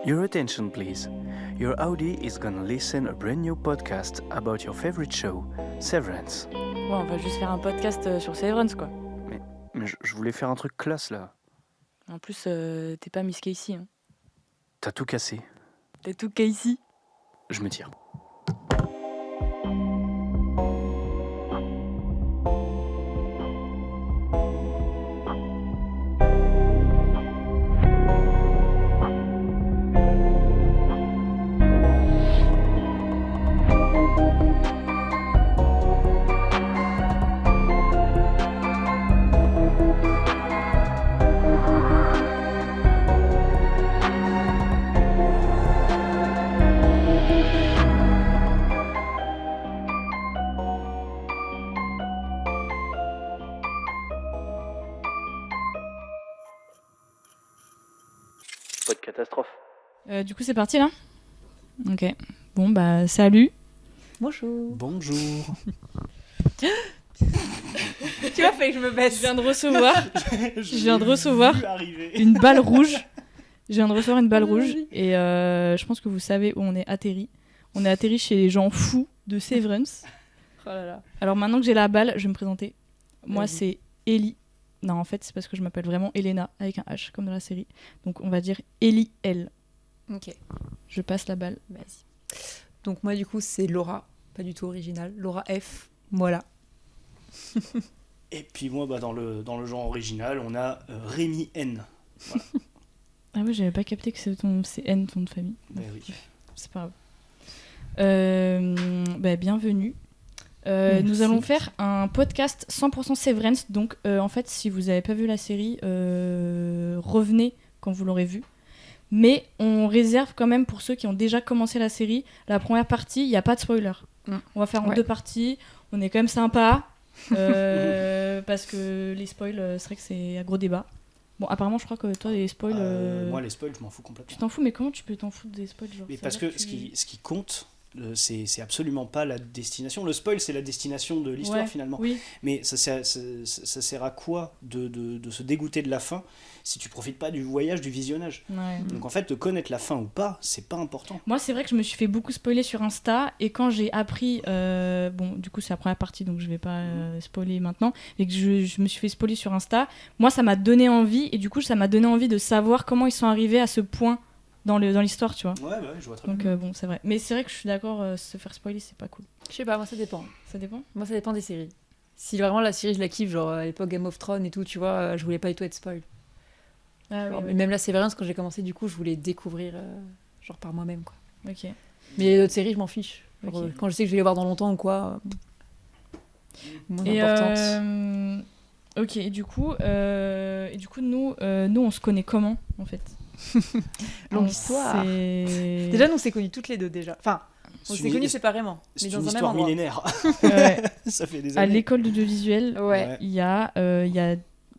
Your attention, please. Your Audi is gonna listen a brand new podcast about your favorite show, Severance. Ouais, on va juste faire un podcast sur Severance, quoi. Mais je voulais faire un truc classe, là. En plus, t'es pas Miss Casey, hein. T'as tout cassé. T'es tout Casey. Je me tire. Pas de catastrophe. Du coup, c'est parti, là ? Ok. Bon, bah, salut. Bonjour. Bonjour. Tu vois, fait que je me Je baisse. viens de recevoir une balle rouge. Je viens de recevoir une balle rouge. Et je pense que vous savez où on est atterri. On est atterri chez les gens fous de Severance. Oh là là. Alors maintenant que j'ai la balle, je vais me présenter. Moi, Vas-y. c'est Ellie. Non, en fait, c'est parce que je m'appelle vraiment Elena, avec un H, comme dans la série. Donc, on va dire Ellie L. Ok, Je passe la balle. vas-y. Donc moi, du coup, c'est Laura. Pas du tout original. Laura F. Voilà. Et puis moi, dans le genre original, on a Rémi N. Ah oui, j'avais pas capté que c'est N, ton nom de famille. Ben oui. C'est pas grave. Bienvenue. Merci. Nous allons faire un podcast 100% Severance. Donc, en fait, si vous n'avez pas vu la série, revenez quand vous l'aurez vue. Mais on réserve quand même pour ceux qui ont déjà commencé la série. La première partie, il n'y a pas de spoiler. On va faire en Ouais. 2 parties. On est quand même sympa. Parce que les spoils, c'est vrai que c'est un gros débat. Bon, apparemment, je crois que toi, les spoils... Moi, les spoils, je m'en fous Tu complètement. t'en fous, mais comment tu peux t'en foutre des spoils genre, Mais ça parce veut que dire ce qui compte, c'est absolument pas la destination. Le spoil, c'est la destination de l'histoire, Ouais, finalement. Oui, Mais ça sert à quoi de se dégoûter de la fin si tu profites pas du voyage, du visionnage? ouais. Donc en fait, de connaître la fin ou pas, c'est pas important. Moi, c'est vrai que je me suis fait beaucoup spoiler sur Insta, et quand j'ai appris, bon, du coup, c'est la première partie, donc je vais pas spoiler maintenant, mais que je me suis fait spoiler sur Insta, moi, ça m'a donné envie, et du coup, ça m'a donné envie de savoir comment ils sont arrivés à ce point dans l'histoire, tu vois. Ouais, je vois très Donc, bien. bon, c'est vrai. Mais c'est vrai que je suis d'accord, se faire spoiler, c'est pas cool. Je sais pas, moi, ça dépend. Ça dépend. Moi, ça dépend des séries. Si vraiment la série, je la kiffe, genre à l'époque Game of Thrones et tout, tu vois, je voulais pas du tout être spoil. Ah Genre, oui, mais même la Severance, quand j'ai commencé, du coup, je voulais découvrir genre par moi-même, quoi. ok. Mais les autres séries, je m'en fiche. Genre, Ok. quand je sais que je vais les voir dans longtemps ou quoi, moins Et importante. ok, et du coup, nous, on se connaît comment, en fait? Longue On histoire. s'est- Déjà, nous, on s'est connus toutes les deux, déjà. Enfin, on C'est s'est connus séparément, C'est mais une dans un même histoire endroit. millénaire. Ouais. Ça fait des À années. l'école d'audiovisuel, Ouais. il y a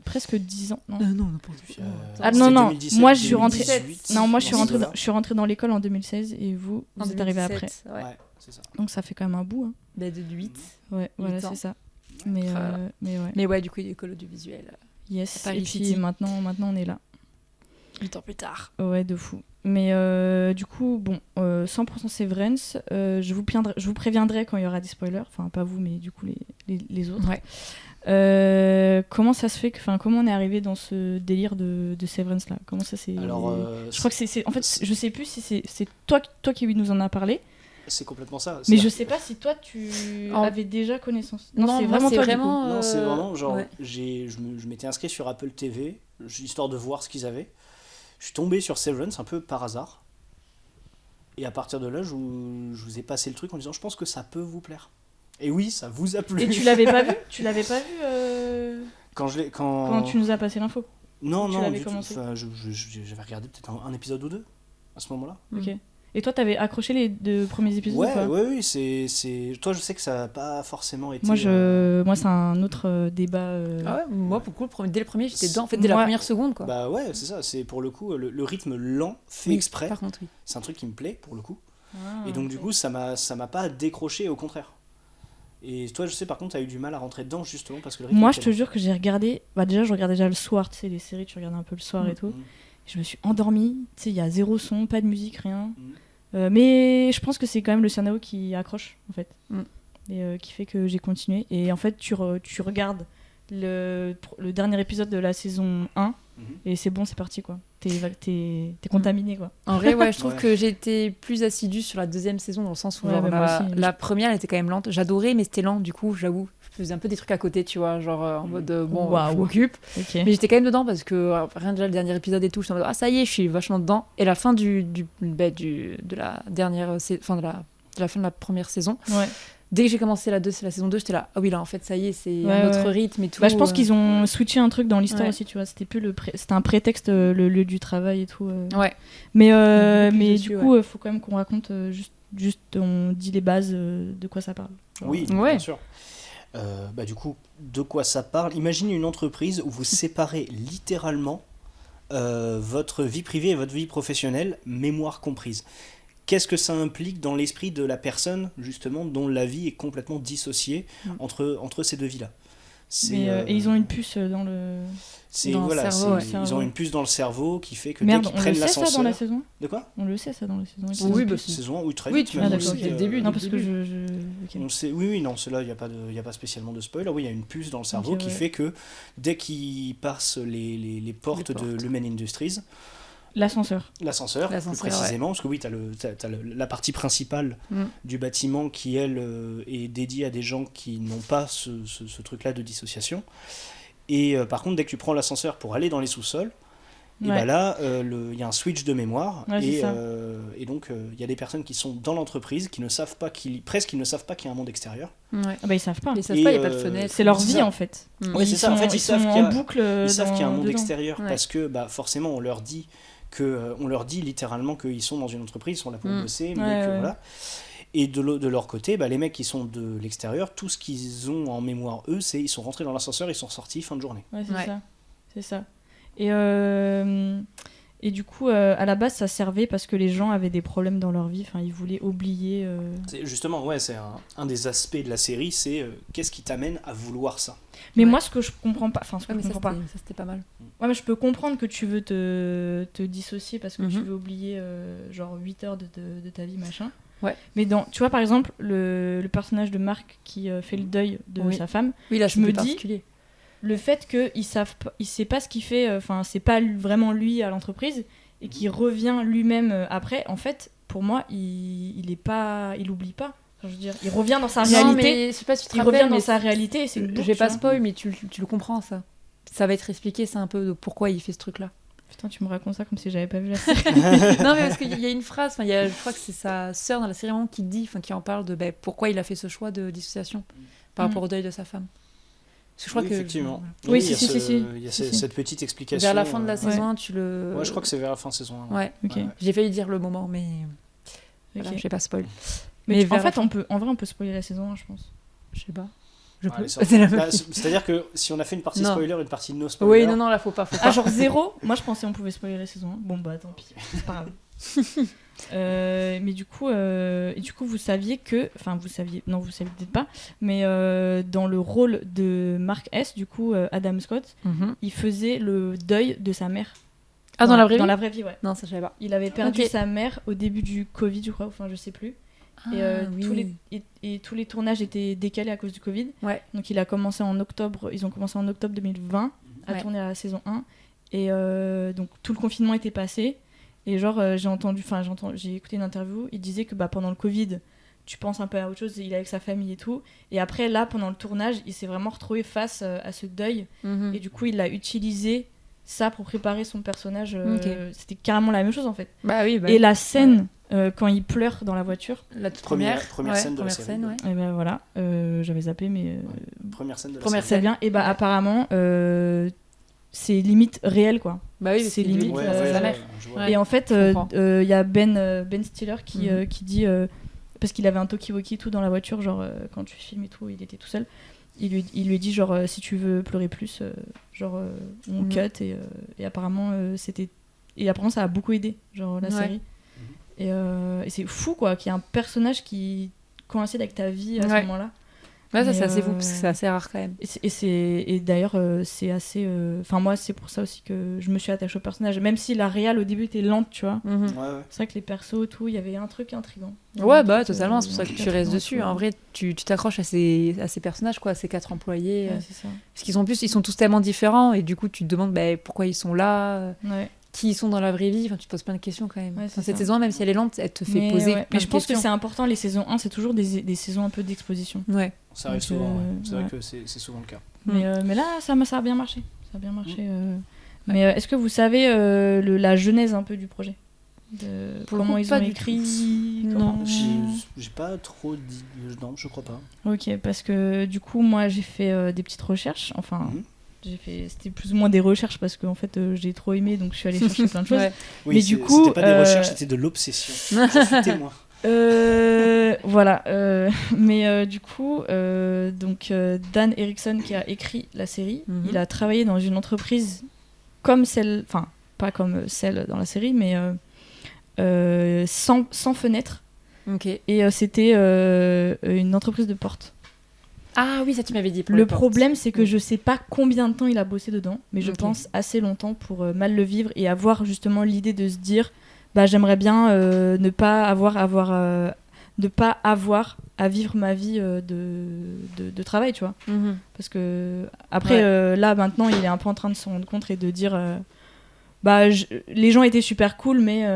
presque 10 ans. Non, Non, n'importe Puis, quoi. Ah, c'était non, 2017, moi, je suis rentrée- 2018, non, moi je suis dans ce rentrée là. je suis rentrée dans l'école en 2016 et vous En êtes arrivés après. 2017, Ouais. Ouais, c'est ça. Donc ça fait quand même un bout. Hein. Bah, de 8. Ouais, voilà, 8 ans. c'est ça. Mais ouais. Mais ouais, du coup, il y a l'école audiovisuelle. Yes. Paris Et puis City. maintenant, on est là. 8 ans plus tard. Ouais, de fou. Mais du coup, bon, 100% Severance. Je vous préviendrai quand il y aura des spoilers. Enfin, pas vous, mais du coup les autres. Ouais. Comment ça se fait comment on est arrivé dans ce délire de Severance là? Comment ça s'est... Alors, Je crois que c'est en fait, je sais plus si c'est toi qui nous en a parlé, c'est complètement ça. mais C'est- je sais pas si toi tu En- avais déjà connaissance. Non, c'est moi, vraiment c'est toi. vraiment- Non, c'est vraiment genre, ouais. je m'étais inscrit sur Apple TV, histoire de voir ce qu'ils avaient. Je suis tombé sur Severance un peu par hasar. Et à partir de là, je vous ai passé le truc en disant, je pense que ça peut vous plaire. Et oui, ça vous a plu. Et tu l'avais pas vu? Tu l'avais pas vu quand tu nous as passé l'info? Non, tu non, l'avais du tout. commencé Enfin, j'avais regardé peut-être un épisode ou deux à ce moment-là. Ok. Et toi, t'avais accroché les 2 premiers épisodes ou pas? Oui, c'est. Toi, je sais que ça n'a pas forcément été. Moi, c'est un autre débat. Ah ouais, moi, pour le coup, dès le premier, j'étais dedans. En fait, Moi- dès la première seconde, quoi. Bah ouais, c'est ça. C'est pour le coup le rythme lent fait Oui, exprès. Par contre, oui. C'est un truc qui me plaît pour le coup. Ah, Et donc du ok. coup, ça m'a pas décroché, au contraire. Et toi, je sais, par contre, t'as eu du mal à rentrer dedans justement parce que le rythme Moi, je était te jure que j'ai regardé. Bah, déjà, je regardais déjà le soir, tu sais, les séries, tu regardes un peu le soir lent. et tout. Mhm. Je me suis endormie. Tu sais, il y a 0 son, pas de musique, rien. Mais je pense que c'est quand même le scénario qui accroche, en fait. Et qui fait que j'ai continué. Et en fait, tu regardes le dernier épisode de la saison 1 et c'est bon, c'est parti, quoi. T'es contaminé, quoi. En vrai, ouais, je trouve que j'ai été plus assidue sur la 2e saison, dans le sens où Ouais, genre, bah, moi aussi. la première, elle était quand même lente. J'adorais, mais c'était lent, du coup, j'avoue. Je faisais un peu des trucs à côté, tu vois, genre en mode, bon, Waouh. je m'occupe. Ok. Mais j'étais quand même dedans parce que rien déjà le dernier épisode et tout, je suis en mode, ah ça y est, je suis vachement dedans. Et la fin de la dernière, enfin de la fin de la première saison, Ouais. dès que j'ai commencé la saison 2, j'étais là, ah oui, là en fait ça y est, c'est Ouais, un autre ouais. rythme et tout. Bah, je pense qu'ils ont switché un truc dans l'histoire Ouais. aussi, tu vois. C'était plus c'était un prétexte, le lieu du travail et tout. Ouais. Mais Plus mais dessus, du coup, faut quand même qu'on raconte juste on dit les bases de quoi ça parle. Genre, Oui, Ouais. bien sûr. Du coup, de quoi ça parle? Imaginez une entreprise où vous séparez littéralement votre vie privée et votre vie professionnelle, mémoire comprise. Qu'est-ce que ça implique dans l'esprit de la personne, justement, dont la vie est complètement dissociée entre ces deux vies-là? et ils ont une puce dans le cerveau, ouais. Ils ont une puce dans le cerveau qui fait que Merde, dès qu'ils on le prennent sait l'ascenseur... ça dans la saison. De quoi? On le sait ça dans la saison. Oui, bah, Saison 1, oui, très Oui, vite. tu même, m'as on dit le ok. sait, dès le début. Non, parce que On le sait. Oui, non, celle-là, il n'y a pas spécialement de spoil. Oui, il y a une puce dans le cerveau Ok, qui ouais. fait que dès qu'ils passent les portes de Lumen Industries, l'ascenseur. l'ascenseur plus L'ascenseur, précisément, parce que oui, t'as la partie principale du bâtiment qui, elle, est dédiée à des gens qui n'ont pas ce truc-là de dissociation. Et par contre, dès que tu prends l'ascenseur pour aller dans les sous-sols, et Ouais. bah là, il y a un switch de mémoire, Ouais, c'est ça. et donc il y a des personnes qui sont dans l'entreprise, qui ne savent pas presque ils ne savent pas qu'il y a un monde extérieur. Ouais. Ah bah ils savent pas. Ils savent Et, pas, il n'y a pas de fenêtre. C'est leur c'est vie ça. en fait. Ouais, c'est ça. En fait, ils savent sont qu'il y a- en boucle. Ils savent qu'il y a un monde dedans. extérieur Ouais. parce que bah, forcément on leur dit littéralement qu'ils sont dans une entreprise, ils sont là pour bosser, mais Ouais, que ouais. voilà. Et de leur côté, bah, les mecs qui sont de l'extérieur, tout ce qu'ils ont en mémoire, eux, c'est ils sont rentrés dans l'ascenseur, ils sont sortis, fin de journée. Ouais, c'est Ouais. ça. C'est ça. Et du coup, à la base, ça servait parce que les gens avaient des problèmes dans leur vie. Enfin, ils voulaient oublier. Justement, ouais, c'est un des aspects de la série, c'est qu'est-ce qui t'amène à vouloir ça. Mais Ouais. moi, ce que je comprends pas. Enfin, ce que Ouais, mais je ça comprends pas. c'était pas mal. Ouais, mais je peux comprendre que tu veux te dissocier parce que tu Mhm. veux oublier genre 8 heures de ta vie, machin. Ouais. Mais tu vois, par exemple, le personnage de Marc qui fait le deuil de Oui. sa femme, Oui, là Je me c'était dis- particulier. le fait qu'il sait pas ce qu'il fait, enfin, c'est pas vraiment lui à l'entreprise et qu'il revient lui-même après, en fait, pour moi, il oublie pas. Enfin, je veux dire, il revient dans sa Non, réalité. mais je sais pas si tu te Il rappelles, revient dans mais sa réalité et c'est une je boucle, vais pas tu vois. spoil, mais tu le comprends ça. Ça va être expliqué, c'est un peu de pourquoi il fait ce truc-là. Putain, tu me racontes ça comme si j'avais pas vu la série. Non, mais parce qu'il y a une phrase, je crois que c'est sa sœur dans la série vraiment qui dit, qui en parle de pourquoi il a fait ce choix de dissociation par rapport au deuil de sa femme. Parce que je crois Oui, que effectivement. Oui, il y a si, il y a si. cette petite explication. vers la fin de la ouais. saison 1, tu le. Ouais, je crois que c'est vers la fin de saison 1. Ouais. Ok. Ouais. J'ai failli dire le moment, mais voilà, Ok. je vais pas spoil. Mais en vers la fait, fin- en vrai, on peut spoiler la saison 1, je pense. je sais pas. Je Ouais, peux. les sorties. C'est la Bah, même. C'est-à-dire que si on a fait une partie Non. spoiler, une partie no spoiler. Oui, non, là faut pas. Ah, genre 0. Moi, je pensais on pouvait spoiler la saison 1. Bon, bah tant pis, c'est pas grave. Mais du coup, vous saviez que, enfin vous saviez peut-être pas, mais dans le rôle de Mark S, du coup Adam Scott, Mhm. il faisait le deuil de sa mère. Ah, dans la vraie vie Dans la vraie vie, ouais. Non, ça je savais pas. Il avait perdu Ok. sa mère au début du Covid, je crois, enfin je sais plus. Et, tous les tournages étaient décalés à cause du Covid. Ouais. Donc ils ont commencé en octobre 2020 à Ouais. tourner la saison 1. Et donc tout le confinement était passé. Et genre j'ai écouté une interview, il disait que pendant le Covid, tu penses un peu à autre chose, il est avec sa famille et tout. Et après là, pendant le tournage, il s'est vraiment retrouvé face à ce deuil. Mhm. Et du coup, il a utilisé ça pour préparer son personnage. Ok. C'était carrément la même chose en fait. Bah oui. Et la scène, quand il pleure dans la voiture, la toute Première première scène de la première série. scène, ouais. et ben voilà, j'avais zappé, mais Première scène de la Première série. très bien. Et apparemment, c'est limite réel quoi. Bah oui, C'est parce qu'il limite, lui dit, Ouais, c'est ouais, sa ouais, mère. je vois. Ouais. Et en fait, je comprends. il y a Ben Stiller qui Mhm. dit, parce qu'il avait un talkie-walkie tout dans la voiture, genre quand tu filmes et tout, il était tout seul. Il lui dit genre si tu veux pleurer plus, on Mhm. cut et apparemment apparemment ça a beaucoup aidé genre la Ouais. série. Et c'est fou quoi qu'il y ait un personnage qui coïncide avec ta vie à ce Ouais. moment-là. Ouais, ça, Mais, c'est assez fou, parce que c'est assez rare quand même. Et d'ailleurs, c'est assez. Enfin, moi, c'est pour ça aussi que je me suis attachée au personnage. Même si la réal au début était lente, tu vois. Mhm. Ouais. C'est vrai que les persos, tout, il y avait un truc intriguant. Ouais, Un bah truc, totalement, c'est pour ça un que truc tu restes intriguant, dessus. tu vois. En vrai, tu t'accroches à ces personnages, quoi, à ces 4 employés. Ouais, c'est ça. Parce qu'ils sont en plus, ils sont tous tellement différents, et du coup, tu te demandes bah, pourquoi ils sont là, Ouais. qui ils sont dans la vraie vie. Enfin, tu te poses plein de questions quand même. Ouais, c'est Enfin, cette ça. saison, même si elle est lente, elle te fait Mais, poser ouais. plein Mais de je pense que questions. c'est important, les saisons 1, c'est toujours des saisons un peu d'exposition. Ouais. Ça arrive Donc, souvent, ouais. C'est ouais. vrai que c'est souvent le cas. Mais là, ça a bien marché. Ça a bien marché. Mais est-ce que vous savez la genèse un peu du projet Pour le comment coup, ils pas ont du écrit tout. comment- J'ai pas trop dit. Non, je crois pas. Ok, parce que du coup, moi, j'ai fait des petites recherches. Enfin, Mhm. c'était plus ou moins des recherches parce qu'en fait, j'ai trop aimé, donc je suis allée chercher plein de choses. Ouais. Oui, Mais du coup, c'était pas des recherches, c'était de l'obsession. J'en suis témoin. Voilà. Mais du coup, Dan Erickson qui a écrit la série, Mhm. il a travaillé dans une entreprise comme celle, enfin pas comme celle dans la série, mais sans fenêtre. Ok. Et c'était une entreprise de porte. Ah oui, ça tu m'avais dit. Pour Le les portes. problème, c'est que Mm. je sais pas combien de temps il a bossé dedans, mais je Ok. pense assez longtemps pour mal le vivre et avoir justement l'idée de se dire, bah j'aimerais bien ne pas avoir à vivre ma vie de travail, tu vois. Mhm. Parce que après, Ouais. là maintenant, il est un peu en train de se rendre compte et de dire, bah les gens étaient super cool, mais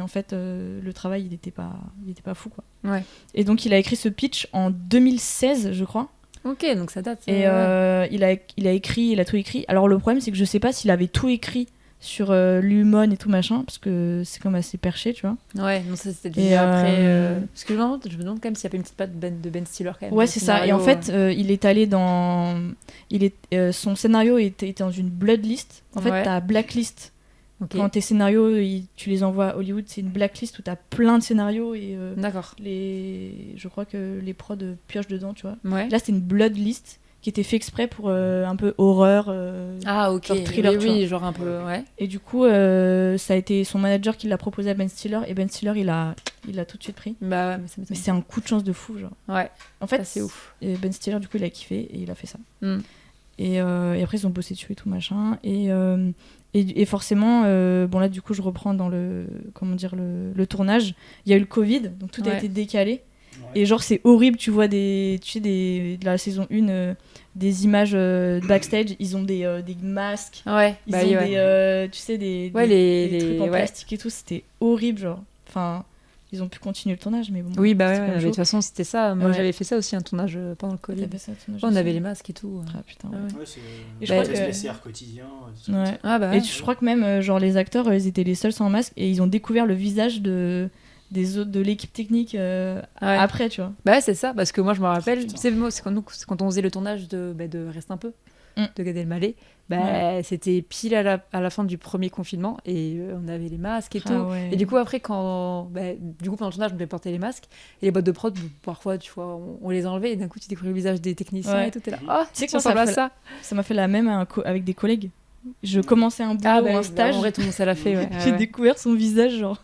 en fait le travail il était pas fou quoi. Ouais. Et donc il a écrit ce pitch en 2016, je crois. Ok, donc ça date. Et ouais. il a tout écrit. Alors le problème c'est que je sais pas s'il avait tout écrit sur l'Humon et tout machin, parce que c'est comme assez perché, tu vois. Ouais, non, ça c'était Et, dit après. Parce que je me demande quand même s'il y a pas une petite patte de Ben Stiller quand même. Ouais, dans le c'est ça. Et scénario, en fait, il est allé dans. Son scénario était dans une Bloodlist. En fait, Ouais. t'as Blacklist. ok. Quand tes scénarios, tu les envoies à Hollywood, c'est une blacklist où t'as plein de scénarios et D'accord. je crois que les prods piochent dedans, tu vois. Ouais. Là, c'était une Bloodlist qui était fait exprès pour un peu horreur. Ah ok. genre thriller, oui, tu vois. oui, genre un peu. Ouais. Et du coup, ça a été son manager qui l'a proposé à Ben Stiller et Ben Stiller, il a tout de suite pris. Bah ouais, mais ça Mais m'étonne. c'est un coup de chance de fou, genre. Ouais. En fait, Ça, c'est ouf. et Ben Stiller, du coup, il a kiffé et il a fait ça. Mm. Et après, ils ont bossé dessus et tout machin. Et forcément, bon là, du coup, je reprends dans le le tournage. Il y a eu le Covid, donc tout a Ouais. été décalé. Ouais. Et genre, c'est horrible, tu vois, de la saison 1, des images backstage. Ils ont des masques, Ouais. ils Bah ont oui, ouais. des Ouais, des trucs en ouais. plastique et tout. C'était horrible, genre. Enfin, ils ont pu continuer le tournage, mais bon. Oui, bah c'était ouais, quand même mais de chaud. toute façon, c'était ça. Moi, Ouais. j'avais fait ça aussi, un tournage pendant le Covid. T'avais ça, le tournage Ouais, on aussi. avait les masques et tout. Ah putain, Ah ouais. ouais. Ouais, c'est Et je crois test que- PCR quotidien. Ouais. Ah bah ouais. Et je crois que même, genre, les acteurs, ils étaient les seuls sans masque et ils ont découvert le visage des autres, de l'équipe technique Ouais. après, tu vois. Bah ouais, c'est ça, parce que moi je me rappelle, Putain. c'est quand on faisait le tournage de Reste un peu, Mm. de Gad Elmaleh, c'était pile à la fin du premier confinement et on avait les masques et tout. Ah ouais. Et du coup après pendant le tournage on devait porter les masques et les boîtes de prod parfois tu vois on les enlevait et d'un coup tu découvrais le visage des techniciens Ouais. et tout t'es là oh Tu sais que ça ça ressemble à fait ça. Ça m'a fait la même avec des collègues. Je commençais un boulot ou un stage, en vrai tout le monde ça l'a fait ouais. j'ai Ouais. découvert son visage, genre,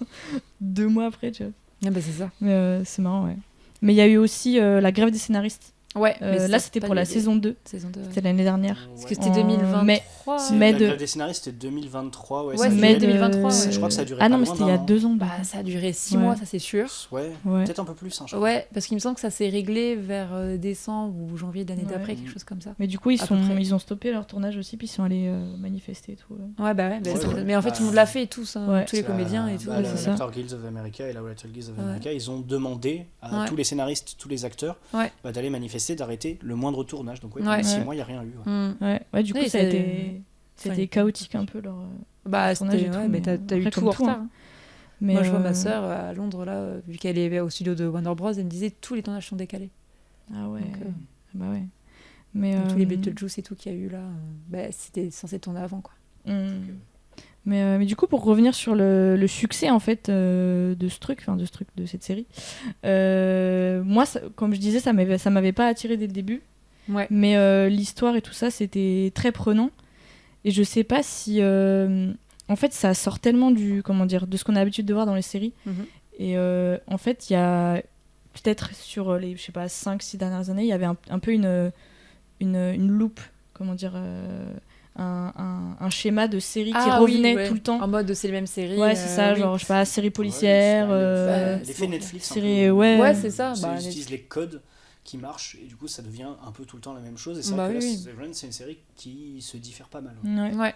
2 mois après, tu vois. Ah bah c'est ça. Mais c'est marrant, ouais. Mais il y a eu aussi la grève des scénaristes. Ouais. mais Là, ça, c'était pas pour la les- saison 2. Saison 2. C'était l'année dernière. Parce que En c'était 2023. mai. La de- grève des scénaristes, c'était 2023. Ouais, Ouais, ça a c'est duré- mai 2023, ouais. Je crois que ça a duré Ah pas non, mais loin c'était il y a d'un an. 2 ans. Bah ça a duré 6 Ouais. mois ça c'est sûr. Ouais, Ouais. peut-être un peu plus. Hein, je crois. Ouais, parce qu'il me semble que ça s'est réglé vers décembre ou janvier de l'année Ouais. d'après, quelque chose comme ça. Mais du coup, À peu près. ils ont stoppé leur tournage aussi, puis ils sont allés manifester et tout. Ouais, bah ouais, Ouais, ouais. mais en fait, tout le monde l'a fait, tous, hein, Ouais. tous les C'est comédiens et tout. bah, c'est ça. l'Actors Guild of America et la Writers Guild of Ouais. America, ils ont demandé à Ouais. tous les scénaristes, tous les acteurs, Ouais. d'aller manifester, d'arrêter le moindre tournage. Donc, ouais, Ouais. pendant 6 Ouais. mois, il n'y a rien eu. Ouais. Mm. Ouais, du coup, Oui, ça a c'est- été. Enfin, C'était chaotique un peu leur. Bah, tournage c'était, et tout, ouais, mais mais t'as eu après, tout comme en tout, hein. retard. Hein. Mais Moi, je vois ma sœur à Londres, là, vu qu'elle est au studio de Warner Bros, elle me disait tous les tournages sont décalés. Ah ouais. Donc, Bah ouais. Mais donc, tous les Beetlejuice et tout qu'il y a eu là, c'était censé tourner avant, quoi. Mais du coup, pour revenir sur le succès en fait de cette série, moi, comme je disais, ça m'avait pas attiré dès le début, Ouais. mais l'histoire et tout ça, c'était très prenant. Et je sais pas si, en fait, ça sort tellement de ce qu'on a l'habitude de voir dans les séries. Mhm. Et en fait, il y a peut-être sur les, je sais pas, 5-6 dernières années, il y avait un peu une loupe, comment dire, un schéma de série qui revenait tout le temps. En mode c'est les mêmes séries. Ouais, c'est ça, genre, je sais pas, série policière. L'effet Netflix. Série, ouais, c'est ça. Ils utilisent les codes qui marchent et du coup ça devient un peu tout le temps la même chose. Et c'est vrai que là, Severance, c'est une série qui se diffère pas mal. Ouais.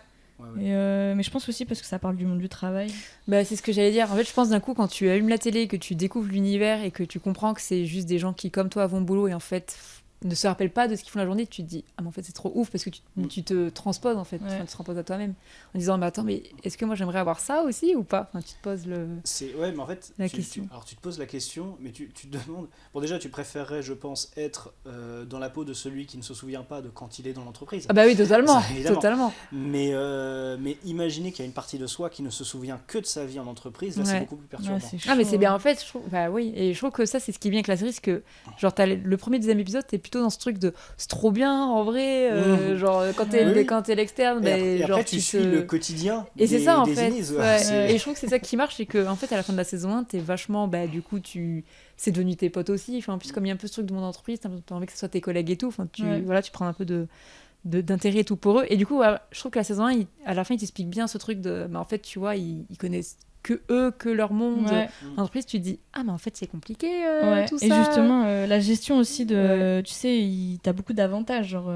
Et mais je pense aussi parce que ça parle du monde du travail. Bah, c'est ce que j'allais dire. En fait, je pense d'un coup, quand tu allumes la télé, que tu découvres l'univers et que tu comprends que c'est juste des gens qui, comme toi, vont au boulot et en fait ne se rappellent pas de ce qu'ils font la journée, tu te dis ah mais en fait c'est trop ouf parce que tu te transposes en fait, tu te transposes à toi-même en disant mais attends, mais est-ce que moi j'aimerais avoir ça aussi ou pas, enfin, tu te poses mais en fait la question. Alors tu te poses la question, mais tu te demandes, bon déjà tu préférerais je pense être dans la peau de celui qui ne se souvient pas de quand il est dans l'entreprise. Ah bah oui, totalement, ça, totalement. Mais imaginez qu'il y a une partie de soi qui ne se souvient que de sa vie en entreprise, là c'est beaucoup plus perturbant. Ah mais c'est bien en fait, je trouve, bah oui, et je trouve que ça c'est ce qui est bien avec la série, c'est que genre t'as le premier deuxième épisode, t'es plutôt dans ce truc de c'est trop bien en vrai, genre quand t'es l'externe, et genre après tu suis le quotidien et c'est ça en des fait Innis, et je trouve que c'est ça qui marche, c'est que en fait à la fin de la saison 1 t'es vachement du coup c'est devenu tes potes aussi, enfin en plus comme il y a un peu ce truc de mon entreprise, t'as envie que ce soit tes collègues et tout, enfin tu prends un peu d'intérêt et tout pour eux, et du coup je trouve que la saison 1 à la fin il t'explique bien ce truc de en fait tu vois ils connaissent que eux, que leur monde entreprise, tu te dis ah mais en fait c'est compliqué tout ça. Et justement la gestion aussi de tu sais t'as beaucoup d'avantages, genre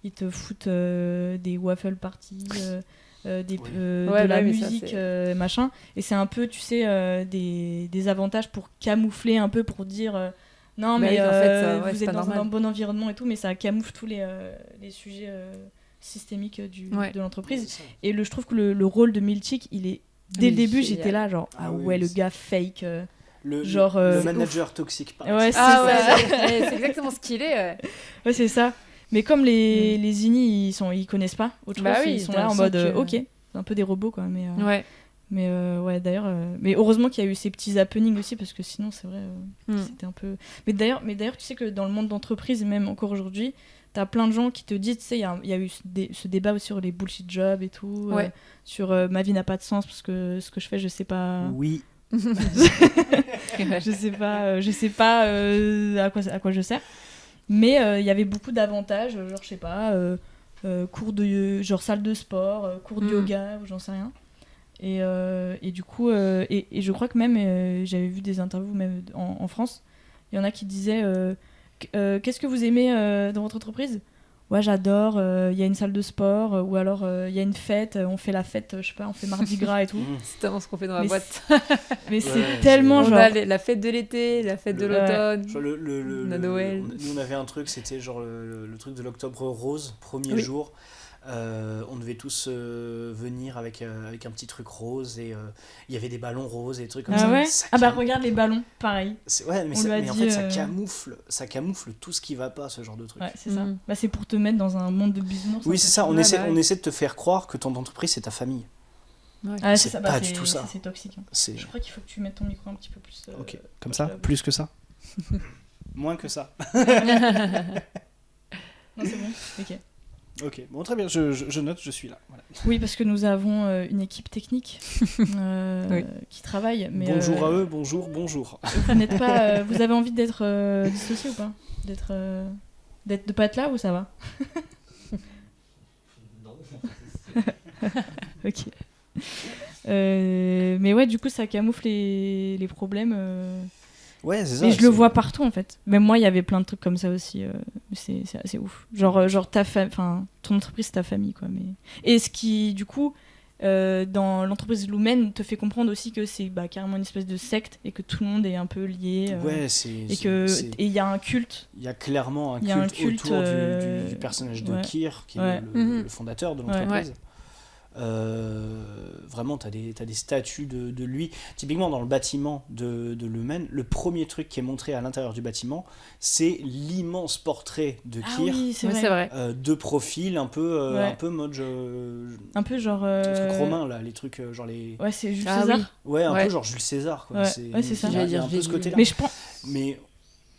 ils te foutent des waffle parties de la musique machin, et c'est un peu tu sais des avantages pour camoufler un peu, pour dire non mais en fait, vous êtes dans normal. un bon environnement et tout, mais ça camoufle tous les sujets systémiques de l'entreprise. Et je trouve que le rôle de Milchick, il est dès le début, j'étais là genre le gars fake, le manager toxique par c'est exactement ce qu'il est. Ouais, c'est ça. Mais comme les Innis ils connaissent pas autre chose, ils sont là en mode ok, c'est un peu des robots quoi, mais d'ailleurs mais heureusement qu'il y a eu ces petits happenings aussi, parce que sinon c'est vrai c'était un peu mais d'ailleurs tu sais que dans le monde d'entreprise, même encore aujourd'hui, t'as plein de gens qui te disent, tu sais, il y a eu ce débat aussi sur les bullshit jobs et tout, sur ma vie n'a pas de sens parce que ce que je fais, je sais pas. Oui. je sais pas à quoi je sers. Mais il y avait beaucoup d'avantages, genre je sais pas, cours de genre salle de sport, cours de yoga, ou j'en sais rien. Et du coup, et je crois que même j'avais vu des interviews même en France, il y en a qui disaient qu'est-ce que vous aimez dans votre entreprise ? Ouais, j'adore, y a une salle de sport, ou alors y a une fête, on fait la fête, je sais pas, on fait Mardi Gras et tout. C'est tellement ce qu'on fait dans la boîte. Mais c'est tellement genre... On a la fête de l'été, la fête de l'automne, le Noël. Nous on avait un truc, c'était genre le truc de l'octobre rose, premier jour. On devait tous venir avec un petit truc rose, et il y avait des ballons roses et des trucs comme ça. Ouais. Bah regarde les ballons, pareil. Mais en fait ça camoufle tout ce qui va pas, ce genre de truc. Ouais, c'est ça. Bah, c'est pour te mettre dans un monde de bisounours. Oui, c'est ça, on essaie de te faire croire que ton entreprise c'est ta famille. Ouais. C'est ça, pas du tout ça. C'est toxique. Je crois qu'il faut que tu mettes ton micro un petit peu plus. Ok, comme ça, plus que ça. Moins que ça. Non, c'est bon. Ok, bon, très bien, je note, je suis là. Voilà. Oui, parce que nous avons une équipe technique qui travaille. Mais, bonjour à eux, bonjour. Vous n'êtes pas, vous avez envie d'être dissocié ou pas, de pas être là, ou ça va? Non. Ok. Mais ouais, du coup, ça camoufle les problèmes. Ouais, c'est ça. Et je le vois partout en fait. Même moi, il y avait plein de trucs comme ça aussi. C'est assez ouf. Genre ton entreprise, c'est ta famille, quoi. Mais... Et ce qui, du coup, dans l'entreprise Lumen, te fait comprendre aussi que c'est carrément une espèce de secte, et que tout le monde est un peu lié. Et il y a un culte. Il y a clairement un culte autour du personnage de Keir, qui est le fondateur de l'entreprise. Vraiment t'as des statues de lui, typiquement dans le bâtiment de Lumen. Le premier truc qui est montré à l'intérieur du bâtiment, c'est l'immense portrait de Keir, c'est vrai. de profil, un peu mode un peu genre les trucs romains là, les trucs genre les c'est Jules César. Peu genre Jules César quoi. C'est ça, j'allais dire un peu ce côté là, mais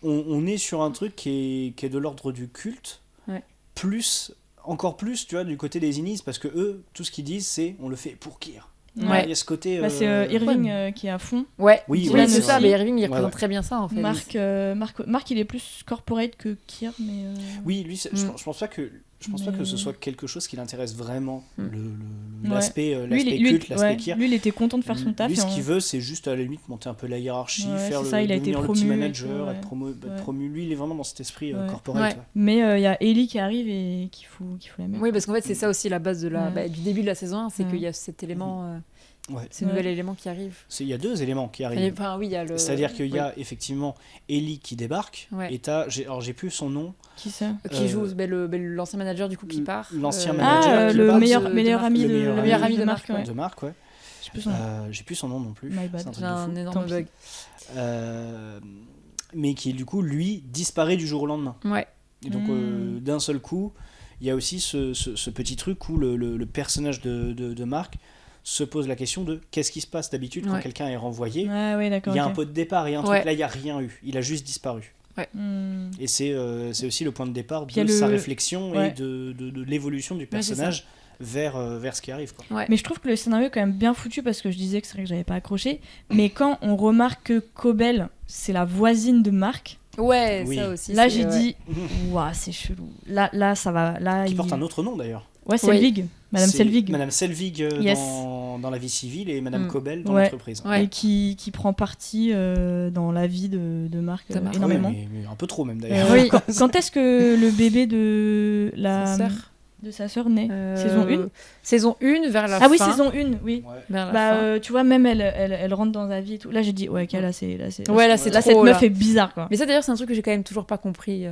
on est sur un truc qui est de l'ordre du culte, encore plus, tu vois, du côté des Innis, parce que eux, tout ce qu'ils disent, c'est on le fait pour Keir. Il y a ce côté. Bah, c'est Irving qui est à fond. Ouais, Oui, oui, Dylan c'est aussi. ça. Mais Irving, il Ouais, représente ouais. très bien ça, en fait. Marc, il est plus corporate que Kier, mais. Oui, lui, je pense pas que ce soit quelque chose qui l'intéresse vraiment, l'aspect culte, l'aspect Kier. Lui, il était content de faire son taf. Lui, ce qu'il veut, c'est juste à la limite monter un peu la hiérarchie, c'est ça, il a été devenir le promu petit et manager, tout, être promu. Lui, il est vraiment dans cet esprit corporate. Ouais. Ouais. Mais il y a Ellie qui arrive et qui fout la merde. Oui, parce qu'en fait, c'est ça aussi la base du début de la saison 1, c'est qu'il y a cet élément, Ouais. ce nouvel élément qui arrive. Il y a deux éléments qui arrivent. Enfin, oui, il y a le. C'est-à-dire qu'il y a effectivement Ellie qui débarque, Ouais. et j'ai plus son nom. Qui ça Qui joue l'ancien manager du coup qui part. L'ancien manager. le part meilleur ami de Marc. De Marc, ouais. J'ai plus son nom non plus. My bad. C'est un truc J'ai de un fou. énorme bug. Mais qui du coup lui disparaît du jour au lendemain. Ouais. Et donc d'un seul coup, il y a aussi ce petit truc où le personnage de Marc se pose la question de qu'est-ce qui se passe d'habitude quand quelqu'un est renvoyé. Ah ouais, d'accord. Il y a un pot de départ et un truc, Ouais. là il n'y a rien eu, il a juste disparu. Et c'est aussi le point de départ Puis il y de a sa réflexion Ouais. et de l'évolution du personnage vers ce qui arrive, quoi. Ouais. Mais je trouve que le scénario est quand même bien foutu parce que je disais que c'est vrai que j'avais pas accroché. Mais quand on remarque que Cobel, c'est la voisine de Marc, Ouais, Oui. ça aussi. là c'est- j'ai ouais. dit, waouh, c'est chelou. Là, ça va. Là, Qui porte un autre nom d'ailleurs. Ouais, Selvig. Madame C'est Selvig. Madame Selvig Yes. dans la vie civile et Madame Cobel dans Ouais. l'entreprise. Ouais. Et qui prend parti dans la vie de Marc De Marc. énormément. Mais un peu trop même d'ailleurs. Oui. Quand est-ce que le bébé de Sa sœur. de sa sœur naît Saison 1 Saison 1 vers la Ah fin. oui, saison 1, oui. Ouais. Vers la Bah, fin. tu vois, même elle rentre dans sa vie et tout. Là, j'ai dit, ouais, ok, là, c'est. Ouais, là, c'est Là, trop, cette meuf là. est bizarre, quoi. Mais ça d'ailleurs, c'est un truc que j'ai quand même toujours pas compris.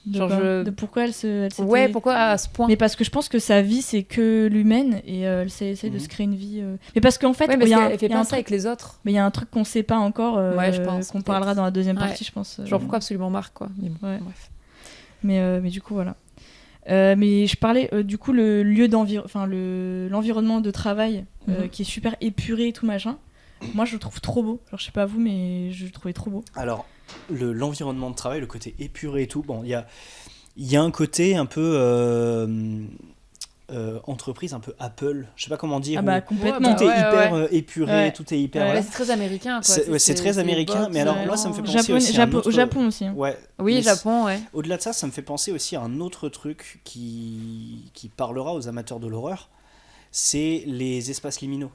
De, genre, quoi de pourquoi elle s'était- Ouais, pourquoi à ce point? Mais parce que je pense que sa vie, c'est que l'humaine et elle essaie de se créer une vie. Mais parce qu'en fait, Ouais, parce il y a qu'elle fait il y a pas un ça truc- avec les autres. mais il y a un truc qu'on sait pas encore, Ouais, je pense, qu'on peut-être. parlera dans la deuxième Ouais. partie, je pense. Genre pourquoi absolument Marc, quoi. Mais bon, Ouais. bref. Mais du coup, voilà. Mais je parlais du coup le lieu l'environnement de travail qui est super épuré et tout machin. Moi, je le trouve trop beau. Genre, je sais pas vous, mais je le trouvais trop beau. Alors, l'environnement de travail, le côté épuré et tout, bon, il y a un côté un peu entreprise, un peu Apple, je sais pas comment dire. Ah bah où complètement. tout est Ouais, hyper épuré, Ouais. tout est hyper. Ouais. voilà. Ouais, c'est très américain, quoi. C'est très américain, box, mais alors, moi, ça me fait penser aussi à un autre- Au Japon aussi. Hein. Ouais. Oui, Mais Japon, ouais. Au-delà de ça, ça me fait penser aussi à un autre truc qui parlera aux amateurs de l'horreur, c'est les espaces liminaux.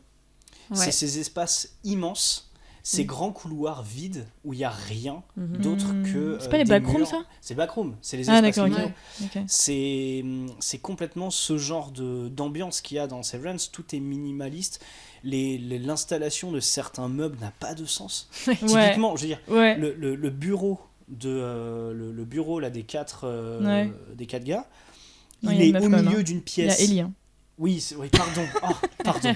Ouais. C'est ces espaces immenses, ces grands couloirs vides où il n'y a rien Mhm. d'autre que. C'est pas les des backrooms, murs. ça C'est backrooms, c'est les Ah, espaces d'accord, liminaux. ok. C'est complètement ce genre d'ambiance qu'il y a dans Severance. Tout est minimaliste. L'installation de certains meubles n'a pas de sens. Ouais. Typiquement, je veux dire, Ouais. le bureau le bureau là des quatre gars, Non, il il y a une est meuf au quand même, milieu hein. d'une Il y pièce. a Ellie. Hein. Oui, oui, pardon. Oh, pardon.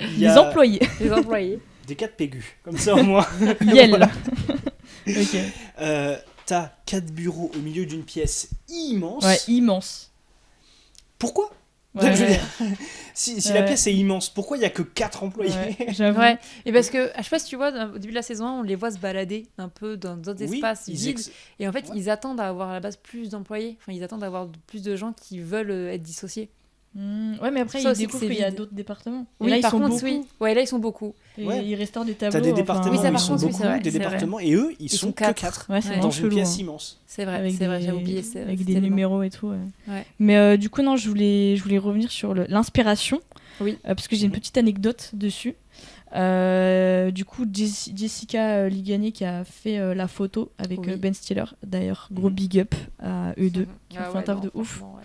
Il y Les a employés. Les employés. des 4 pégus, comme ça au moins. Yel. Voilà. Ok. T'as 4 bureaux au milieu d'une pièce immense. Ouais, immense. Pourquoi Ouais, Je veux ouais. dire, si la Ouais. pièce est immense, pourquoi il n'y a que 4 employés Ouais, j'avoue. Ouais, et parce que, je sais pas si tu vois, au début de la saison 1, on les voit se balader un peu dans d'autres Oui, espaces ils vides. Et en fait, Ouais. ils attendent à avoir à la base plus d'employés. Enfin, ils attendent à avoir plus de gens qui veulent être dissociés. Ouais, mais après, Ça ils aussi que découvrent c'est qu'il y a vide. d'autres départements. Et Oui, là, ils par sont contre, beaucoup. oui. Ouais, là, ils sont beaucoup. Et Ouais. ils restaurent des tableaux. T'as des enfin, départements Oui, ça, où par ils sont contre, oui, beaucoup, c'est vrai, des c'est vrai. départements, et eux, ils sont que 4 Ouais, c'est Ouais. vraiment dans chelou. une pièce hein. immense. C'est vrai, Avec c'est vrai, des- j'ai oublié. Avec cet des élément. numéros et tout. Ouais. Ouais. Mais du coup, non, je voulais revenir sur l'inspiration. Oui. Parce que j'ai une petite anecdote dessus. Du coup, Jessica Ligani qui a fait la photo avec Oui. Ben Stiller. D'ailleurs, gros big up à eux deux qui ont Ah fait un ouais, taf non, de ouf. franchement, ouais.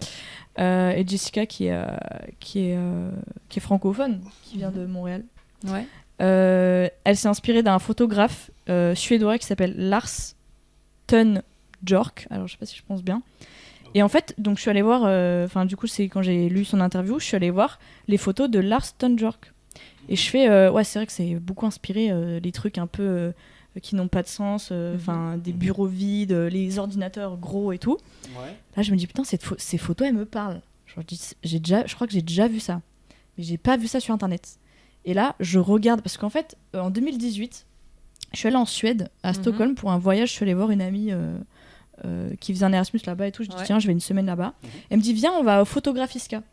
Et Jessica qui est francophone, qui vient de Montréal. Ouais. Elle s'est inspirée d'un photographe suédois qui s'appelle Lars Thunjork. Alors, je sais pas si je pense bien. Et en fait, donc je suis allée voir, du coup, c'est quand j'ai lu son interview, je suis allée voir les photos de Lars Thunjork. Et je fais, ouais, c'est vrai que c'est beaucoup inspiré, les trucs un peu qui n'ont pas de sens, des bureaux vides, les ordinateurs gros et tout. Ouais. Là, je me dis, putain, ces photos, elles me parlent. Je crois que j'ai déjà vu ça. Mais j'ai pas vu ça sur Internet. Et là, je regarde, parce qu'en fait, en 2018, je suis allée en Suède, à Stockholm, pour un voyage. Je suis allée voir une amie qui faisait un Erasmus là-bas et tout. Je dis, Ouais. tiens, je vais une semaine là-bas. Elle me dit, viens, on va au Photographiska.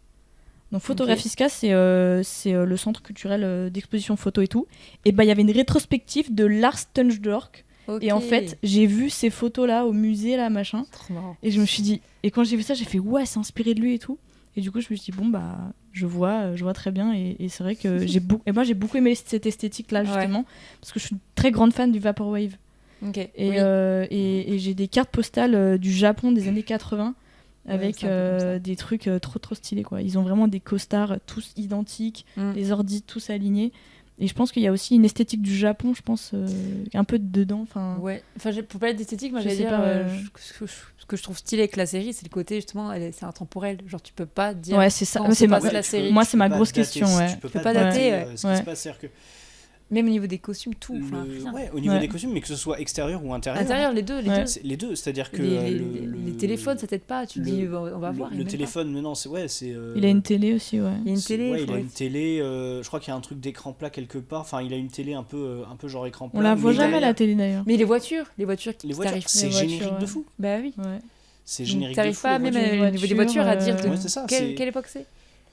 Donc Photographiska, c'est le centre culturel d'exposition photo et tout. Et bah il y avait une rétrospective de Lars Tunjdork. Ok. Et en fait, j'ai vu ces photos-là au musée, là, machin. Trop marrant. Et je me suis dit... Et quand j'ai vu ça, j'ai fait, ouais, c'est inspiré de lui et tout. Et du coup, je me suis dit, bon, bah, je vois très bien. Et c'est vrai que moi, j'ai beaucoup aimé cette esthétique-là, justement. Parce que je suis une très grande fan du Vaporwave. Ok. Et, Oui. et j'ai des cartes postales du Japon des années 80 avec c'est un peu comme ça. des trucs trop stylés, quoi. Ils ont vraiment des costards tous identiques, les ordis tous alignés. Et je pense qu'il y a aussi une esthétique du Japon, je pense, un peu dedans. Ouais. Enfin, pour parler d'esthétique, moi, Je j'allais sais dire, pas, ce que je trouve stylé avec la série, c'est le côté, justement, c'est intemporel. Genre, tu peux pas dire. Ouais, c'est ça. quand Moi, se c'est passe ma- la série. moi, c'est ma Tu peux grosse pas dater, question, ouais. Tu peux Tu peux pas pas dater dater, ce qui ouais. se passe. C'est-à-dire que Même au niveau des costumes, tout. Enfin, rien. au niveau Ouais. des costumes, mais que ce soit extérieur ou intérieur. Intérieur, les deux. Ouais. Les deux, c'est-à-dire que Les téléphones, ça t'aide pas. Tu te dis, on va voir. Le téléphone, mais non, c'est Il a une télé aussi, ouais. Il y a une télé. Ouais, il a faudrait- une télé. Je crois qu'il y a un truc d'écran plat quelque part. Enfin, il a une télé un peu genre écran plat. On la voit mais jamais, derrière- la télé, d'ailleurs. Mais les voitures qui Les voitures, t'arrivent. c'est Les voitures, générique de ouais. fou. Bah oui. Ouais. C'est générique de T'arrives fou. pas, les même voitures. au niveau des voitures, à dire de Ouais, c'est ça, c'est- quelle époque c'est.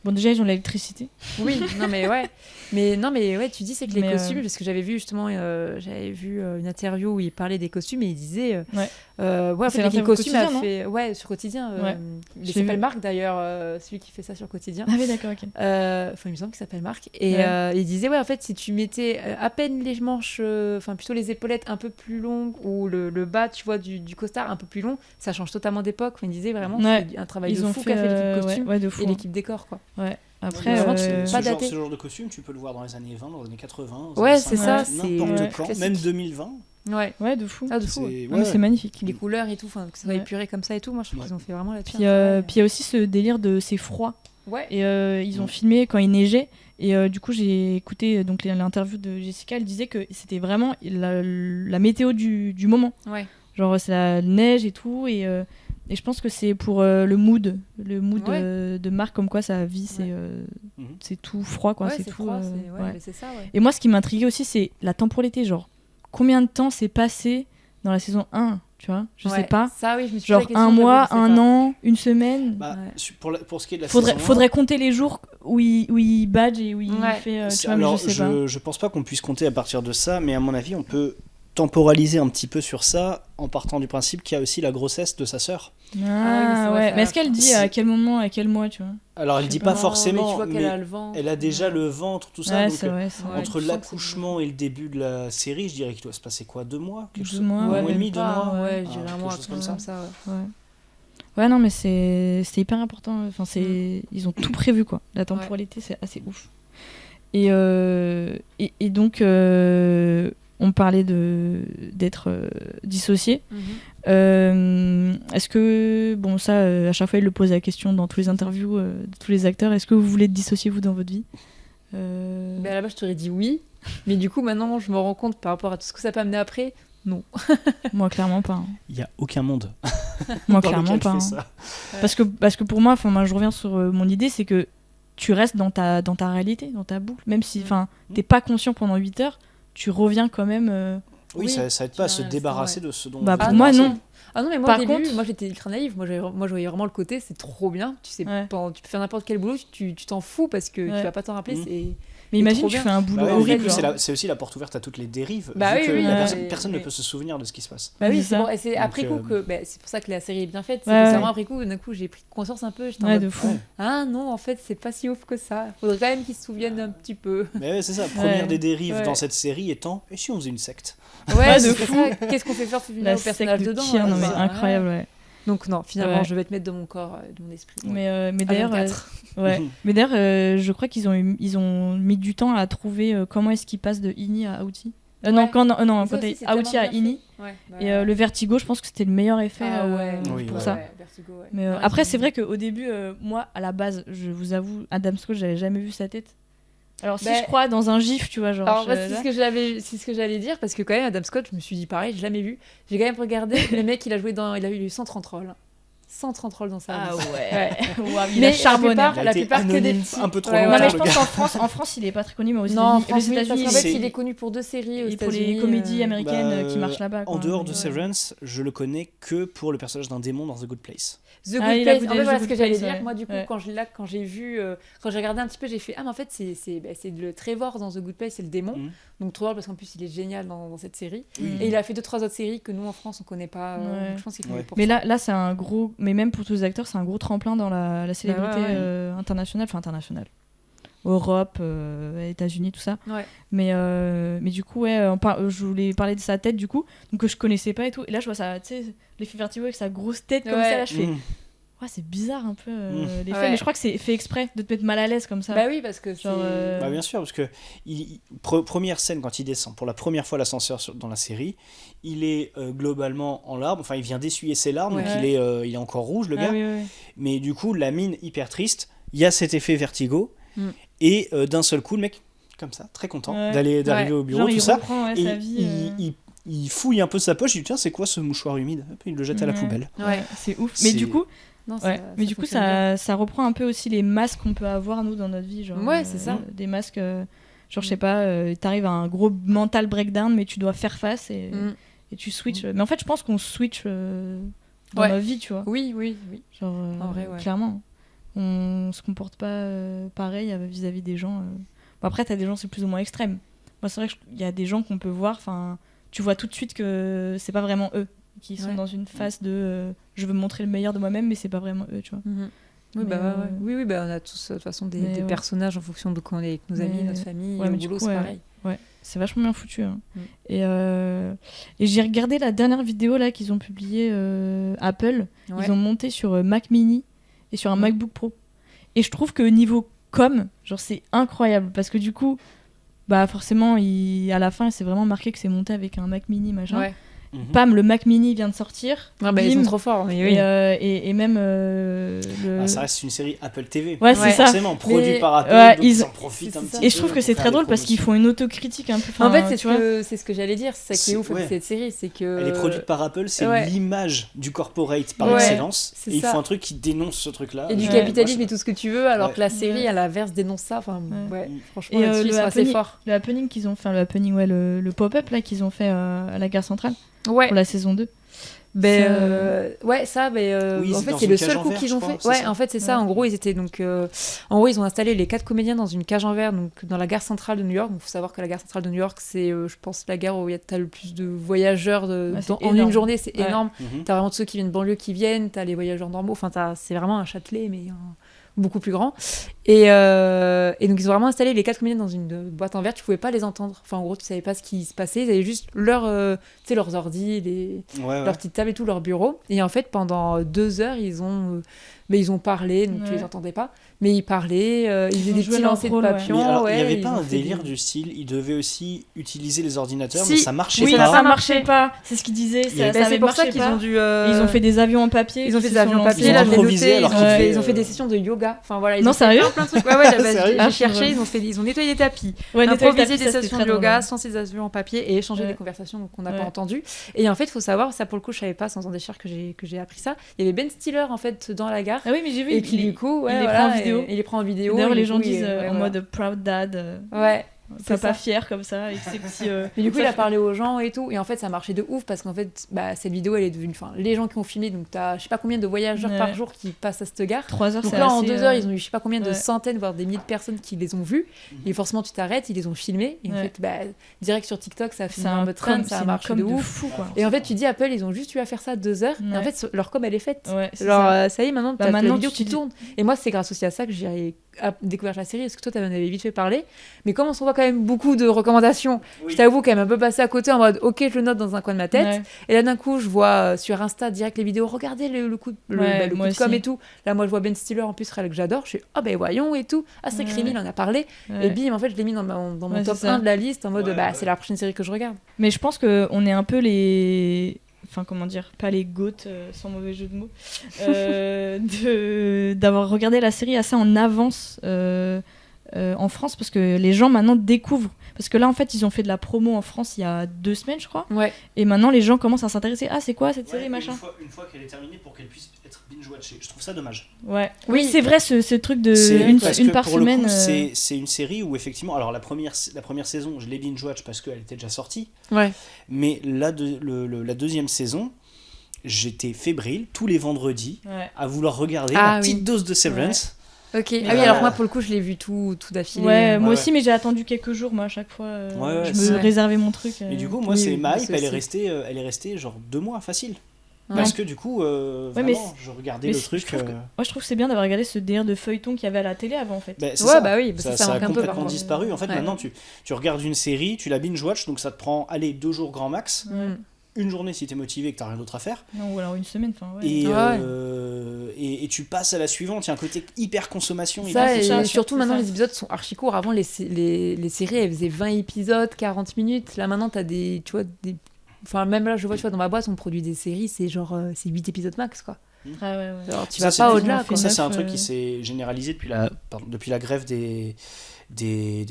Bon, déjà, ils ont l'électricité. Oui, non mais ouais. Mais ouais, tu dis c'est que les Mais, costumes, parce que j'avais vu justement, une interview où il parlait des costumes et il disait, Ouais. ouais, en C'est fait, les l'interview costumes a Quotidien, non fait, ouais, sur Quotidien. Ouais. Il J'ai s'appelle vu. Marc d'ailleurs, celui qui fait ça sur Quotidien. Ah oui, d'accord, ok. Enfin, il me semble qu'il s'appelle Marc. Et Ouais. il disait, ouais, en fait, si tu mettais à peine les manches, enfin, plutôt les épaulettes un peu plus longues ou le bas, tu vois, du costard un peu plus long, ça change totalement d'époque. Enfin, il disait vraiment, Ouais. c'est un travail Ils de ont fou fait qu'a fait l'équipe costume ouais, de fou. et l'équipe décor, quoi. Ouais. Après, Ouais, vraiment, euh, pas daté. ce genre de costume, tu peux le voir dans les années 20, dans les années 80. Ouais, années c'est 50, ça, c'est n'importe quand, classique. même 2020. Ouais. ouais, de fou. Ah, de fou. C'est Non, mais c'est magnifique. Les couleurs et tout, enfin, que ça soit Ouais. épuré comme ça et tout, moi je trouve Ouais. qu'ils ont fait vraiment là-dessus. Puis il y a aussi ce délire de c'est froid. Ouais. Et ils ont Ouais. filmé quand il neigeait. Et du coup, j'ai écouté donc l'interview de Jessica. Elle disait que c'était vraiment la météo du moment. Ouais. Genre, c'est la neige et tout. Et je pense que c'est pour le mood Ouais. de Marc, comme quoi sa vie, Mhm. c'est tout froid, quoi. Ouais, c'est c'est tout. froid, c'est ouais. mais c'est ça, ouais. Et moi, ce qui m'intriguait aussi, c'est la temporalité. Genre, combien de temps s'est passé dans la saison 1, tu vois? Je sais Ouais. pas. Ça, oui, je me suis Genre posé la question, un j'avoue, mois, je sais un pas. an, une semaine. Bah, Ouais. pour ce qui est de la Faudrait, saison 1, faudrait compter les jours où il badge et où il Ouais. fait. Tu c'est- vois, mais alors, je sais pas. je pense pas qu'on puisse compter à partir de ça, mais à mon avis, on peut temporaliser un petit peu sur ça en partant du principe qu'il y a aussi la grossesse de sa sœur. Ah oui, mais c'est vrai, ouais. ça- Mais est-ce qu'elle dit à quel moment, à quel mois, tu vois? Alors, elle Je dit sais pas pas. Non, forcément, mais tu vois mais qu'elle a le vent. elle a déjà le ventre, tout ça. Ouais, donc, c'est vrai. c'est ouais. vrai. entre tu sens que l'accouchement et le début de la série, je dirais qu'il doit se passer quoi, 2 mois, quelque 2 chose, mois, un ouais, mois et demi, même 2 pas, mois. Ouais, je Ah, dirais un quelque mois, chose comme comme ça, Ouais. Ouais, non, mais c'est hyper important. Enfin, ils ont tout prévu, quoi. La temporalité, c'est assez ouf. Et donc, on parlait d'être dissocié. Est-ce que, bon, ça, à chaque fois, il le pose la question dans tous les interviews de tous les acteurs. Est-ce que vous voulez être dissocié, vous, dans votre vie? Mais à la base, je t'aurais dit oui. Mais du coup, maintenant, je me rends compte par rapport à tout ce que ça peut amener après. Non. Moi, clairement pas. Hein. Il y a aucun monde Moi, dans clairement lequel pas. fait Hein. ça. Parce que pour moi, moi, je reviens sur mon idée, c'est que tu restes dans ta réalité, dans ta boucle. Même si t'es pas conscient pendant 8 heures, tu reviens quand même. Oui, Oui, ça aide pas à se restes, débarrasser ouais. de ce dont Bah, on pour veut moi, débarrasser. non. Ah non, mais moi, Par au début, contre- moi, j'étais ultra naïve. Moi, je voyais vraiment le côté, c'est trop bien. Tu sais, Ouais. tu peux faire n'importe quel boulot, tu t'en fous parce que Ouais. tu vas pas t'en rappeler. Mhm. C'est Mais c'est imagine, trop tu bien. fais un Bah boulot ouais, horrible. du coup, genre. c'est aussi la porte ouverte à toutes les dérives, Bah vu oui, que oui, personne ne oui. peut se souvenir de ce qui se passe. Bah oui, C'est c'est ça. bon. Et c'est après Donc, coup que. Bah, c'est pour ça que la série est bien faite. C'est Ouais, que c'est ouais. vraiment après coup, d'un coup, j'ai pris conscience un peu. J'étais en Ouais, mode, de fou. Ouais. ah non, en fait, c'est pas si ouf que ça. Faudrait quand même qu'ils se souviennent un petit peu. Mais ouais, c'est ça, première Ouais. des dérives Ouais. dans cette série étant, et si on faisait une secte? Ouais, de de fou. fou. Qu'est-ce qu'on fait faire ce La au personnage secte de dedans Kier, non, mais ouais. incroyable, ouais. Donc non, finalement, Ouais. je vais te mettre de mon corps, de mon esprit. Mais À d'ailleurs, 24. ouais. Mais d'ailleurs, je crois qu'ils ont mis du temps à trouver comment est-ce qu'ils passent de Ini à Aouti. Non, Ouais. quand Ça quand aussi, t'es c'est Aouti tellement à bien Ini. fait. Ouais, bah, Et le vertigo, je pense que c'était le meilleur effet ah ouais, Oui, pour ouais, ça. ouais, Vertigo, ouais. Mais Ouais, après, ils c'est ont- vrai qu'au début, moi, à la base, je vous avoue, Adam Scott, j'avais jamais vu sa tête. Alors, si Bah, je crois dans un gif, tu vois, genre. Alors, moi, c'est ce que j'allais dire, parce que quand même, Adam Scott, je me suis dit pareil, j'ai jamais vu. J'ai quand même regardé, le mec, il a eu 130 rôles. 130 rôles dans sa Ah vie. ouais. Ouah, il Mais a charbonné. Il a été plupart que des anonyme, petits. un peu trop Ouais, longtemps, Non, mais je le pense gars. qu'en France, il est pas très connu, mais aux Non, en États-Unis, France, oui, parce qu'en fait, c'est- il est connu pour 2 séries aux et pour les États-Unis, comédies américaines qui Bah, marchent là-bas. En quoi. dehors de Ouais. Severance, je le connais que pour le personnage d'un démon dans The Good Place. The Good Ah, il a Place. goûté En fait, The voilà Good ce que j'allais Place, dire. ouais. Moi, du coup, Ouais. quand j'ai vu, quand j'ai regardé un petit peu, j'ai fait en fait, c'est le Trevor dans The Good Place, c'est le démon. Mhm. Donc, trop drôle parce qu'en plus, il est génial dans cette série. Oui. Et il a fait 2-3 autres séries que nous, en France, on connaît pas. Ouais. Donc, je pense qu'il connaît Ouais. pour Mais ça. là, c'est un gros. Mais même pour tous les acteurs, c'est un gros tremplin dans la célébrité ouais. internationale. Enfin, internationale. Europe, États-Unis, tout ça. Ouais. Mais du coup, ouais, je voulais parler de sa tête, du coup. Donc, que je connaissais pas et tout. Et là, je vois ça, tu sais, l'effet Vertigo avec sa grosse tête comme Ouais. ça. Là, je fais. Mhm. Ouais, c'est bizarre un peu l'effet. Ouais. Mais je crois que c'est fait exprès de te mettre mal à l'aise comme ça. Bah oui, parce que Genre, c'est. Bah bien sûr, parce que première scène quand il descend pour la première fois l'ascenseur dans la série, il est globalement en larmes, enfin il vient d'essuyer ses larmes, Ouais. donc il est encore rouge le Ah gars, oui, oui, oui. mais du coup la mine hyper triste, il y a cet effet vertigo, et d'un seul coup le mec comme ça, très content Ouais. d'arriver Ouais. au bureau, Genre, tout il ça, reprend ouais, et sa vie. il fouille un peu sa poche, il dit tiens c'est quoi ce mouchoir humide, et puis il le jette à la Ouais. poubelle. Ouais. C'est ouf. Mais C'est- du coup, Non, ouais. Mais du coup, fonctionne bien. ça reprend un peu aussi les masques qu'on peut avoir nous dans notre vie, genre. Ouais, c'est ça. Des masques, genre je sais pas, t'arrives à un gros mental breakdown, mais tu dois faire face et tu switches. Mais en fait, je pense qu'on switch dans Ouais. notre vie, tu vois. Oui, oui, oui. Genre, En vrai, ouais. clairement, on se comporte pas pareil vis-à-vis des gens. Bon, après, t'as des gens c'est plus ou moins extrême. Moi, c'est vrai qu'il y a des gens qu'on peut voir. Enfin, tu vois tout de suite que c'est pas vraiment eux qui sont Ouais. dans une phase de je veux montrer le meilleur de moi-même, mais c'est pas vraiment eux, tu vois. Oui, Mais, bah, ouais. oui, bah, on a tous de toute façon des mais ouais. personnages en fonction de quand on est avec nos amis, Mais- notre famille, ouais, au mais du boulot, coup, c'est ouais. pareil. Ouais, c'est vachement bien foutu. Hein. Mm. Et j'ai regardé la dernière vidéo là qu'ils ont publiée Apple. Ouais. Ils ont monté sur Mac Mini et sur un Mm. MacBook Pro. Et je trouve que niveau com, genre c'est incroyable parce que du coup, bah forcément, à la fin, c'est vraiment marqué que c'est monté avec un Mac Mini machin. Ouais. Pam, le Mac Mini vient de sortir. Ah bah, ils Bim. sont trop forts, mais oui. Et même le. Ah, ça reste une série Apple TV. Ouais, c'est ça. Forcément, produit Mais- par Apple, ouais, donc ils en profitent un c'est petit ça. peu. Et je trouve que pour c'est faire très des drôle parce qu'ils promotions. font une autocritique un peu. En fait, enfin, c'est tu vois. ce que j'allais dire, c'est ça qui est ouf avec Ouais. cette série, c'est que... Elle est produite par Apple, c'est ouais. l'image du corporate par Ouais, excellence. c'est Et ils ça. font un truc qui dénonce ce truc-là. Et du Ouais. capitalisme et tout ce que tu veux, alors Ouais. que la série, Ouais. à l'inverse, dénonce ça. Enfin, Ouais. ouais, franchement, Et, là-dessus, le ils sont assez happening- forts. Le happening qu'ils ont fait, le pop-up là qu'ils ont fait à la gare centrale Ouais. pour la saison 2. Ben, C'est, ouais, ça, Oui, en c'est fait, dans c'est une le cage seul en coup verre, qu'ils je ont crois, fait. c'est Ouais, ça en fait, c'est ça. Ouais. En gros, ils étaient donc. En gros, ils ont installé les 4 comédiens dans une cage en verre, donc dans la gare centrale de New York. Il faut savoir que la gare centrale de New York, c'est, je pense, la gare où t'as le plus de voyageurs Ouais, c'est en une énorme. journée. C'est Ouais. énorme. Mhm. T'as vraiment tous ceux qui viennent de banlieue qui viennent, t'as les voyageurs normaux. Enfin, c'est vraiment un Châtelet, mais beaucoup plus grand. Et donc, ils ont vraiment installé les 4 comédiens dans une boîte en verre. Tu pouvais pas les entendre. Enfin, en gros, tu savais pas ce qui se passait. Ils avaient juste leurs ordi, Ouais, ouais. leur petite table et tout, leur bureau. Et en fait, pendant 2 heures, ils ont parlé, donc tu Ouais. les entendais pas. Mais ils parlaient, ils faisaient des jouaient petits leur lancers de rôle, ouais. papillons. Mais alors, il ouais, n'y avait ils pas ont un fait délire des- du style, ils devaient aussi utiliser les ordinateurs, Si. mais ça marchait Oui, ça pas. n'a ça marchait pas. C'est ce qu'ils disaient. Il y avait- Ça Bah, c'est avait pour ça marché qu'ils pas. ont dû. Ils ont fait des avions en papier. Ils ont qui fait des se avions sont en papier, lancés. là, je l'ai improvisé noté. alors Ils ont qu'ils fait- devaient, ils ont fait des sessions de yoga. Enfin voilà, ils Non, ont fait sérieux plein de trucs. Ouais, ouais, Sérieux j'ai Ah, cherché, je ils ont nettoyé des tapis, Ouais, nettoyer le improvisé tapis, des ça, c'était sessions très de yoga, drôle. sans ces avions en papier et échanger Ouais. des conversations qu'on n'a Ouais. pas entendues. Et en fait, il faut savoir, ça pour le coup, je savais pas, sans en déchire que j'ai appris ça. Il y avait Ben Stiller en fait dans la gare. Ah oui, mais j'ai vu. Et puis du coup, ouais, il les voilà, prend en vidéo. et il les prend en vidéo. D'ailleurs, et les du gens coup, disent ouais, en voilà. mode proud dad, Ouais. c'est papa ça. fier comme ça, avec ses petits. Mais du coup, ça il a fait- parlé aux gens et tout. Et en fait, ça marchait de ouf parce qu'en fait, cette vidéo, elle est devenue. Enfin, les gens qui ont filmé, donc t'as je sais pas combien de voyageurs Ouais. par jour qui passent à cette gare. 3 heures, Donc c'est là, en assez, 2 heures, ils ont eu je sais pas combien de ouais. centaines, voire des milliers de personnes qui les ont vus. Et forcément, tu t'arrêtes, ils les ont filmés. Et en Ouais. fait, direct sur TikTok, ça a fait C'est un un mode trend, com, ça c'est a une marché com de de ouf. fou, quoi. Et en fait, tu dis, Apple, ils ont juste eu à faire ça 2 heures. Et en Ouais. fait, leur com, elle est faite. Ouais, c'est Genre, ça. ça y est, maintenant, Bah, t'as la maintenant, vidéo tu qui te dis- tourne. Et moi, c'est grâce aussi à ça que j'ai découvert la série, parce que toi, t'en avais vite fait parler. Mais comme on se voit quand même beaucoup de recommandations, Oui. je t'avoue quand même un peu passé à côté en mode, ok, je le note dans un coin de ma tête. Ouais. Et là, d'un coup, je vois sur Insta direct les vidéos, regardez le coup de, Ouais, le moi coup de com aussi. et tout. Là, moi, je vois Ben Stiller, en plus, réel que j'adore. Je suis, ah ben voyons et tout. Ah, c'est Ouais. Crimi, il en a parlé. Ouais. Et bim, en fait, je l'ai mis dans mon Ouais, top c'est ça. 1 de la liste en mode, Ouais, ouais. c'est la prochaine série que je regarde. Mais je pense qu'on est un peu les. Enfin, comment dire, pas les goats, sans mauvais jeu de mots, d'avoir regardé la série assez en avance en France, parce que les gens maintenant découvrent. Parce que là, en fait, ils ont fait de la promo en France il y a 2 semaines, je crois. Ouais. Et maintenant, les gens commencent à s'intéresser. Ah, c'est quoi cette Ouais, série, machin. une fois qu'elle est terminée pour qu'elle puisse être binge-watchée. Je trouve ça dommage. Ouais. Oui. Oui, c'est vrai, ce truc de Parce une que par pour le semaine. coup, c'est une série où effectivement, alors la première saison, je l'ai binge-watch parce qu'elle était déjà sortie, Ouais. mais la deuxième saison, j'étais fébrile tous les vendredis Ouais. à vouloir regarder Ah, ma petite oui. dose de Severance. Ok. Mais Ah oui, voilà. alors moi, pour le coup, je l'ai vu tout d'affilée. Ouais, moi ouais. aussi, mais j'ai attendu quelques jours, moi, à chaque fois. Ouais, je c'est me vrai. réservais mon truc. Et du coup, moi, Oui, c'est oui, ma moi hype, elle est aussi. restée genre 2 mois facile. Ouais. Parce que du coup, Ouais, mais vraiment, je regardais mais le je truc. trouve moi, je trouve que c'est bien d'avoir regardé ce délire de feuilleton qu'il y avait à la télé avant, en fait. Ben, c'est Ouais, ça. bah oui, parce que ça a manque un peu, par complètement contre. disparu. En fait, Ouais. maintenant, tu regardes une série, tu la binge-watch, donc ça te prend, 2 jours grand max, Ouais. une journée si t'es motivé et que t'as rien d'autre à faire, Non, ou alors une semaine, enfin, ouais. et tu passes à la suivante. Il y a un côté hyper consommation. Ça, hyper et ça, surtout c'est maintenant, ça. les épisodes sont archi courts. Avant, les séries, elles faisaient 20 épisodes, 40 minutes. Là, maintenant, t'as des. Tu vois, des. Enfin, même là, je vois, tu vois, dans ma boîte, on produit des séries, c'est genre. C'est 8 épisodes max, quoi. Ah, ouais, ouais. Alors, tu Ça, vas c'est pas des- au-delà, fait quoi. Ça, c'est un neuf, truc qui s'est généralisé depuis la grève des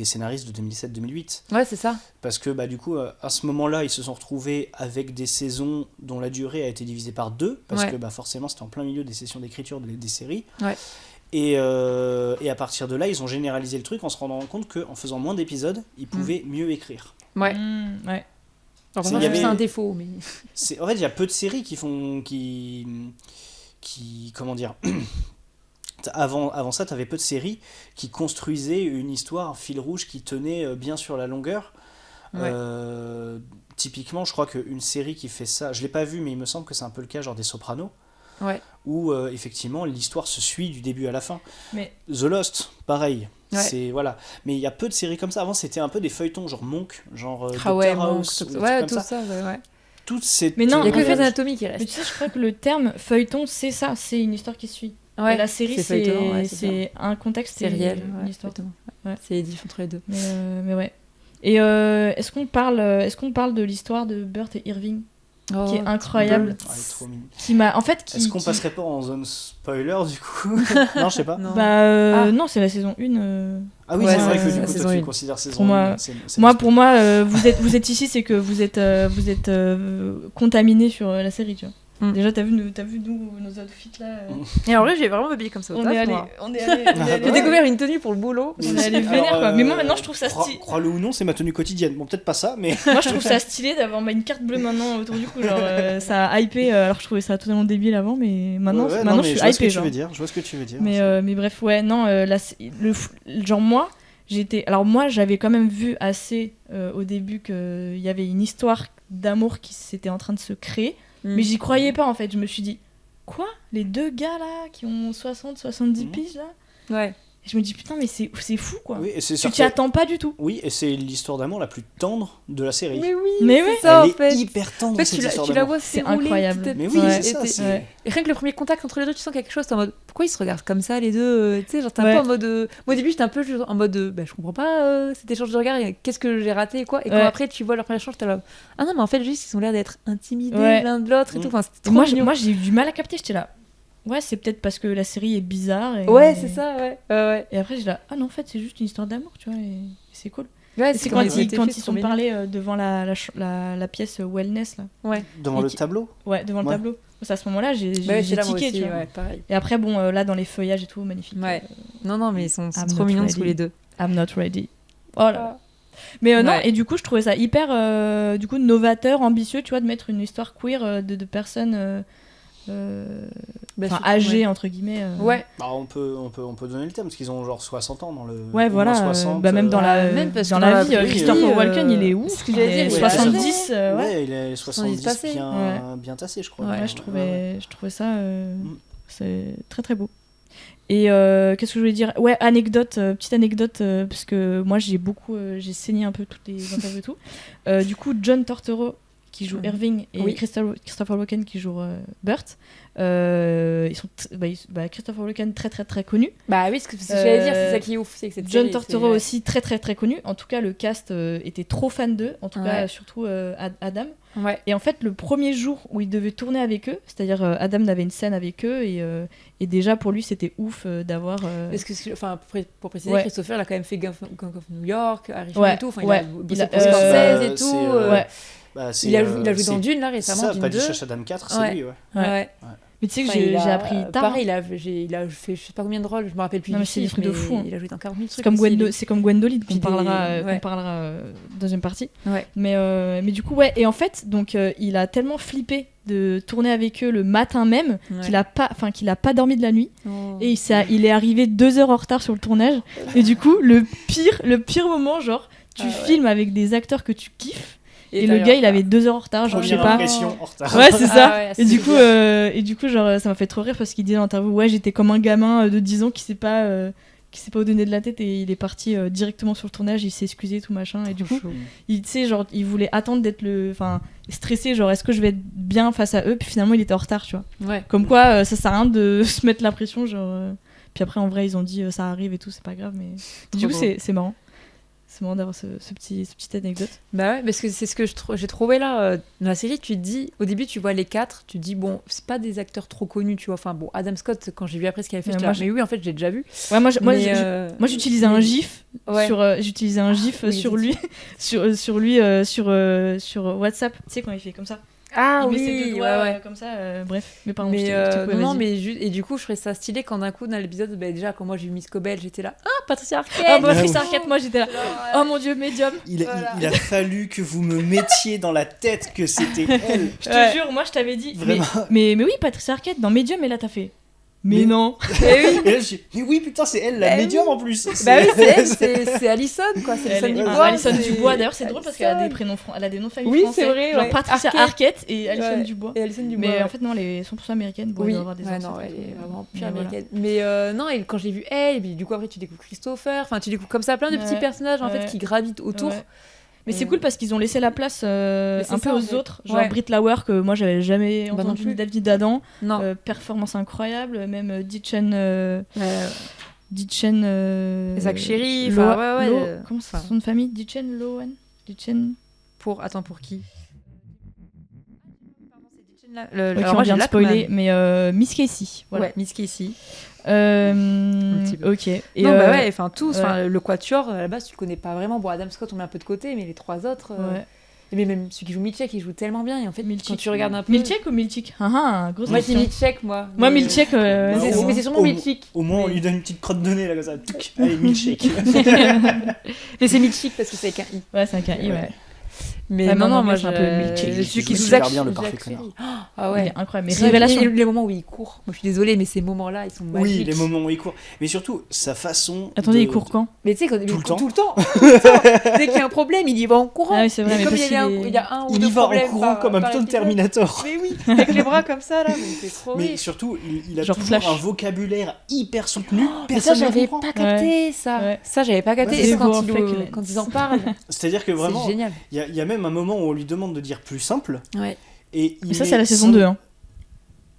scénaristes de 2007-2008. Ouais, c'est ça. Parce que du coup, à ce moment-là, ils se sont retrouvés avec des saisons dont la durée a été divisée par 2, parce Ouais. que forcément, c'était en plein milieu des sessions d'écriture des séries. Ouais. Et à partir de là, ils ont généralisé le truc en se rendant compte qu'en faisant moins d'épisodes, ils pouvaient mieux écrire. Ouais. Ouais. Alors, C'est- moi, il y c'est avait- un défaut, mais. En fait, il y a peu de séries qui comment dire. Avant ça, tu avais peu de séries qui construisaient une histoire, un fil rouge qui tenait bien sur la longueur. Ouais. Typiquement, je crois qu'une série qui fait ça, je l'ai pas vue, mais il me semble que c'est un peu le cas, genre des Sopranos, Ouais. où effectivement l'histoire se suit du début à la fin. Mais- The Lost, pareil. Ouais. C'est voilà, mais il y a peu de séries comme ça. Avant, c'était un peu des feuilletons, genre Monk, genre Ah Doctor ouais, House, ou des trucs ouais, comme tout ça. ça, ouais. Toutes ces Mais non, Il y a que en fait- Grey's Anatomy qui Mais reste. tu sais, je crois que le terme feuilleton, c'est ça, c'est une histoire qui suit. Ouais, Et la série, c'est feuilleton, ouais, c'est un contexte, C'est réel, une ouais, histoire. exactement. Ouais. C'est les différences entre les deux. Mais ouais. Et est-ce qu'on parle de l'histoire de Burt et Irving, qui est incroyable, Ah, elle est trop mignonne. qui m'a, en fait, Est-ce qu'on passerait pas en zone spoiler du coup? Non, je sais pas. Non. Bah non, c'est la saison 1. Ah oui, Ouais, c'est vrai c'est que du la coup, saison toi, tu une. considères saison Pour moi- 1. Pour moi, vous êtes ici, c'est que vous êtes contaminé sur la série, tu vois. Mm. Déjà, t'as vu nos outfits là. Et en vrai, j'ai vraiment habillé comme ça. On est allé, J'ai découvert une tenue pour le boulot. On est allé vénère, quoi. Mais moi, maintenant, je trouve ça stylé. Crois-le ou non, c'est ma tenue quotidienne. Bon, peut-être pas ça, mais. Moi, je trouve ça stylé d'avoir une carte bleue maintenant autour du cou. Genre, ça a hypé. Alors, je trouvais ça totalement débile avant, mais maintenant, Ouais, maintenant non, je mais suis vois ce que hypée. tu Genre. veux dire. Je vois ce que tu veux dire. Mais bref, ouais, non, genre moi, alors moi, j'avais quand même vu assez au début qu'il y avait une histoire d'amour qui s'était en train de se créer, mais j'y croyais pas en fait. Je me suis dit, quoi? Les 2 gars là qui ont 70 piges là? Ouais. Et je me dis, putain, mais c'est fou quoi. Oui, et c'est Tu certain- t'y attends pas du tout. Oui, et c'est l'histoire d'amour la plus tendre de la série. Mais oui, Mais c'est oui. ça Elle en fait. est hyper tendre, En fait, cette tu la histoire vois d'amour. C'est s'érouler incroyable. petit à Mais petit, oui, Ouais. c'est ça. et c'est- Ouais. Et rien que le premier contact entre les deux, tu sens quelque chose, t'es en mode pourquoi ils se regardent comme ça les deux tu sais, genre t'es un Ouais. peu en mode. Moi au début j'étais un peu en mode bah, je comprends pas cet échange de regard, qu'est-ce que j'ai raté et quoi. Et quand Ouais. après tu vois leur premier échange, t'es là. Ah non, mais en fait, juste ils ont l'air d'être intimidés Ouais. l'un de l'autre et Mm. tout. Enfin, c'était Et trop moi, mignon. j'ai eu du mal à capter. J'étais là. Ouais, c'est peut-être parce que la série est bizarre. Ouais, c'est ça, ouais. Ouais. Et après, j'étais là. Ah non, en fait, c'est juste une histoire d'amour, tu vois. Et c'est cool. Ouais, Et c'est quand ils sont parlés devant la pièce wellness là. Ouais. Devant Et le qui- ouais. Ouais, devant le Ouais. tableau. C'est à ce moment-là, j'ai Ouais, c'est là moi tiqué, aussi, tu vois. ouais, pareil. Et après, bon, là, dans les feuillages et tout, magnifique. Ouais. Non, mais ils sont I'm trop not mignons ready. tous les deux. I'm not ready. Oh là là. Mais non, Ouais. et du coup, je trouvais ça hyper, du coup, novateur, ambitieux, tu vois, de mettre une histoire queer de personnes Bah, enfin, surtout, âgées, ouais. entre guillemets. Ouais. Bah, on peut donner le thème parce qu'ils ont genre 60 ans dans le. Ouais, au voilà. moins 60, Bah, même dans la, même parce dans que la dans la vie, vraie Christopher vie, Walken, il est ouf. ce que j'allais dire, Il est il est 70, ouais, ouais. il est 70 passé. bien tassé, je crois. Ouais, Ouais, je trouvais ça Mm. c'est très très beau. Et qu'est-ce que je voulais dire? Ouais, petite anecdote, parce que moi j'ai saigné un peu toutes les interviews et tout. Du coup, John Turturro qui joue Irving et Oui. Christopher Walken qui joue Burt, ils sont Christopher Walken très très très connu. Bah oui, ce que j'allais dire, c'est ça qui est ouf, c'est que cette John série, Turturro c'est- aussi très très très connu. En tout cas, le cast était trop fan d'eux. En tout Ouais. cas, surtout Adam. Ouais. Et en fait, le premier jour où il devait tourner avec eux, c'est-à-dire Adam avait une scène avec eux, et déjà pour lui, c'était ouf d'avoir. Parce que, enfin, pour préciser, Ouais. Christopher, il a quand même fait Gang of New York, Irishman Ouais, et tout. Enfin, ouais. il a bossé Il a- pour Scorsese et c'est, tout. Ouais. Bah, Il a joué dans Dune, là, C'est récemment, ça, Dune Paddy 2. Chachadam 4, c'est Ouais. lui, ouais. Ouais. Mais tu sais que Enfin, j'ai il a- appris tard. Pareil, il a fait je sais pas combien de rôles, je me rappelle plus Non, du mais c'est des film, trucs de fou, hein. il a joué dans 40 000 C'est trucs. comme, aussi, c'est comme Gwendoline Puis qu'on parlera, ouais. deuxième partie. Ouais. Mais du coup, ouais. Et en fait, donc, il a tellement flippé de tourner avec eux le matin même Ouais. qu'il a pas dormi de la nuit. Oh. Et il est arrivé 2 heures en retard sur le tournage. Et du coup, le pire moment, genre, tu Ouais. filmes avec des acteurs que tu kiffes. Et le t'as gars, eu il avait 2 heures en retard, genre, je sais Première pas. impression en retard. Ouais, c'est ça. Ah ouais, et, du c'est coup, genre, ça m'a fait trop rire parce qu'il disait dans l'interview, ouais, j'étais comme un gamin de 10 ans qui sait pas où donner de la tête, et il est parti directement sur le tournage, il s'est excusé, tout machin. Et du coup, tu sais, genre, il voulait attendre d'être stressé, genre, est-ce que je vais être bien face à eux? Puis finalement, il était en retard, tu vois. Ouais. Comme quoi, ça sert à rien de se mettre la pression, genre. Puis après, en vrai, ils ont dit, ça arrive et tout, c'est pas grave, mais. Du coup, c'est marrant. C'est marrant d'avoir ce petite anecdote. Bah ouais, parce que c'est ce que j'ai trouvé là dans la série. Tu te dis, au début, tu vois les 4, tu te dis, bon, c'est pas des acteurs trop connus, tu vois. Enfin, bon, Adam Scott, quand j'ai vu après ce qu'il avait fait, Ouais, j'étais moi, là, mais oui, en fait, j'ai déjà vu. Ouais, moi, Mais, j'utilisais un gif Ouais. j'utilisais un gif Oui, sur lui sur WhatsApp, tu sais, quand il fait comme ça. Ah Il met ses deux oui, doigts, ouais. comme ça, bref. Mais pardon, Mais je t'ai coupé, non, vas-y. mais et du coup, je trouvais ça stylé quand d'un coup, dans l'épisode, bah, déjà, quand moi j'ai vu Miss Cobell, j'étais là, ah, Patricia Arquette. Ah, bah, Ah, Patricia oui. Arquette, moi j'étais là. Oh mon dieu, médium. Il a fallu que vous me mettiez dans la tête que c'était elle. Je te jure, moi je t'avais dit. Vraiment. Mais oui, Patricia Arquette dans Medium, et là t'as fait. Mais non. Et là, mais oui, putain, c'est elle, la Bah médium oui. en plus. Bah oui, c'est elle, c'est Alison, quoi. C'est Elle Alison est- Dubois. Alison c'est- Dubois, d'ailleurs, c'est drôle parce qu'elle a des Alison. prénoms, elle a des noms de famille Oui, français. c'est vrai, Genre ouais. Patricia Arquette et Alison Ouais. Dubois. Et Alison Dubois. Mais ouais. en fait, non, elle est 100% américaine. Bon, elle Oui, doit avoir des ouais, ancêtres non, et elle tout, est vraiment mais pure voilà. américaine. Mais non, et quand j'ai vu elle, et puis du coup après tu découvres Christopher, enfin tu découvres comme ça plein de petits Ouais, personnages en fait ouais. qui gravitent autour. Ouais. Mais c'est Et- cool parce qu'ils ont laissé la place c'est un peu ça, en aux fait. autres. Genre Ouais. Britt Lauer, que moi j'avais jamais Bah non entendu, plus. ni David Adam. Non. Performance incroyable. Même Ditchen. Euh, Ditchen. Zach Sherry, Loa- enfin, ouais, Lo- ouais, Comment c'est enfin. son nom de famille? Ditchen Lohan? Ditchen. Attends, pour qui Ok, alors on moi, vient j'ai de spoiler, Lackman. mais Miss Casey. Voilà. Ouais, Miss Casey. petit peu. Ok. Et Non, bah ouais, enfin tous, ouais. enfin le Quatuor, à la base tu le connais pas vraiment. Bon, Adam Scott on met un peu de côté, mais les trois autres. ouais. Mais même celui qui joue Milchek, il joue tellement bien. Et en fait, Milchik. quand tu regardes un peu. Milchek ou Milchik? Grosse Moi, c'est question. Milchek, moi. Moi, Mais- Milchek. Mais Bah, c'est- au mais c'est sûrement au- Milchik. Au moins, on Mais- lui donne une petite crotte de nez, là, comme ça. Tuc, allez, milkshake. Mais c'est Milchik parce que c'est avec un I. Ouais, c'est un KI, ouais. Mais Ouais, non, non, moi c'est un peu Milchik. celui Il qui joue joue super Zach bien, le Zach parfait Sherry. connard. Ah Il ouais. est incroyable. Mais C'est révélation. les moments où il court. Moi, je suis désolée, mais ces moments-là, ils sont magiques. Oui, les moments où il court. Mais surtout, sa façon. Attendez, de- il court quand? Mais tu sais, quand Tout le temps. tout le temps. Tout le temps. Dès qu'il y a un problème, il y va en courant. Ah oui, c'est vrai, Et mais comme parce il y a qu'il est- il y a un ou Il deux y va en problèmes courant par- comme un par putain de épisode. Terminator. Mais oui, avec les bras comme ça, là. Mais c'est trop Mais riche. surtout, il a Genre toujours Flash. un vocabulaire hyper soutenu. Mais ça, Personne ne j'avais comprend. pas capté, ça. Ouais. Ça, j'avais pas capté. Ouais, Et c'est quand, beau, quand ils en parlent, C'est-à-dire que vraiment, c'est génial. il y a même un moment où on lui demande de dire plus simple. Ouais. Et Mais ça, c'est la saison 2. Hein.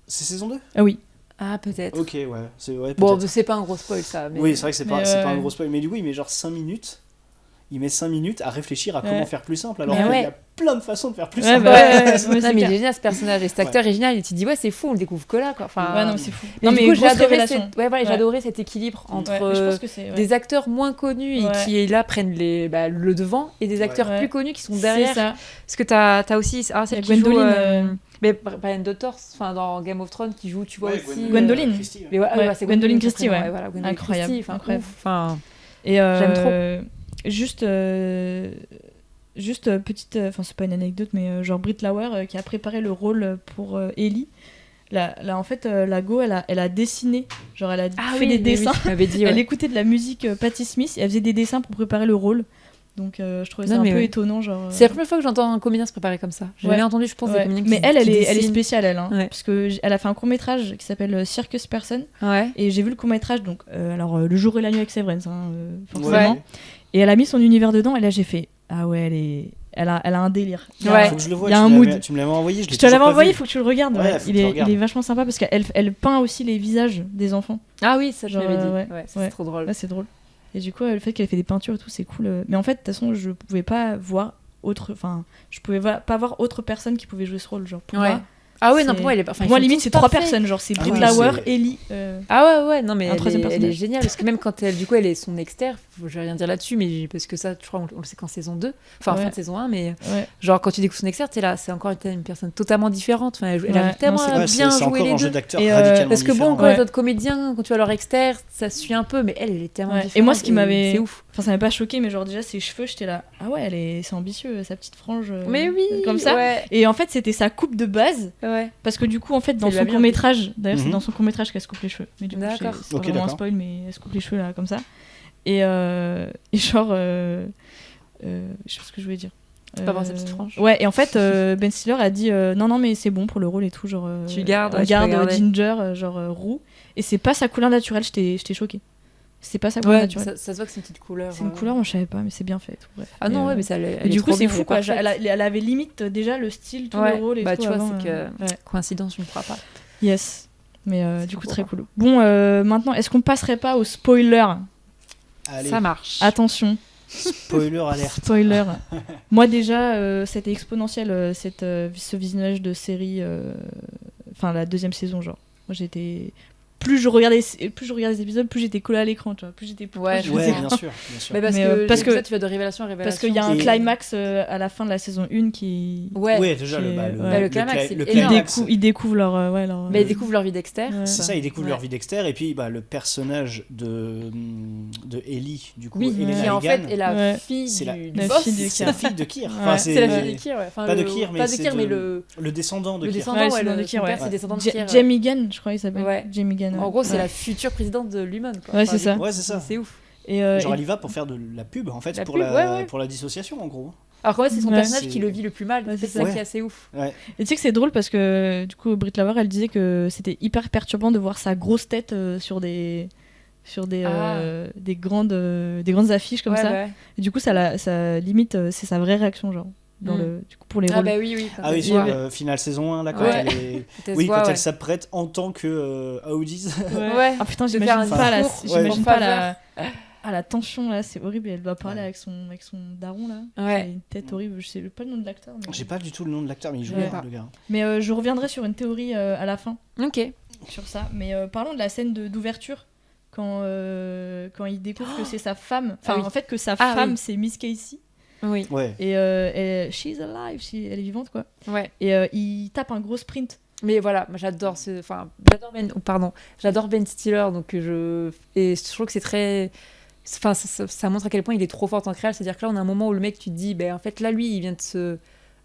C'est saison 2? Ah oui. Ah, peut-être. Ok, ouais. Ouais, Bon, peut-être. c'est pas un gros spoil, ça. Mais... Oui, c'est vrai que c'est Mais pas un ouais. gros spoil. Mais du coup, il met genre 5 minutes. Il met 5 minutes à réfléchir à Ouais. comment faire plus simple. Alors Mais qu'il ouais. y a plein de façons de faire plus Ouais, simple. bah ouais, ouais, Non, c'est mais il clair. est génial ce personnage. Et cet acteur est génial. Et tu te dis, ouais, c'est fou, on le découvre que là, quoi. Enfin, Ouais, non, mais c'est fou. Non, mais du coup, j'ai grosse adoré, révélation. ouais, voilà, j'ai Ouais. adoré cet équilibre entre Ouais, je pense que c'est. Ouais. des acteurs moins connus et Ouais. qui là prennent le devant et des acteurs Ouais. plus connus qui sont C'est derrière. ça. Parce que t'as aussi Il y a celle qui joue Gwendoline. mais Brian Dotters, enfin dans Game of Thrones qui joue, tu vois Ouais, aussi. Gwendoline. Christie, ouais. Mais ouais, Ouais, ouais, c'est Gwendoline son Christie, prénom, ouais. voilà, Gwendoline Incroyable, Christie, enfin, incroyable. ouf, enfin, Et J'aime trop. Juste petite, enfin c'est pas une anecdote, mais genre Britt Lauer qui a préparé le rôle pour Ellie. Là, en fait, la Go, elle a dessiné, genre elle a fait des dessins. Tu m'avais dit, Elle ouais. écoutait de la musique Patti Smith et elle faisait des dessins pour préparer le rôle. Donc je trouvais ça Non, un mais peu ouais. étonnant, genre. C'est la première fois que j'entends un comédien se préparer comme ça. J'ai Ouais. jamais entendu, je pense, des Ouais. comédiens qui Mais elle qui est dessinent. spéciale, elle, hein, Ouais. parce que elle a fait un court métrage qui s'appelle Circus Person. Ouais. Et j'ai vu le court métrage, donc alors le jour et la nuit avec Severance, hein, forcément. Ouais. Et elle a mis son univers dedans, et là j'ai fait ah ouais, elle a un délire. Ouais. Faut que je le vois. Il y a tu un me mood. l'avais- Tu me l'avais envoyé. Je te l'avais envoyé, il faut que tu le regardes. Ouais, ouais. faut que Il je le est regarde. vachement sympa parce qu'elle peint aussi les visages des enfants. Ah oui, ça je Genre, m'avais dit. ouais. Ouais, ça, Ouais. c'est trop drôle. Ouais, c'est drôle. Et du coup, le fait qu'elle ait fait des peintures et tout, c'est cool. Mais en fait, de toute façon, je pouvais pas voir je pouvais pas voir autre personne qui pouvait jouer ce rôle, genre pour Ouais. moi. Ah ouais, non, C'est- pour moi, elle est pas. Pour moi, limite, c'est 3 personnes, genre c'est Ah Brit ouais, Lauer, c'est- Ellie. Ah ouais, non, mais Un troisième elle est personnage. géniale. Parce que même quand elle, du coup, elle est son externe, je vais rien dire là-dessus, mais parce que ça, je crois, on le sait qu'en saison 2, enfin, en Ouais. fin de saison 1, mais Ouais. genre, quand tu découvres son externe, t'es là, c'est encore une personne totalement différente. Enfin, elle Ouais, arrive tellement non, c'est- à Ouais, bien c'est jouer encore les un deux. jeu d'acteur Et, radicalement Parce que bon, différent. quand Ouais. les autres comédiens, quand tu as leur externe, ça suit un peu, mais elle est tellement Ouais. différente. Et moi, ce qui m'avait- C'est ouf. Enfin, ça m'a pas choqué, mais genre déjà ses cheveux, j'étais là. Ah ouais, c'est ambitieux, sa petite frange. Mais oui, Comme ça. Ouais. Et en fait, c'était sa coupe de base. Ouais. Parce que du coup, en fait, dans lui va son bien. court-métrage, d'ailleurs, c'est Mhm. dans son court-métrage qu'elle se coupe les cheveux. Mais du coup, D'accord. c'est Ok, pas vraiment un d'accord. spoil, mais elle se coupe les cheveux là, comme ça. Et genre. Je sais pas ce que je voulais dire. Pas voir sa petite frange. Ouais, et en fait, Ben Stiller a dit non, mais c'est bon pour le rôle et tout. Genre, Tu gardes, on ouais, tu garde peux garder. Ginger, roux. Et c'est pas sa couleur naturelle, j'étais choquée. C'est pas sa couleur Ouais, naturelle. ça se voit que c'est une petite couleur. C'est une couleur, moi je savais pas, mais c'est bien fait. et tout, bref. Ah non, Et, ouais, mais ça elle et est du coup, trop c'est bien, fou elle est quoi. parfaite. Elle avait limite déjà le style, tout Ouais. le rôle et Bah, tout. tu vois, avant, c'est que ouais. coïncidence, je ne crois pas. Yes. Mais C'est du coup, fou, très quoi. cool. Bon, maintenant, est-ce qu'on passerait pas au spoiler? Allez, Ça marche. Attention, spoiler alerte. spoiler. Moi déjà, c'était exponentiel ce visionnage de série. Enfin, la deuxième saison, genre. Moi, j'étais. Plus je regardais les épisodes, plus j'étais collée à l'écran, tu vois. Plus j'étais plus Ouais, proche. Ouais, sais. bien sûr, bien sûr. Mais parce Mais, que, parce que- tu vas de révélation à révélation. Parce qu'il y a un Et- climax à la fin de la saison 1 qui. Ouais. Ouais, déjà, qui est- le ouais. Le climax, c'est le énorme. climax. Ils découvrent leur. Mais ils découvrent leur vie d'externe. Ouais. C'est ça, ils découvrent Ouais. leur vie d'externe et puis le personnage de Ellie, du coup, Oui, Elena qui en fait Egan, est la Ouais. fille C'est la- du la boss. fille de c'est la fille de Kyr. Ouais. C'est la fille de Kyr, ouais. Enfin, Pas de le- Kyr, mais pas de c'est Kyr, mais de- le descendant de le Kyr. descendant, Ouais, ouais, c'est dans le le Kyr, son père, ouais. c'est descendant de Kyr. Jem Egan, je crois qu'il s'appelle. Ouais. Jem Egan. En gros, c'est Ouais. la future présidente de Lumen. Quoi. Ouais, c'est ça. Ouais, c'est ça. C'est ouf. Et, Genre, et- elle y va pour faire de la pub, en fait, La pour, pub, la, ouais, ouais. pour la dissociation, en gros. Alors qu'en fait, c'est son Ouais. personnage C'est- qui le vit le plus mal. Ouais, C'est c'est ça ça. qui est assez ouf. Ouais. Et tu sais que c'est drôle parce que du coup Brit Lauer elle disait que c'était hyper perturbant de voir sa grosse tête sur des grandes affiches comme Ouais, ça. ouais. Et du coup ça limite c'est sa vraie réaction genre dans Mm. du coup pour les Ah rôles. bah oui, oui. Ah oui, tu sur vois. le finale saison 1, là, quand Ouais. elle est... T'as Oui, ce voix, quand ouais. elle s'apprête en tant que Audis. Ouais. Ah putain, De faire j'imagine un pas la discours, j'imagine ouais. pas la tension là, c'est horrible, elle doit parler Ouais. avec son daron là. Ouais. C'est une tête horrible, je sais pas le nom de l'acteur mais, J'ai pas du tout le nom de l'acteur, mais il joue Ouais. bien, le gars. mais je reviendrai sur une théorie à la fin. Ok. Sur ça. Mais parlons de la scène d'ouverture quand il découvre que c'est sa femme. Enfin, Ah oui. en fait, que sa Ah femme, oui. c'est Miss Casey. Oui. Ouais. Et she's alive, elle est vivante, quoi. Ouais. Et il tape un gros sprint. Mais voilà, moi j'adore j'adore Ben Stiller, donc et je trouve que c'est très, enfin ça montre à quel point il est trop fort en créa. C'est-à-dire que là on a un moment où le mec tu te dis, ben en fait là lui il vient de se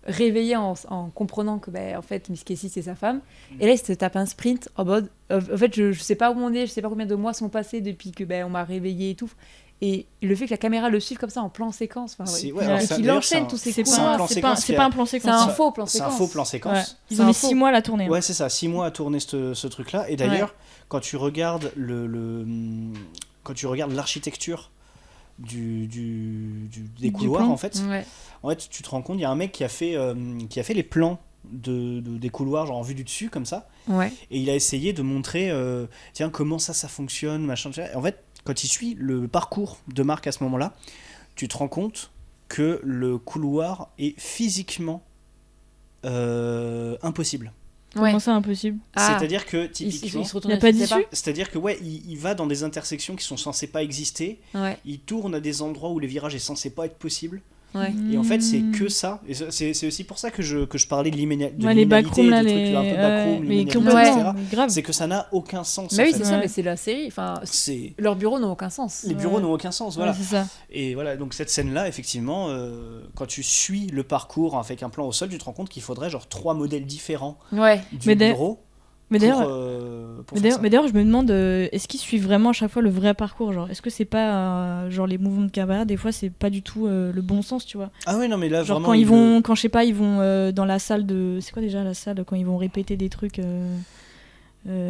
réveiller en comprenant que ben en fait Miss Casey c'est sa femme. Et là il se tape un sprint en mode, en fait je sais pas où on est, je sais pas combien de mois sont passés depuis que ben on m'a réveillé et tout. Et le fait que la caméra le suive comme ça en plan séquence, enfin, C'est- ouais, ouais, alors et ça, qu'il d'ailleurs, enchaîne c'est un- tous ces C'est coups. c'est un pas, plan c'est séquence pas, qui c'est a- pas un plan C'est séquence. un faux plan C'est séquence. un faux plan Ouais. séquence. Ils C'est ont un mis faux. 6 mois à la tourner. hein. Ouais, c'est ça, 6 mois à tourner ce truc-là. Et d'ailleurs, quand tu regardes quand tu regardes l'architecture des couloirs, plan. en fait, Ouais. tu te rends compte, il y a un mec qui a fait les plans des couloirs, genre en vue du dessus, comme ça. Ouais. Et il a essayé de montrer, tiens, comment ça fonctionne, machin. Et en fait, quand il suit le parcours de Marc à ce moment-là, tu te rends compte que le couloir est physiquement impossible. Comment ça, impossible? Ah. C'est-à-dire que, Il typiquement... se retourne, Il a pas je sais d'issue C'est-à-dire que ouais, il va dans des intersections qui sont censées pas exister, Ouais. il tourne à des endroits où le virage est censé pas être possible, Ouais. et en fait c'est Hmm. que ça, et c'est aussi pour ça que je parlais de Ouais, les liminalité, backrooms là, des trucs les. un peu backroom, mais liminalité, complètement, etc. mais grave. C'est que ça n'a aucun sens. Mais en oui, fait. c'est ça, Ouais. mais c'est la série. Enfin, C'est... leurs bureaux n'ont aucun sens. Les bureaux Ouais. n'ont aucun sens, Ouais, voilà. c'est ça. Et voilà, donc cette scène-là, effectivement, quand tu suis le parcours avec un plan au sol, tu te rends compte qu'il faudrait genre 3 modèles différents Ouais. du Mais d'ailleurs- bureau Mais pour, d'ailleurs, pour faire ça. mais d'ailleurs, je me demande, est-ce qu'ils suivent vraiment à chaque fois le vrai parcours, genre, est-ce que c'est pas genre les mouvements de caméra, des fois c'est pas du tout le bon sens, tu vois. Ah ouais, non, mais là, Genre vraiment... quand il quand je sais pas, ils vont dans la salle de, c'est quoi déjà la salle quand ils vont répéter des trucs,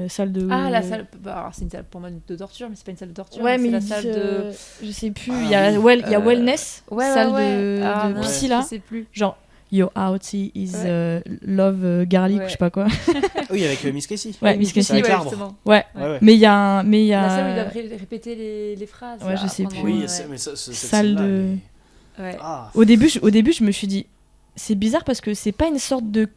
salle de. Ah, la salle. Bah, alors, c'est une salle pour moi de torture, mais c'est pas une salle de torture. Ouais, mais c'est la ils salle disent, de. je sais plus. Ah Il y a oui. il y a wellness, Ouais, salle ouais. de Ah, de non, psy Je là, sais plus. genre your outie is Ouais. love garlic Ouais. ou je sais pas quoi. Oui, avec Miss Casey. Ouais, Miss Casey. avec ouais, l'arbre. justement. Ouais. Ouais, ouais. Mais il y a La salle où ils doivent répéter les phrases. Ouais, là, je sais pendant- plus. Oui, ouais. mais ça, cette Salle scène-là, de- elle est- Ouais. Ah, Au début, je me suis dit, c'est bizarre parce que c'est pas une sorte de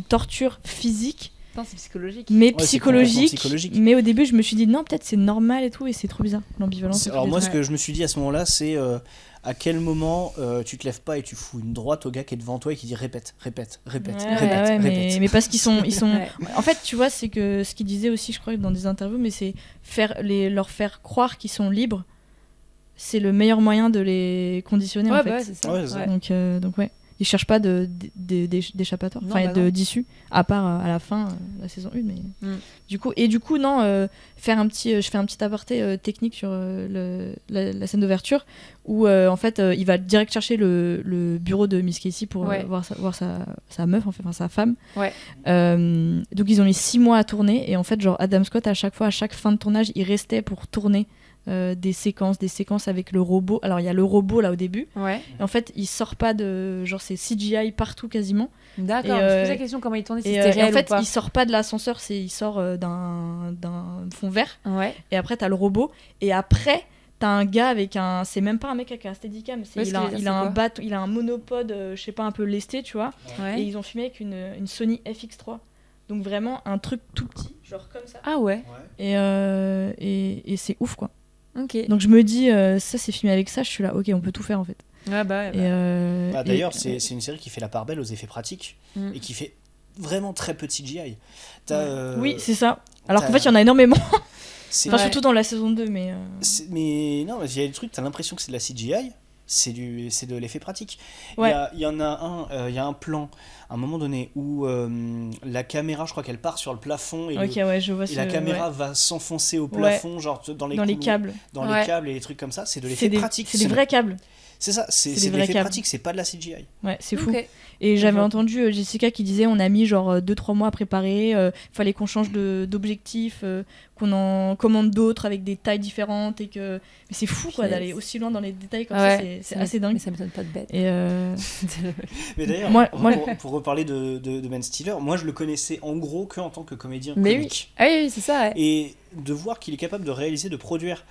torture physique, Non, c'est psychologique. mais Ouais, c'est complètement psychologique. psychologique. Mais au début, je me suis dit, non, peut-être c'est normal et tout, et c'est trop bizarre, l'ambivalence. Alors moi, ce Ouais. que je me suis dit à ce moment-là, c'est à quel moment tu te lèves pas et tu fous une droite au gars qui est devant toi et qui dit répète, répète, répète, Ouais, répète, ouais, répète. mais parce qu'ils sont. Ouais. En fait, tu vois, c'est que ce qu'ils disaient aussi, je crois, dans des interviews, mais c'est leur faire croire qu'ils sont libres. C'est le meilleur moyen de les conditionner, Ouais, en fait. bah ouais, c'est ça. Ouais, c'est ça. Donc ouais. Ils cherchent pas d'échappatoire, Non, enfin bah de non. d'issue, à part à la fin, la saison 1. Mais... Mm. Du coup, non, je fais un petit aparté technique sur la scène d'ouverture, où en fait, il va direct chercher le bureau de Miss Casey pour Ouais. voir sa meuf, en fait, enfin sa femme. Ouais. Donc ils ont mis 6 mois à tourner, et en fait, genre Adam Scott, à chaque fin de tournage, il restait pour tourner des séquences avec le robot. Alors il y a le robot là au début, Ouais. et en fait il sort pas de, genre c'est CGI partout quasiment, D'accord. Et, Je me posais la question comment il tournait, si et, c'était et réel en fait ou pas. il sort pas de l'ascenseur, il sort d'un fond vert, Ouais. et après t'as le robot, et après t'as un gars avec c'est même pas un mec avec un steadicam, Ouais, il a c'est un quoi bâton, il a un monopode, je sais pas, un peu lesté, tu vois. Ouais. Et ils ont filmé avec une Sony FX3, donc vraiment un truc tout petit, genre comme ça. Ah ouais. Et c'est ouf, quoi. Ok. Donc je me dis, ça c'est filmé avec ça, je suis là, ok, on peut tout faire en fait. Ah bah. Et, Bah, d'ailleurs, et- c'est une série qui fait la part belle aux effets pratiques Mm. et qui fait vraiment très peu de CGI. T'as, oui, c'est ça. Alors qu'en t'as- fait, il y en a énormément. c'est- Enfin, Ouais. surtout dans la saison 2, mais... mais non, il y a des trucs, t'as l'impression que c'est de la CGI, c'est de l'effet pratique. Ouais. Il y en a il y a un plan à un moment donné où la caméra, je crois qu'elle part sur le plafond et, Ok, ouais, je vois et la caméra va s'enfoncer au plafond, genre dans les les câbles. dans Ouais. les câbles et les trucs comme ça. C'est de C'est l'effet des, pratique. c'est des vrais câbles. C'est ça, c'est c'est des de vrais l'effet câbles. pratique, c'est pas de la CGI. Ouais, c'est fou. Ok. Et j'avais vois. entendu Jessica qui disait on a mis genre 2-3 mois à préparer, fallait qu'on change d'objectif, qu'on en commande d'autres avec des tailles différentes, et que... Mais c'est fou, quoi, Yes. d'aller aussi loin dans les détails comme Ouais, ça, c'est assez dingue. Mais ça m'étonne pas de bête. Et Mais d'ailleurs, Moi- pour reparler de Ben Stiller, moi je le connaissais en gros que en tant que comédien Mais comique. Ah oui, c'est ça. Ouais. Et de voir qu'il est capable de réaliser, de produire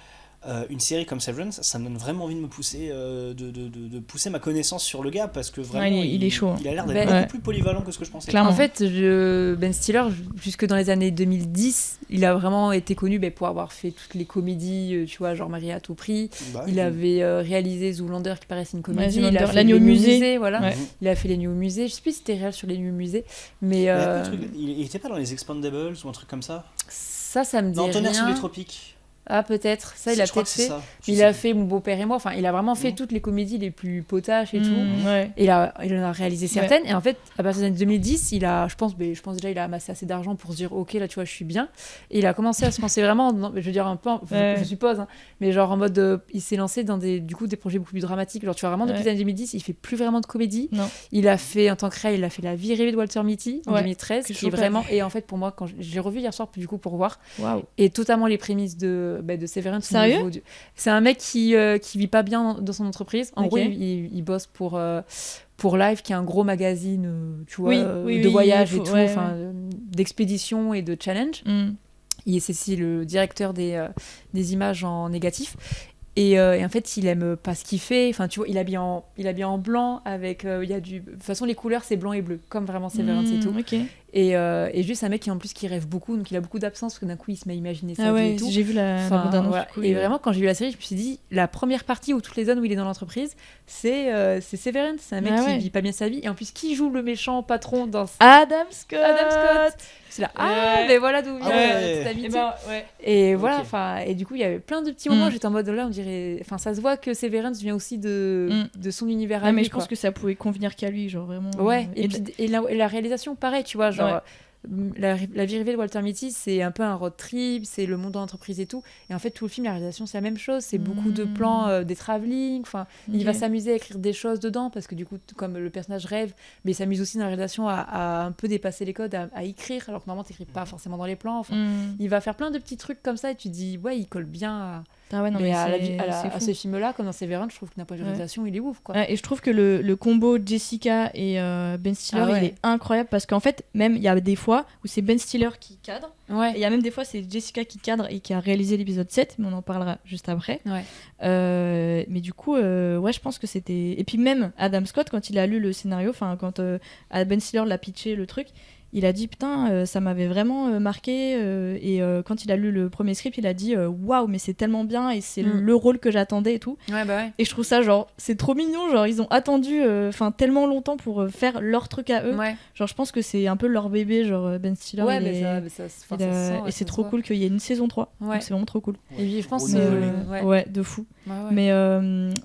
une série comme Severance, ça me donne vraiment envie de me pousser, de pousser ma connaissance sur le gars, parce que vraiment il est chaud, hein. Il a l'air d'être Ben- beaucoup Ouais. plus polyvalent que ce que je pensais. Clairement. En fait, Ben Stiller, jusque dans les années 2010, il a vraiment été connu pour avoir fait toutes les comédies, tu vois, genre Marie à tout prix. Bah, Il avait réalisé Zoolander, qui paraissait une comédie. Ouais, Il a Zoolander, fait La Nuit au Les musée. Voilà. Ouais. Il a fait les nuits au musée. Je sais plus si c'était réel sur les nuits au musée, mais Mais après, le truc, il était pas dans les Expandables ou un truc comme ça? ça me dit Non, Tonnerre sous les rien. tropiques. Ah, peut-être. Ça, il a Je crois peut-être que c'est fait. ça. Je Il sais a plus. fait Mon beau-père et moi. Enfin, il a vraiment fait Mhm. toutes les comédies les plus potaches et tout. Ouais. Et il en a réalisé certaines. Et en fait, à partir des années 2010, je pense déjà, il a amassé assez d'argent pour se dire, ok, là, tu vois, je suis bien. Et il a commencé à se lancer vraiment, je veux dire un peu, Ouais. je suppose, hein, mais genre en mode, il s'est lancé dans des projets beaucoup plus dramatiques. Genre, tu vois, vraiment, depuis Ouais. les années 2010, il fait plus vraiment de comédie. Non. Il a fait, en tant que réel, il a fait La vie rêvée de Walter Mitty en Ouais. 2013, Que je qui est trouve pas vraiment, et en fait, pour moi, quand j'ai revu hier soir, du coup, pour voir, Waouh. et totalement les prémices de Severance. au Sérieux niveau C'est un mec qui vit pas bien dans son entreprise. En Ok. gros, il bosse pour Life, qui est un gros magazine, tu vois, Oui, oui, de oui, voyage il et faut- tout, ouais, enfin, d'expédition et de challenge. Mm. C'est aussi le directeur des images en négatif. Et en fait, il aime pas ce qu'il fait. Enfin, tu vois, il habille en blanc avec. Il y a de toute façon, les couleurs, c'est blanc et bleu, comme vraiment Severance et tout. Ok. Et juste un mec qui, en plus, qui rêve beaucoup, donc il a beaucoup d'absence, parce que d'un coup, il se met à imaginer sa Ah vie ouais, et tout. j'ai vu la Enfin, bande-annonce, voilà. du coup, Et vraiment, quand j'ai vu la série, je me suis dit, la première partie où toutes les zones où il est dans l'entreprise, c'est Severance. C'est un mec Ah qui ouais. vit pas bien sa vie. Et en plus, qui joue le méchant patron dans Adam Scott. Adam Scott. C'est là, Ouais. mais voilà d'où vient Ah ouais. cette amitié. Et ben, ouais. Et voilà, Ok. enfin, et du coup, il y avait plein de petits moments. Mm. J'étais en mode là, on dirait, enfin, ça se voit que Severance vient aussi de son univers à Ouais, mais lui, je pense quoi. que ça pouvait convenir qu'à lui, genre vraiment. Ouais, Et et la réalisation, pareil, tu vois, genre. Ouais. La vie rêvée de Walter Mitty, c'est un peu un road trip, c'est le monde de l'entreprise et tout. Et en fait, tout le film, la réalisation, c'est la même chose. C'est beaucoup de plans, des travelling. Enfin, il va Ok. s'amuser à écrire des choses dedans parce que du coup, comme le personnage rêve, mais il s'amuse aussi dans la réalisation à un peu dépasser les codes, à écrire, alors que normalement, t'écris pas forcément dans les plans. Enfin, Mm. il va faire plein de petits trucs comme ça et tu te dis, ouais, il colle bien Ah ouais, non, mais c'est à fou. ces films-là, comme dans Severance, je trouve que d'un point de vue réalisation, il est ouf, quoi. Ouais, et je trouve que le combo Jessica et Ben Stiller, il est incroyable parce qu'en fait, même il y a des fois où c'est Ben Stiller qui cadre, et il y a même des fois c'est Jessica qui cadre et qui a réalisé l'épisode 7, mais on en parlera juste après. Mais du coup, ouais, je pense que c'était. Et puis même Adam Scott, quand il a lu le scénario, quand Ben Stiller l'a pitché le truc, il a dit putain, ça m'avait vraiment marqué. Et quand il a lu le premier script, il a dit waouh, mais c'est tellement bien et c'est le rôle que j'attendais et tout. Et je trouve ça genre c'est trop mignon, genre ils ont attendu tellement longtemps pour faire leur truc à eux. Genre je pense que c'est un peu leur bébé, genre Ben Stiller. Et c'est trop cool qu'il y ait une saison 3. Donc c'est vraiment trop cool. Et puis je pense de fou. Mais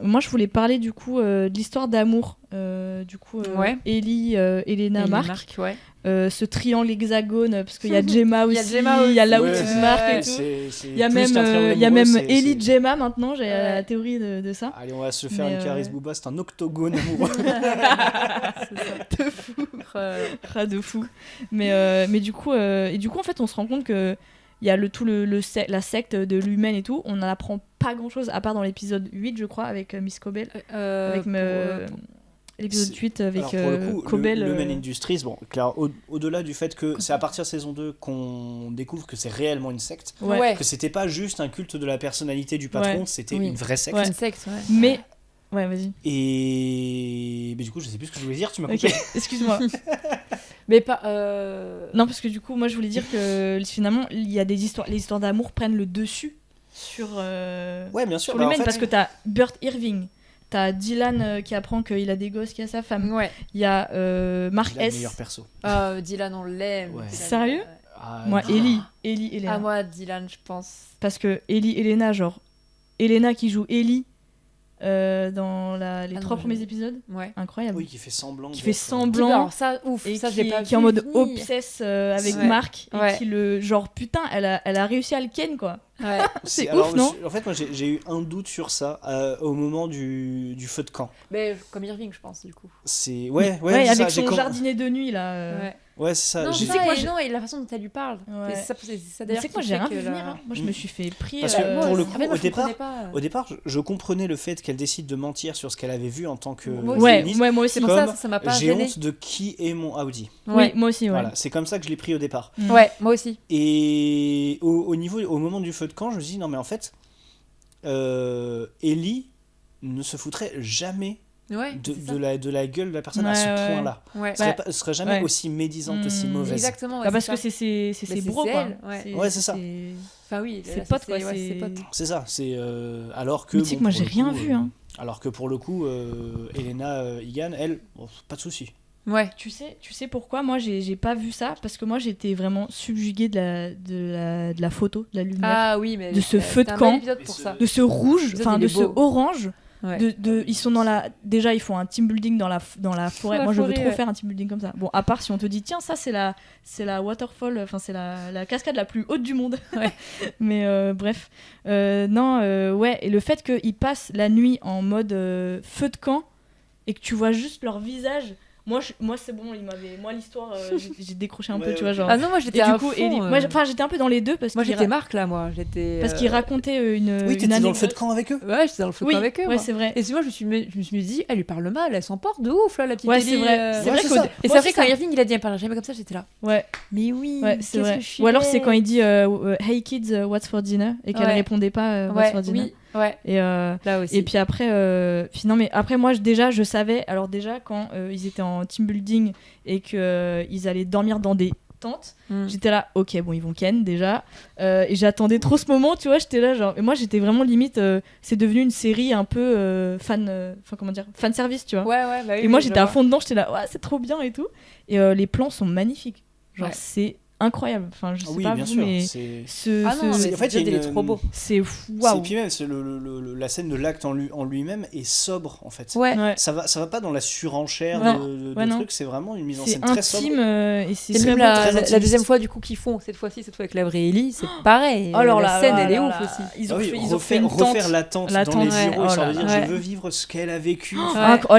moi je voulais parler du coup de l'histoire d'amour. Ellie, Elena, Marc. Ce triangle hexagone parce qu'il y a Gemma aussi, il y a là où tu marques et tout. Il y a même Ellie Gemma maintenant, j'ai la théorie de ça. Allez, on va se faire une Caris Booba, c'est un octogone amoureux. De fou. Mais du coup en fait on se rend compte que il y a la secte de l'humaine et tout, on n'en apprend pas grand chose à part dans l'épisode 8 je crois avec Miss Cobell l'épisode 8 avec Cobell. Le Men Industries, bon, clair, au-delà du fait que c'est à partir de saison 2 qu'on découvre que c'est réellement une secte, que c'était pas juste un culte de la personnalité du patron, c'était une vraie secte. Une secte, Mais vas-y. Mais du coup, je sais plus ce que je voulais dire, tu m'as coupé. Excuse-moi. Mais pas. Non, parce que du coup, moi, je voulais dire que finalement, il y a les histoires d'amour prennent le dessus sur. Bien sûr. Sur l'humaine, parce que t'as Burt Irving. T'as Dylan qui apprend qu'il a des gosses, qu'il a sa femme. Il y a Mark Dylan, S. meilleur perso. Dylan, on l'aime. Ouais. Sérieux moi, Ellie, Elena. Ah, moi, Dylan, je pense. Parce que Ellie, Elena, genre. Elena qui joue Ellie dans les 3 premiers épisodes. Incroyable. Oui, qui fait semblant. Alors, ça, ouf. Et ça, j'ai pas qui est en mode venir. obsesse avec Marc. Et qui le. Genre, putain, elle a réussi à le ken, quoi. C'est ouf, non ? En fait, moi, j'ai eu un doute sur ça au moment du feu de camp. Mais comme Irving, je pense, du coup. C'est avec ça, son jardinier de nuit, là. Ouais, c'est ça. Non, moi, et la façon dont elle lui parle. C'est d'ailleurs que moi, j'ai rien vu venir. Moi, je me suis fait prier. Parce que pour le coup, moi, au départ, je comprenais le fait qu'elle décide de mentir sur ce qu'elle avait vu en tant que moi aussi. C'est pour ça m'a pas j'ai gêné. honte de qui est mon Audi. Oui, moi aussi. Voilà, c'est comme ça que je l'ai pris au départ. Ouais, moi aussi. Et au moment du feu de camp, je me dis non mais en fait, Ellie ne se foutrait jamais de la gueule de la personne à ce point-là. Elle serait jamais aussi médisante, aussi mauvaise. Exactement. Parce que c'est ses bros, quoi. C'est ça. Enfin oui, c'est potes, quoi. C'est ça. C'est alors que. Tu sais que moi j'ai rien vu. Alors que pour le coup, Elena Egan, elle, pas de souci. Ouais. Tu sais pourquoi moi j'ai pas vu ça, parce que moi j'étais vraiment subjuguée de la photo, de la lumière, de ce feu de camp, de ce rouge, enfin de ce orange. Ils sont déjà ils font un team building dans la forêt. Moi je veux trop faire un team building comme ça. Bon, à part si on te dit tiens, ça c'est la waterfall, enfin c'est la cascade la plus haute du monde. Mais bref, et le fait qu'ils passent la nuit en mode feu de camp et que tu vois juste leur visage. Moi c'est bon, moi l'histoire j'ai décroché un peu, tu vois, genre. Ah non, moi j'étais à fond. J'étais un peu dans les deux parce que moi j'étais Marc là, parce qu'il racontait une Oui, t'étais dans le feu de camp avec eux. Ouais, j'étais dans le feu de camp avec eux. Ouais, c'est vrai. Et moi je me suis dit, elle lui parle mal, elle s'emporte de ouf là, la petite Ellie. C'est vrai. Et c'est vrai quand Irving il a dit elle parle jamais comme ça, j'étais là. Ouais. Mais oui. Ouais, c'est vrai. Ou alors c'est quand il dit Hey kids, what's for dinner, et qu'elle répondait pas what's for dinner. Ouais. Et là aussi. Et puis après après moi je savais, alors déjà quand ils étaient en team building et que ils allaient dormir dans des tentes, j'étais là ok, bon ils vont ken déjà, et j'attendais trop ce moment, tu vois, j'étais là genre, et moi j'étais vraiment limite c'est devenu une série un peu fan service, tu vois. Bah oui, et moi j'étais à fond dedans, j'étais là ouais c'est trop bien et tout, et les plans sont magnifiques, genre c'est incroyable, enfin je sais pas bien vous, sûr, mais en fait il est trop beau, c'est waouh. Et puis même la scène de l'acte en lui-même est sobre en fait. Ça va pas dans la surenchère de trucs, c'est vraiment une mise en scène très sobre. Et c'est même la deuxième fois du coup qu'ils font cette fois avec la vraie Ellie, c'est pareil. Alors la scène elle est ouf aussi. Ils ont fait une tente, refaire la tente dans les bureaux, histoire de dire je veux vivre ce qu'elle a vécu.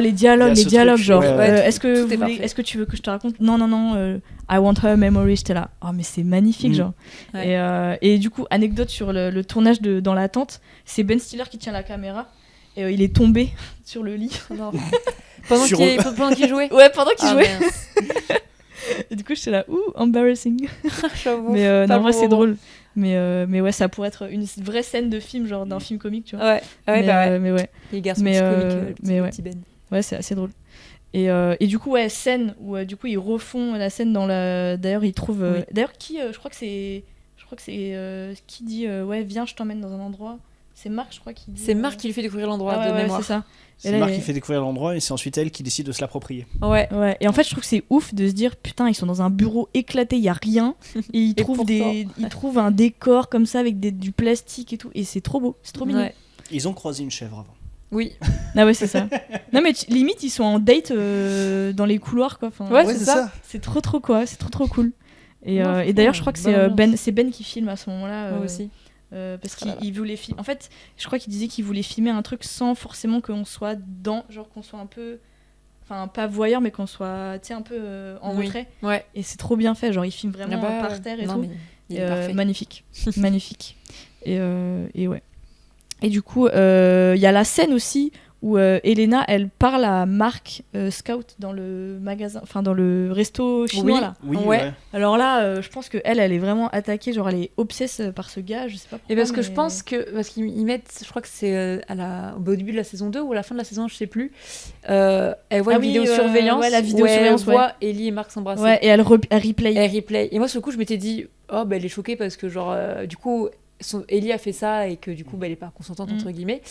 Les dialogues genre est-ce que tu veux que je te raconte? Non I want her memory, j'étais là là, oh mais c'est magnifique, genre. Ouais. Et du coup, anecdote sur le tournage de Dans la tente, c'est Ben Stiller qui tient la caméra et il est tombé sur le lit. Non. pendant qu'il jouait. Ouais, pendant qu'il jouait. Mince. Et du coup, j'étais là, embarrassing. J'avoue. Mais Pas non, en vrai, bon c'est moment. drôle. Mais ouais, ça pourrait être une vraie scène de film, genre d'un film comique, tu vois. Ouais, ouais, Mais ouais. Les garçons Mais, comiques, mais ouais. petit Ben. Ouais, c'est assez drôle. Et du coup, ouais, scène où du coup ils refont la scène dans la. D'ailleurs, ils trouvent. Oui. D'ailleurs, qui je crois que c'est qui dit ouais, viens, je t'emmène dans un endroit. C'est Marc, je crois, qui dit. C'est Marc qui lui fait découvrir l'endroit ah, ouais, de ouais, mémoire. c'est ça. C'est Et là, Marc qui fait découvrir l'endroit et c'est ensuite elle qui décide de se l'approprier. Ouais. Ouais. Et en fait, je trouve que c'est ouf de se dire putain, ils sont dans un bureau éclaté, il y a rien, et ils trouvent ils trouvent un décor comme ça avec du plastique et tout, et c'est trop beau, c'est trop mignon. Ouais. Ils ont croisé une chèvre avant. Oui. Ah ouais, c'est ça. Non mais limite ils sont en date dans les couloirs quoi. Enfin, Ouais, c'est ça. C'est trop quoi, c'est trop cool. Et, Non, et d'ailleurs je crois que bonne c'est Ben qui filme à ce moment-là. Moi aussi. Parce qu'il voulait filmer. En fait, je crois qu'il disait qu'il voulait filmer un truc sans forcément qu'on soit dans, genre qu'on soit un peu, enfin pas voyeur, mais qu'on soit, tu sais, un peu en Oui. retrait. Ouais. Et c'est trop bien fait. Genre il filme vraiment par terre et non, tout. Mais il est parfait. Magnifique, magnifique. Et ouais. Et du coup, il y a la scène aussi où Elena, elle parle à Marc Scout dans le magasin, enfin dans le resto chinois Oui. là. Oui, Ouais. ouais. Alors là, je pense que elle est vraiment attaquée, genre elle est obsesse par ce gars, je sais pas pourquoi. Et parce que mais- je pense que parce qu'ils mettent, je crois que c'est au début de la saison 2 ou à la fin de la saison, je sais plus. Elle voit Ah une oui, vidéosurveillance. ouais, la où vidéosurveillance, elle voit Ellie et Marc s'embrasser. Ouais, et elle replay. Elle replay. Et moi, sur le coup, je m'étais dit, oh, bah, elle est choquée parce que, genre, du coup, Ellie a fait ça et que, du coup, bah, elle est pas consentante, entre guillemets.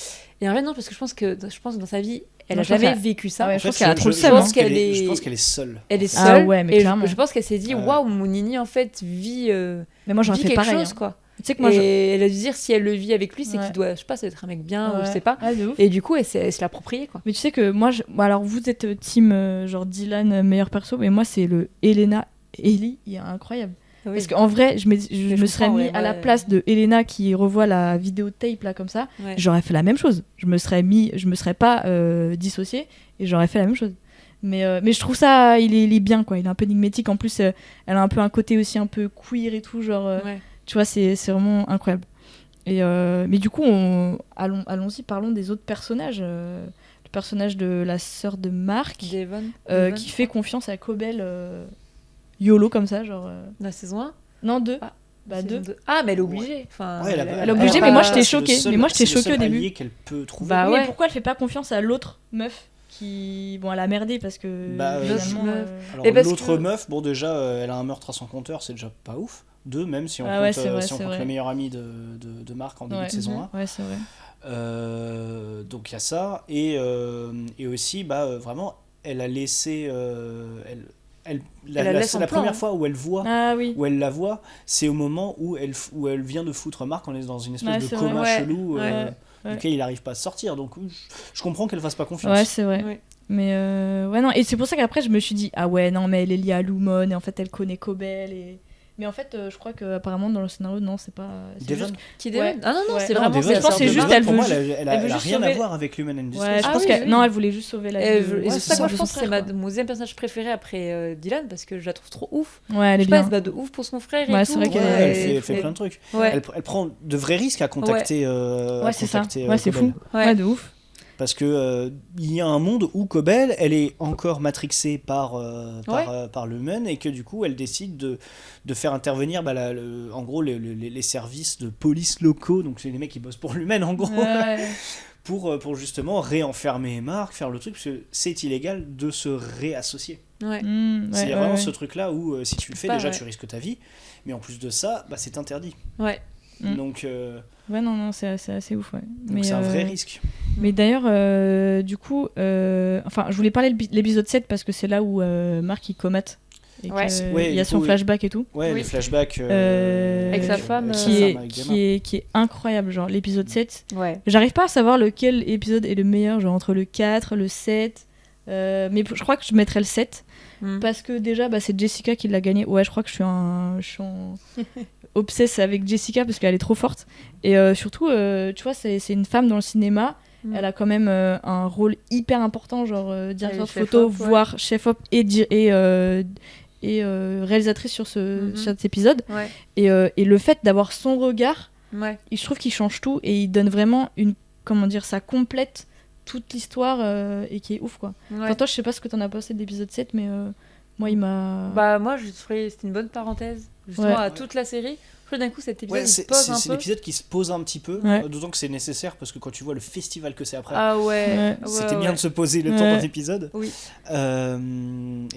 Et en vrai, non, parce que je pense que dans sa vie, elle Non, a je pense jamais qu'elle- vécu ça. Ah ouais, En je pense fait, qu'elle a trop le je seum, pense hein. qu'elle qu'elle est- je pense qu'elle est seule. Elle est Ah seule. ouais, mais et clairement. je pense qu'elle s'est dit, waouh, mon Nini, en fait, vit Mais moi j'aurais vit fait quelque pareil. chose, hein. quoi. Tu sais que moi Et elle a dû dire, si elle le vit avec lui, c'est Ouais. qu'il doit, je sais pas, ça doit être un mec bien ou Ouais. je sais pas. Ouais, de ouf. Et du coup, elle se l'approprier, quoi. Mais tu sais que moi, bon, alors vous êtes team genre Dylan meilleur perso, mais moi c'est le Ellie, il est incroyable. Oui. Parce qu'en vrai, je me je serais comprends, mis ouais, à la ouais. place de Elena qui revoit la vidéotape là comme ça, Ouais. j'aurais fait la même chose. Je me serais pas dissociée et j'aurais fait la même chose. Mais je trouve ça, il est bien quoi. Il est un peu énigmatique. En plus, elle a un peu un côté aussi un peu queer et tout, genre. Ouais. Tu vois, c'est vraiment incroyable. Et mais du coup, allons-y, parlons des autres personnages. Le personnage de la sœur de Marc, Devon, qui fait confiance à Cobel, YOLO comme ça, genre. la saison 1 Non, 2. Ah, Bah, saison 2. 2. Ah, mais elle est obligée. Enfin, Ouais, elle est obligée, a mais moi, pas- j'étais C'est le choquée. seul- Mais moi, j'étais c'est le choquée seul au début. allié qu'elle peut trouver. Bah Oui, ouais. mais pourquoi elle fait pas confiance à l'autre meuf qui. Bon, elle a merdé parce que. Bah, finalement, meuf. Alors Et parce l'autre que- meuf, bon déjà, elle a un meurtre à son compteur, c'est déjà pas ouf. 2 même si on Ah ouais, compte, c'est vrai, si on c'est compte vrai. le meilleur ami de Marc en début Ouais. de saison 1. Ouais, c'est vrai. Donc il y a ça et aussi vraiment elle a laissé Elle la laisse en la plan, première hein. fois où elle voit Ah oui. où elle la voit, c'est au moment où elle vient de foutre Marc, on est dans une espèce Ouais, de c'est coma vrai. chelou Ouais. duquel il n'arrive pas à sortir, donc je comprends qu'elle fasse pas confiance. Ouais, c'est vrai. Ouais. Mais ouais, non. Et c'est pour ça qu'après, je me suis dit, ah ouais, non, mais elle est liée à Lumon, et en fait, elle connaît Cobel. Mais en fait, je crois qu'apparemment, dans le scénario, non, c'est pas. c'est Devon. juste- Qui Devon Ouais. Ah non, non, Ouais. c'est Non, vraiment. Devon, je pense que c'est Devon, juste, pour elle veut moi, juste- elle elle a veut juste rien à sauver- voir avec Human Industries. Ouais, je Ah pense oui, qu'elle. oui. Non, elle voulait juste sauver la vie. Et de- c'est pour ça que moi, de je son pense que c'est frère, quoi. mon deuxième personnage préféré après Dylan parce que je la trouve trop ouf. Ouais, elle Je est sais pas, elle bien. se bat de ouf pour son frère et Ouais, tout. c'est vrai qu'elle Ouais, est- elle fait plein de trucs. Ouais. Elle prend de vrais risques à contacter. Ouais, c'est ça. contacter, Ouais, c'est Cobel. fou. Ouais. Ouais, de ouf. Parce que il y a un monde où Cobel, elle est encore matrixée par l'humain et que du coup, elle décide de faire intervenir en gros les services de police locaux, donc c'est les mecs qui bossent pour l'humain en gros, Ouais. pour justement réenfermer Marc, faire le truc, parce que c'est illégal de se réassocier. Ouais. Mmh, C'est ouais, vraiment ouais, ce truc-là où si tu le fais, Pas, déjà ouais. tu risques ta vie, mais en plus de ça, c'est interdit. Ouais. Mm. Donc Ouais, non, c'est assez ouf, ouais. donc c'est un vrai risque. Mais d'ailleurs, du coup, enfin, je voulais parler de l'épisode 7 parce que c'est là où Marc il comate. Et Ouais. que Ouais, il y a du son coup, flashback et tout. Ouais, Oui. les flashbacks Avec sa femme, avec Gemma. qui est incroyable, genre l'épisode 7. Ouais. J'arrive pas à savoir lequel épisode est le meilleur, genre entre le 4, le 7. Mais je crois que je mettrais le 7. Mm. Parce que déjà, c'est Jessica qui l'a gagné. Ouais, je crois que je suis en obsesse avec Jessica parce qu'elle est trop forte. Et surtout, tu vois, c'est une femme dans le cinéma. Mm. Elle a quand même un rôle hyper important, genre directeur de chef photo, op, ouais. voire chef-op et et réalisatrice sur Mhm. cet épisode. Ouais. Et le fait d'avoir son regard, Ouais. je trouve qu'il change tout et il donne vraiment ça complète toute l'histoire et qui est ouf, quoi. Ouais. Enfin, toi, je sais pas ce que t'en as pensé de l'épisode 7, mais moi, il m'a... Bah, moi, je trouvais que c'était une bonne parenthèse, justement, Ouais. à toute la série. Je trouve d'un coup, cet épisode, Ouais, il c'est pose un c'est peu. l'épisode qui se pose un petit peu, Ouais. d'autant que c'est nécessaire parce que quand tu vois le festival que c'est après, Ah ouais. Ouais. c'était ouais, bien ouais. de se poser le Ouais. temps d'un épisode. Oui.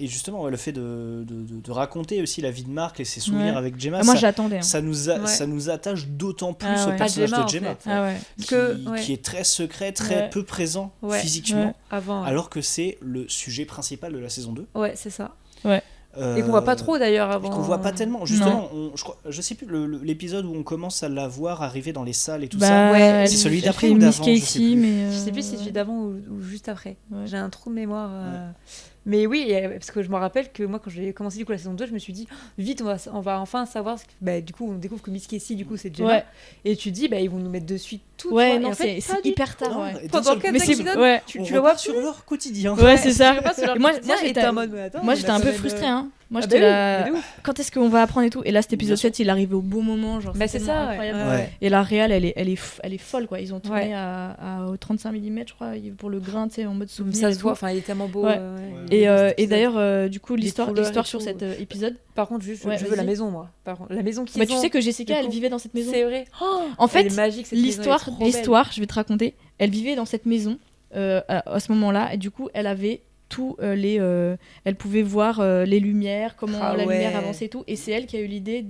Et justement, ouais, le fait de raconter aussi la vie de Marc et ses souvenirs Ouais. avec Gemma, Ah, moi, ça, j'attendais. Hein. Ouais. ça nous attache d'autant plus Ah au ouais. personnage Gemma, de en Gemma, fait. Ah ouais. qui, Que- qui est très secret, très Ouais. peu présent Ouais. physiquement, Ouais. Avant. Ouais, alors que c'est le sujet principal de la saison 2. Ouais, c'est ça. Euh, Et qu'on voit pas trop d'ailleurs et avant. qu'on voit pas tellement. Justement, je sais plus, l'épisode où on commence à la voir arriver dans les salles et tout ça. Bah, Ouais, elle- c'est celui elle d'après fait ou Miss d'avant, je sais Casey, plus. mais... Je sais plus si c'est celui d'avant ou juste après. Ouais. J'ai un trou de mémoire. Mais oui, parce que je me rappelle que moi, quand j'ai commencé du coup la saison 2, je me suis dit, vite, on va enfin savoir. Bah, du coup, on découvre que Miss Casey, du coup, c'est Gemma. Ouais, Et tu te dis, bah, ils vont nous mettre de suite tout. tu ouais vois. non, Et en fait, c'est pas du hyper tard, Non, ouais. et d'un Pendant seul 4 Mais c'est... épisodes, Ouais, tu on le vois repart sur leur quotidien. ouais, c'est ça. Je sais pas, sur leur Et moi, quotidien, moi, et j'étais t'es en mode, mais attends, Moi, on j'étais a un quand peu même, frustrée, hein. Moi, Ah j'étais bah oui, là... mais de ouf. Quand est-ce qu'on va apprendre et tout? Et là, cet épisode Bien sûr. 7, il arrive au bon moment, genre, Bah, c'est tellement ça, ouais. incroyable. Ouais. Et la réal, elle est folle, quoi. Ils ont tourné Ouais. au 35 mm, je crois, pour le grain, tu sais, en mode souvenir. Ça et se voit, tout. enfin, il est tellement beau. Ouais. ouais. Et Cet épisode. d'ailleurs, du coup, Les l'histoire couleurs et sur tout. cet épisode. Par contre, juste, Ouais, je veux la vas-y. maison, moi. Par contre, la maison qui Bah, tu sais que Jessica, elle vivait dans cette maison. C'est vrai. En fait, Elle est magique, cette maison, elle est trop belle. l'histoire, je vais te raconter. Elle vivait dans cette maison à ce moment-là, et du coup, elle avait tous elle pouvait voir les lumières, comment Ah la ouais. lumière avançait et tout. Et c'est elle qui a eu l'idée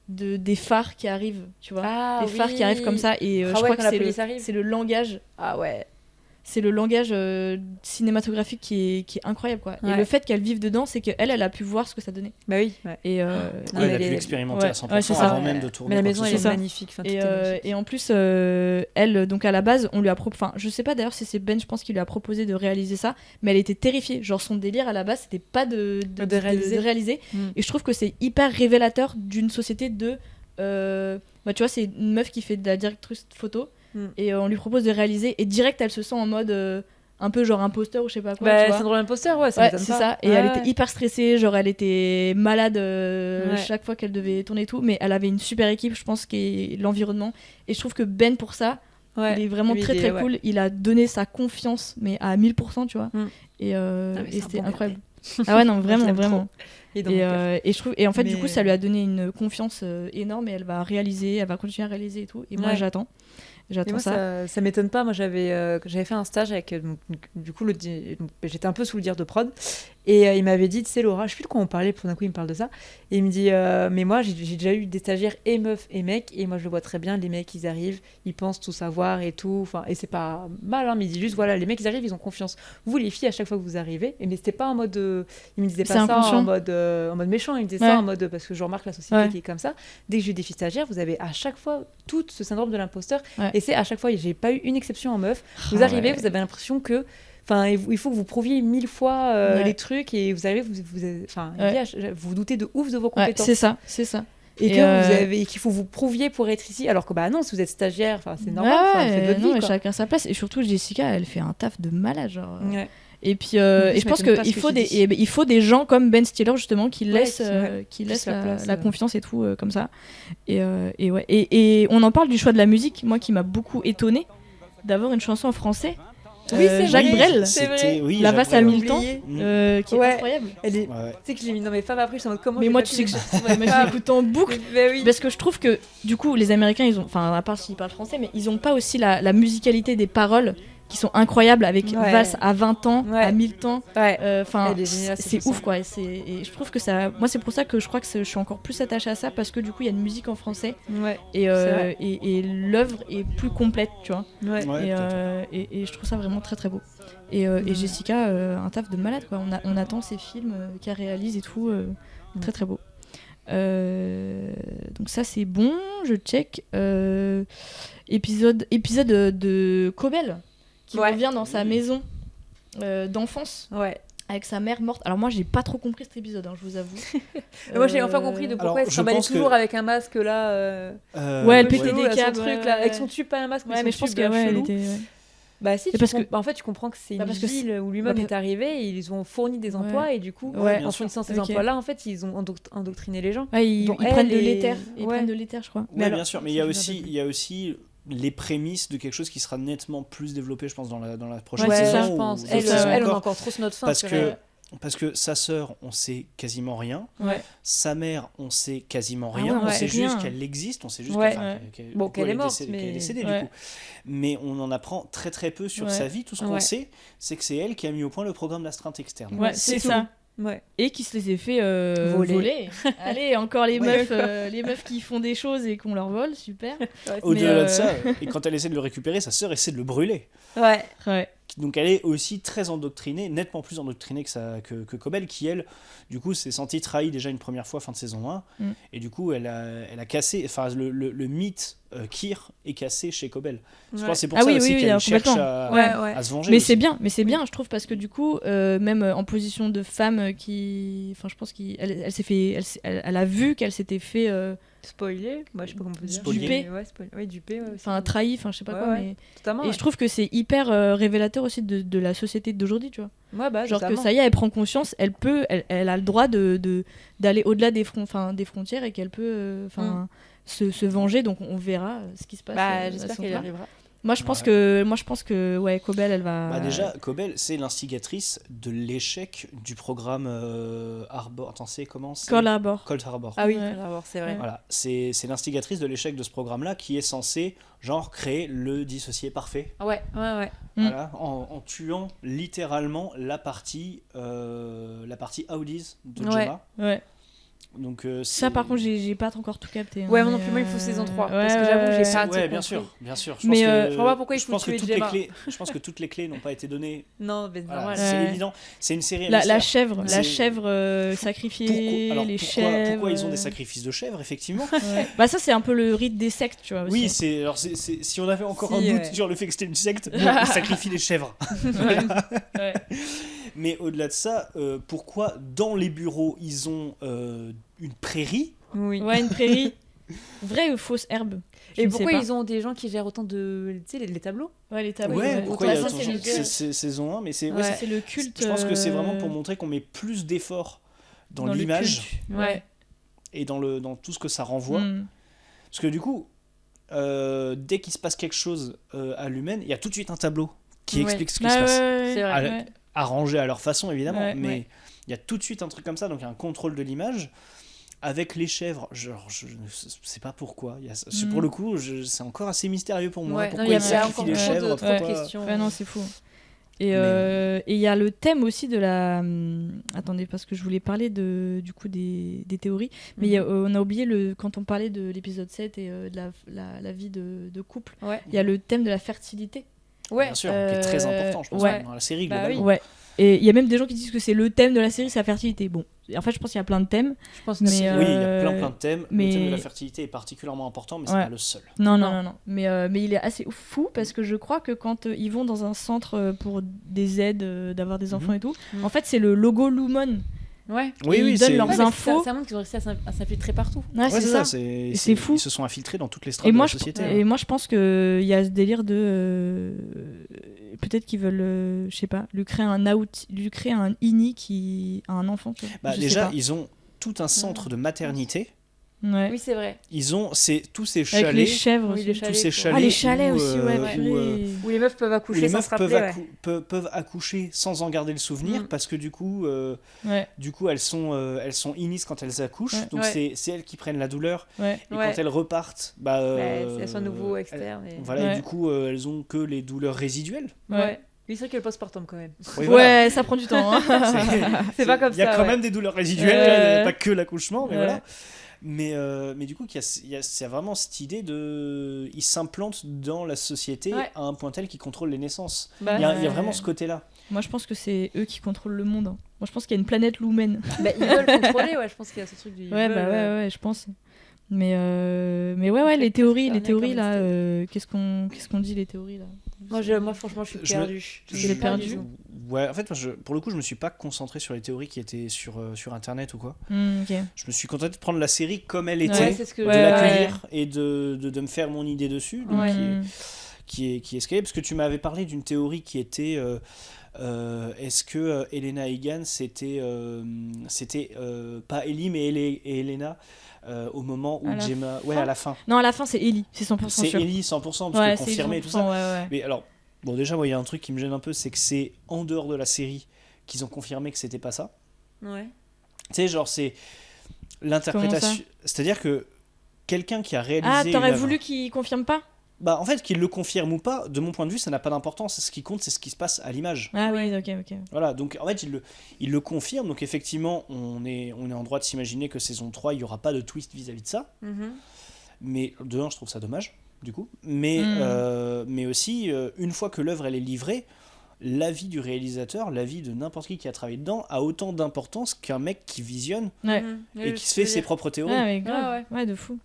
des phares qui arrivent, tu vois. Ah, Les phares qui arrivent comme ça. Et je Ah ouais, crois quand que la c'est police arrive. le langage. Ah ouais. C'est le langage cinématographique qui est incroyable, quoi. Et Ouais. le fait qu'elle vive dedans, c'est qu'elle a pu voir ce que ça donnait. Bah oui. Ouais. Et, Non, Ouais, mais il a elle pu est- l'expérimenter à ouais, 100% ouais, c'est ça. avant même de tourner. Mais la quoi maison, que elle ce est soit. magnifique. Enfin, tout Et, est magnifique. et en plus, elle, donc à la base, on lui a proposé. Enfin, je sais pas d'ailleurs si c'est Ben, je pense qu'il lui a proposé de réaliser ça, mais elle était terrifiée. Genre, son délire à la base, c'était pas de réaliser. Mm. Et je trouve que c'est hyper révélateur d'une société de. Bah, tu vois, c'est une meuf qui fait de la directrice photo, Mm. et on lui propose de réaliser, et direct, elle se sent en mode. Un peu genre imposteur ou je sais pas quoi. Bah, tu vois. syndrome imposteur, ouais, ça Ouais, m'étonne c'est pas. ça. Et Ouais, elle ouais. était hyper stressée, genre elle était malade Ouais. chaque fois qu'elle devait tourner et tout, mais elle avait une super équipe, je pense, qui est l'environnement. Et je trouve que Ben, pour ça, Ouais. il est vraiment Lui, très il est- très ouais. cool. Il a donné sa confiance, mais à 1000%, tu vois. Mm. Et, mais et c'est un c'était bon incroyable. Ah ouais, non, Moi, je vraiment, l'aime vraiment. Et dans mon cœur. Et je trouve, et en fait, du Mais- coup, ça lui a donné une confiance énorme et elle va réaliser, elle va continuer à réaliser et tout. Et moi, Ouais. j'attends. Et J'attends moi, ça. ça m'étonne pas. Moi, j'avais fait un stage avec. Donc, du coup, j'étais un peu sous le dire de prod. Et il m'avait dit, tu sais, Laura, je sais plus de quoi on parlait, pour d'un coup, il me parle de ça. Et il me dit, mais moi, j'ai déjà eu des stagiaires et meufs et mecs. Et moi, je le vois très bien. Les mecs, ils arrivent, ils pensent tout savoir et tout. Enfin, et c'est pas mal, hein, mais il dit juste, voilà, les mecs, ils arrivent, ils ont confiance. Vous, les filles, à chaque fois que vous arrivez. Mais c'était pas en mode. Il me disait pas C'est ça inconscient. en mode méchant. Il me disait Ouais. ça en mode. Parce que je remarque la société Ouais. qui est comme ça. Dès que j'ai eu des filles stagiaires, vous avez à chaque fois tout ce syndrome de l'imposteur. Ouais. Et c'est à chaque fois, j'ai pas eu une exception en meuf. Vous Ah arrivez, ouais. vous avez l'impression que. Enfin, il faut que vous prouviez 1000 fois Ouais. les trucs et vous arrivez, enfin, Ouais. vous vous doutez de ouf de vos Ouais, compétences. c'est ça, c'est ça. Et Et que euh, et qu'il faut vous prouviez pour être ici. Alors que bah non, si vous êtes stagiaire, enfin, c'est normal, Ouais, enfin, faites votre non, vie. mais quoi. chacun sa place. Et surtout, Jessica, elle fait un taf de malade, genre. Ouais. Et puis, plus, et je je pense m'étonne pas ce qu'il que faut tu des, dis. il faut des gens comme Ben Stiller justement qui Ouais, laissent, qui plus laissent la la, place, la confiance et tout comme ça. Et ouais. Et on en parle du choix de la musique, moi qui m'a beaucoup étonnée d'avoir une chanson en français. Oui, c'est Jacques vrai, Brel, c'est vrai. C'était- oui, La Jacques Vasse à Brel. 1000 ans, Oublié. qui est Ouais. incroyable. Elle est... Ouais. Tu sais que je l'ai mis dans mes faves après, je suis en mode comment. Mais j'ai moi, pas tu pu sais que le- moi, je l'écoute en boucle. Mais oui. Parce que je trouve que, du coup, les Américains, ils ont, enfin, à part s'ils parlent français, mais ils ont pas aussi la musicalité des paroles qui sont incroyables avec Ouais. Vasse à 20 ans, Ouais. à 1000 ans. Ouais. Enfin, Elle est géniale, cette c'est chanson. ouf quoi. Et je trouve que ça. Moi, c'est pour ça que je crois que je suis encore plus attachée à ça parce que du coup, il y a une musique en français Ouais. et, vrai. et l'œuvre est plus complète, tu vois. Ouais. Ouais, peut-être. Et je trouve ça vraiment très très beau. Et Jessica, un taf de malade quoi. On attend ses films qu'elle réalise et tout. Très très beau. Donc ça c'est bon, je check. Épisode de Cobel qui Ouais. revient dans sa maison d'enfance Ouais. avec sa mère morte. Alors moi j'ai pas trop compris cet épisode, hein, je vous avoue. Moi j'ai enfin compris de pourquoi alors, elle se je trimballait pense que- toujours avec un masque là. Ouais, elle peu pétait chelou, des là, câbles, son truc ouais, là, ouais. avec son tube pas un masque Ouais, mais je pense que que ouais, elle était. Ouais. Bah si, Et parce que- en fait, tu comprends que c'est Bah, une parce que ville où lui-même bah, est arrivé et ils ont fourni des emplois et du coup, Ouais, bien en sûr. fournissant ces Ok. emplois-là, en fait, ils ont endoctriné les gens. Ouais, ils Dont prennent de elle et- l'éther. Ils Ouais. prennent de l'éther, je crois. Oui, alors, bien sûr, mais ça, il y a je me aussi, rappelle il y a aussi les prémices de quelque chose qui sera nettement plus développé, je pense, dans la prochaine Ouais, c'est saison. ça, je ou pense. d'autres Elle, saisons elle, on a encore. encore trop sur notre faim. Parce sur que, elle. parce que sa sœur, on sait quasiment rien. Ouais. Sa mère, on sait quasiment Ah rien. ouais, on on sait sait juste rien. qu'elle existe, on sait juste Ouais. qu'elle, Ouais. Bon, du coup, qu'elle est morte, qu'elle est mais- décédée, Ouais. du coup. Mais on en apprend très très peu sur Ouais. sa vie. Tout ce qu'on Ouais. sait, c'est que c'est elle qui a mis au point le programme d'astreinte externe. Ouais, c'est ça. Ouais. Et qui se les ait fait Voler. voler. Allez, encore les Ouais. meufs qui font des choses et qu'on leur vole, super. Au-delà Mais, de ça, et quand elle essaie de le récupérer, sa sœur essaie de le brûler. Ouais. Ouais. Donc elle est aussi très endoctrinée, nettement plus endoctrinée que Cobel, qui elle, du coup, s'est sentie trahie déjà une première fois fin de saison 1. Mm. Et du coup, elle a cassé, enfin le mythe Kyr est cassé chez Cobel. Je pense que c'est pour Ah ça oui, aussi oui, qu'elle oui, cherche complètement. à se venger. Mais aussi. c'est bien, je trouve, parce que du coup, même en position de femme qui, enfin, je pense qu'elle s'est fait, elle a vu qu'elle s'était fait, Spoiler, moi je sais pas comment on peut dire. Spolier. Dupé. Ouais, ouais, dupé. Ouais, enfin, trahie, enfin, je sais pas Ouais, quoi, ouais. mais totalement. et je trouve que c'est hyper révélateur aussi de la société d'aujourd'hui, tu vois. Ouais, bah, Genre que totalement. ça y est, elle prend conscience, elle a le droit d'aller au-delà des frontières et qu'elle peut, se venger. Donc on verra ce qui se passe. Bah, à j'espère ce qu'elle y moment-là. arrivera. Moi je pense que ouais, Cobel, elle va. Bah déjà, Cobel, c'est l'instigatrice de l'échec du programme Arbor. Attends, c'est comment c'est Cold Harbor. Cold Harbor. Ah oui, Ouais. alors, c'est vrai. Voilà, c'est l'instigatrice de l'échec de ce programme-là qui est censé, genre, créer le dissocié parfait. Ouais. Mm. Voilà, en tuant littéralement la partie Audis de Ouais. Gemma. Ouais. Donc, Ça par contre, j'ai pas encore tout capté. hein, Ouais, moi mais, non plus, moi, il faut saison 3, ouais, parce que j'avoue, j'ai ouais. pas tout Ouais, bien compris. sûr, bien sûr. Mais, je vois pas pourquoi il je faut pense que tuer toutes les Gemma. clés, je pense que toutes les clés n'ont pas été données. Non, mais Voilà, normal. c'est Ouais. évident. C'est une série à La mystère. chèvre, C'est- sacrifiée, Alors, les pourquoi, chèvres. pourquoi ils ont des sacrifices de chèvres, effectivement? Ouais. Bah ça c'est un peu le rite des sectes, tu vois. Oui, aussi. si on avait encore Si, un doute ouais. sur le fait que c'était une secte, bon, ils sacrifient les chèvres. Ouais. Mais au-delà de ça, pourquoi dans les bureaux ils ont une prairie? Oui. Ouais, une prairie. Vraie ou fausse herbe. Je Et ne pourquoi sais pas. ils ont des gens qui gèrent autant de. Tu sais, les tableaux? Ouais, les tableaux. Ouais, ouais. pourquoi il y a Ça, autant de c'est gens- le- c'est saison 1, mais c'est. Ouais. ouais, Ça, c'est le culte. je pense que c'est vraiment pour montrer qu'on met plus d'efforts dans le l'image culte. Ouais. et dans tout ce que ça renvoie. Mm. Parce que du coup, dès qu'il se passe quelque chose à l'humaine, il y a tout de suite un tableau qui Ouais. explique ce qui Ah, se ouais, passe. ouais, C'est vrai. Ah, ouais. Arrangé à leur façon, évidemment, Ouais, mais ouais. il y a tout de suite un truc comme ça, donc il y a un contrôle de l'image. Avec les chèvres, genre, je ne sais pas pourquoi. Pour le coup, c'est encore assez mystérieux pour moi. Ouais, Pourquoi non, il y ils a sacrifient encore les trop chèvres de pourquoi- questions. Ouais, non, c'est fou. Et Mais- il y a le thème aussi de la. Attendez, parce que je voulais parler du coup des théories. Mais il y a- on a oublié, quand on parlait de l'épisode 7 et de la vie de couple, Ouais. il y a le thème de la fertilité. Ouais. Bien sûr, qui est très important, je pense, ouais. dans la série, Bah globalement. Ouais. Et il y a même des gens qui disent que c'est le thème de la série, c'est la fertilité. Bon, en fait, je pense qu'il y a plein de thèmes. Je pense que Mais, c'est. Oui, il y a plein de thèmes. mais- Le thème de la fertilité est particulièrement important, mais c'est Ouais. pas le seul. Non. Non. Mais il est assez fou parce que je crois que quand ils vont dans un centre pour des aides, d'avoir des enfants et tout, Mhm. en fait, c'est le logo Lumon. Ouais. Et ils donnent leurs Ouais, mais infos. ça montre qu'ils ont réussi à s'infiltrer partout. Ouais, Ouais, c'est ça. c'est fou. Ils se sont infiltrés dans toutes les strates Et de moi, la société. et moi, je pense qu'il y a ce délire de. Peut-être qu'ils veulent, je sais pas, lui créer un ini qui a un enfant. tu vois. Bah, Je sais déjà, pas. ils ont tout un centre de maternité. Ouais. Oui, c'est vrai. Ils ont tous ces Avec les chalets. chèvres Oui, aussi. les Tous chalets, ces quoi. chalets. Ah, les chalets où, aussi, ouais. où, Où les meufs peuvent accoucher les sans meufs se rappeler. Ouais. peuvent accoucher sans en garder le souvenir Mm. parce que du coup Ouais, elles sont inis quand elles accouchent, Ouais. donc Ouais. c'est elles qui prennent la douleur ouais. et Ouais. quand elles repartent Elles sont à nouveau externes. voilà Ouais. et du coup elles ont que les douleurs résiduelles. Ouais. Oui, c'est vrai que le postpartum quand même. Oui, Ouais, voilà. ça prend du temps. hein. C'est pas comme il y a ça, quand ouais. même des douleurs résiduelles, Ouais. pas que l'accouchement, mais Ouais. voilà. Mais du coup, c'est vraiment cette idée de. Ils s'implantent dans la société Ouais. à un point tel qu'ils contrôlent les naissances. Bah, Il y a ouais. vraiment ce côté-là. Moi, je pense que c'est eux qui contrôlent le monde. hein. Moi, je pense qu'il y a une planète Lumen. bah, ils veulent contrôler, ouais. Je pense qu'il y a ce truc du. ils Ouais, veulent, bah ouais, je pense. Mais ouais, les théories Fernet là, comme qu'est-ce qu'on dit les théories là Moi, franchement, je suis Je me- perdue. Je l'ai perdu. Ouais, en fait, pour le coup, je me suis pas concentré sur les théories qui étaient sur internet ou quoi. Ok. Je me suis contenté de prendre la série comme elle Ouais, était, Ouais, c'est ce que de Ouais, l'accueillir et de me faire mon idée dessus. Donc, Ouais. qui est scalé, parce que tu m'avais parlé d'une théorie qui était est-ce que Elena Egan c'était pas Ellie mais Elena au moment où À la Gemma fin à la fin Non, à la fin, c'est Ellie, c'est 100% c'est sûr. Ellie 100% parce Ouais, que c'est confirmé et tout ça. 100%, ouais. Mais alors bon, déjà moi il y a un truc qui me gêne un peu, c'est que c'est en dehors de la série qu'ils ont confirmé que c'était pas ça. Ouais. Tu sais, genre c'est l'interprétation, c'est-à-dire que quelqu'un qui a réalisé Ah, une t'aurais œuvre- voulu qu'il confirme pas? bah en fait qu'il le confirme ou pas, de mon point de vue ça n'a pas d'importance, ce qui compte c'est ce qui se passe à l'image. Ah oui, ok. Voilà, donc en fait il le confirme, donc effectivement on est en droit de s'imaginer que saison 3 il n'y aura pas de twist vis-à-vis de ça, mais de un je trouve ça dommage du coup, mais aussi une fois que l'œuvre elle est livrée, l'avis du réalisateur, l'avis de n'importe qui a travaillé dedans a autant d'importance qu'un mec qui visionne Ouais. et qui se fait ses propres théories. Ah, mais grave. Ouais, de fou.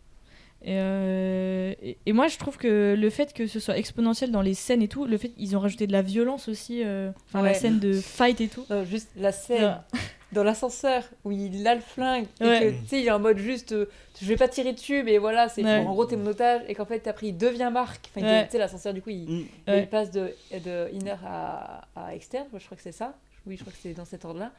Et moi, je trouve que le fait que ce soit exponentiel dans les scènes et tout, le fait qu'ils ont rajouté de la violence aussi, la Ouais. scène de fight et tout. Non, juste la scène dans l'ascenseur où il a le flingue et Ouais. que tu sais il est en mode juste je vais pas tirer dessus mais voilà c'est Ouais. en gros t'es mon otage et qu'en fait après il devient Marc, enfin, Ouais. tu sais l'ascenseur du coup il passe de inner à externe, je crois que c'est ça. Oui, je crois que c'est dans cet ordre-là.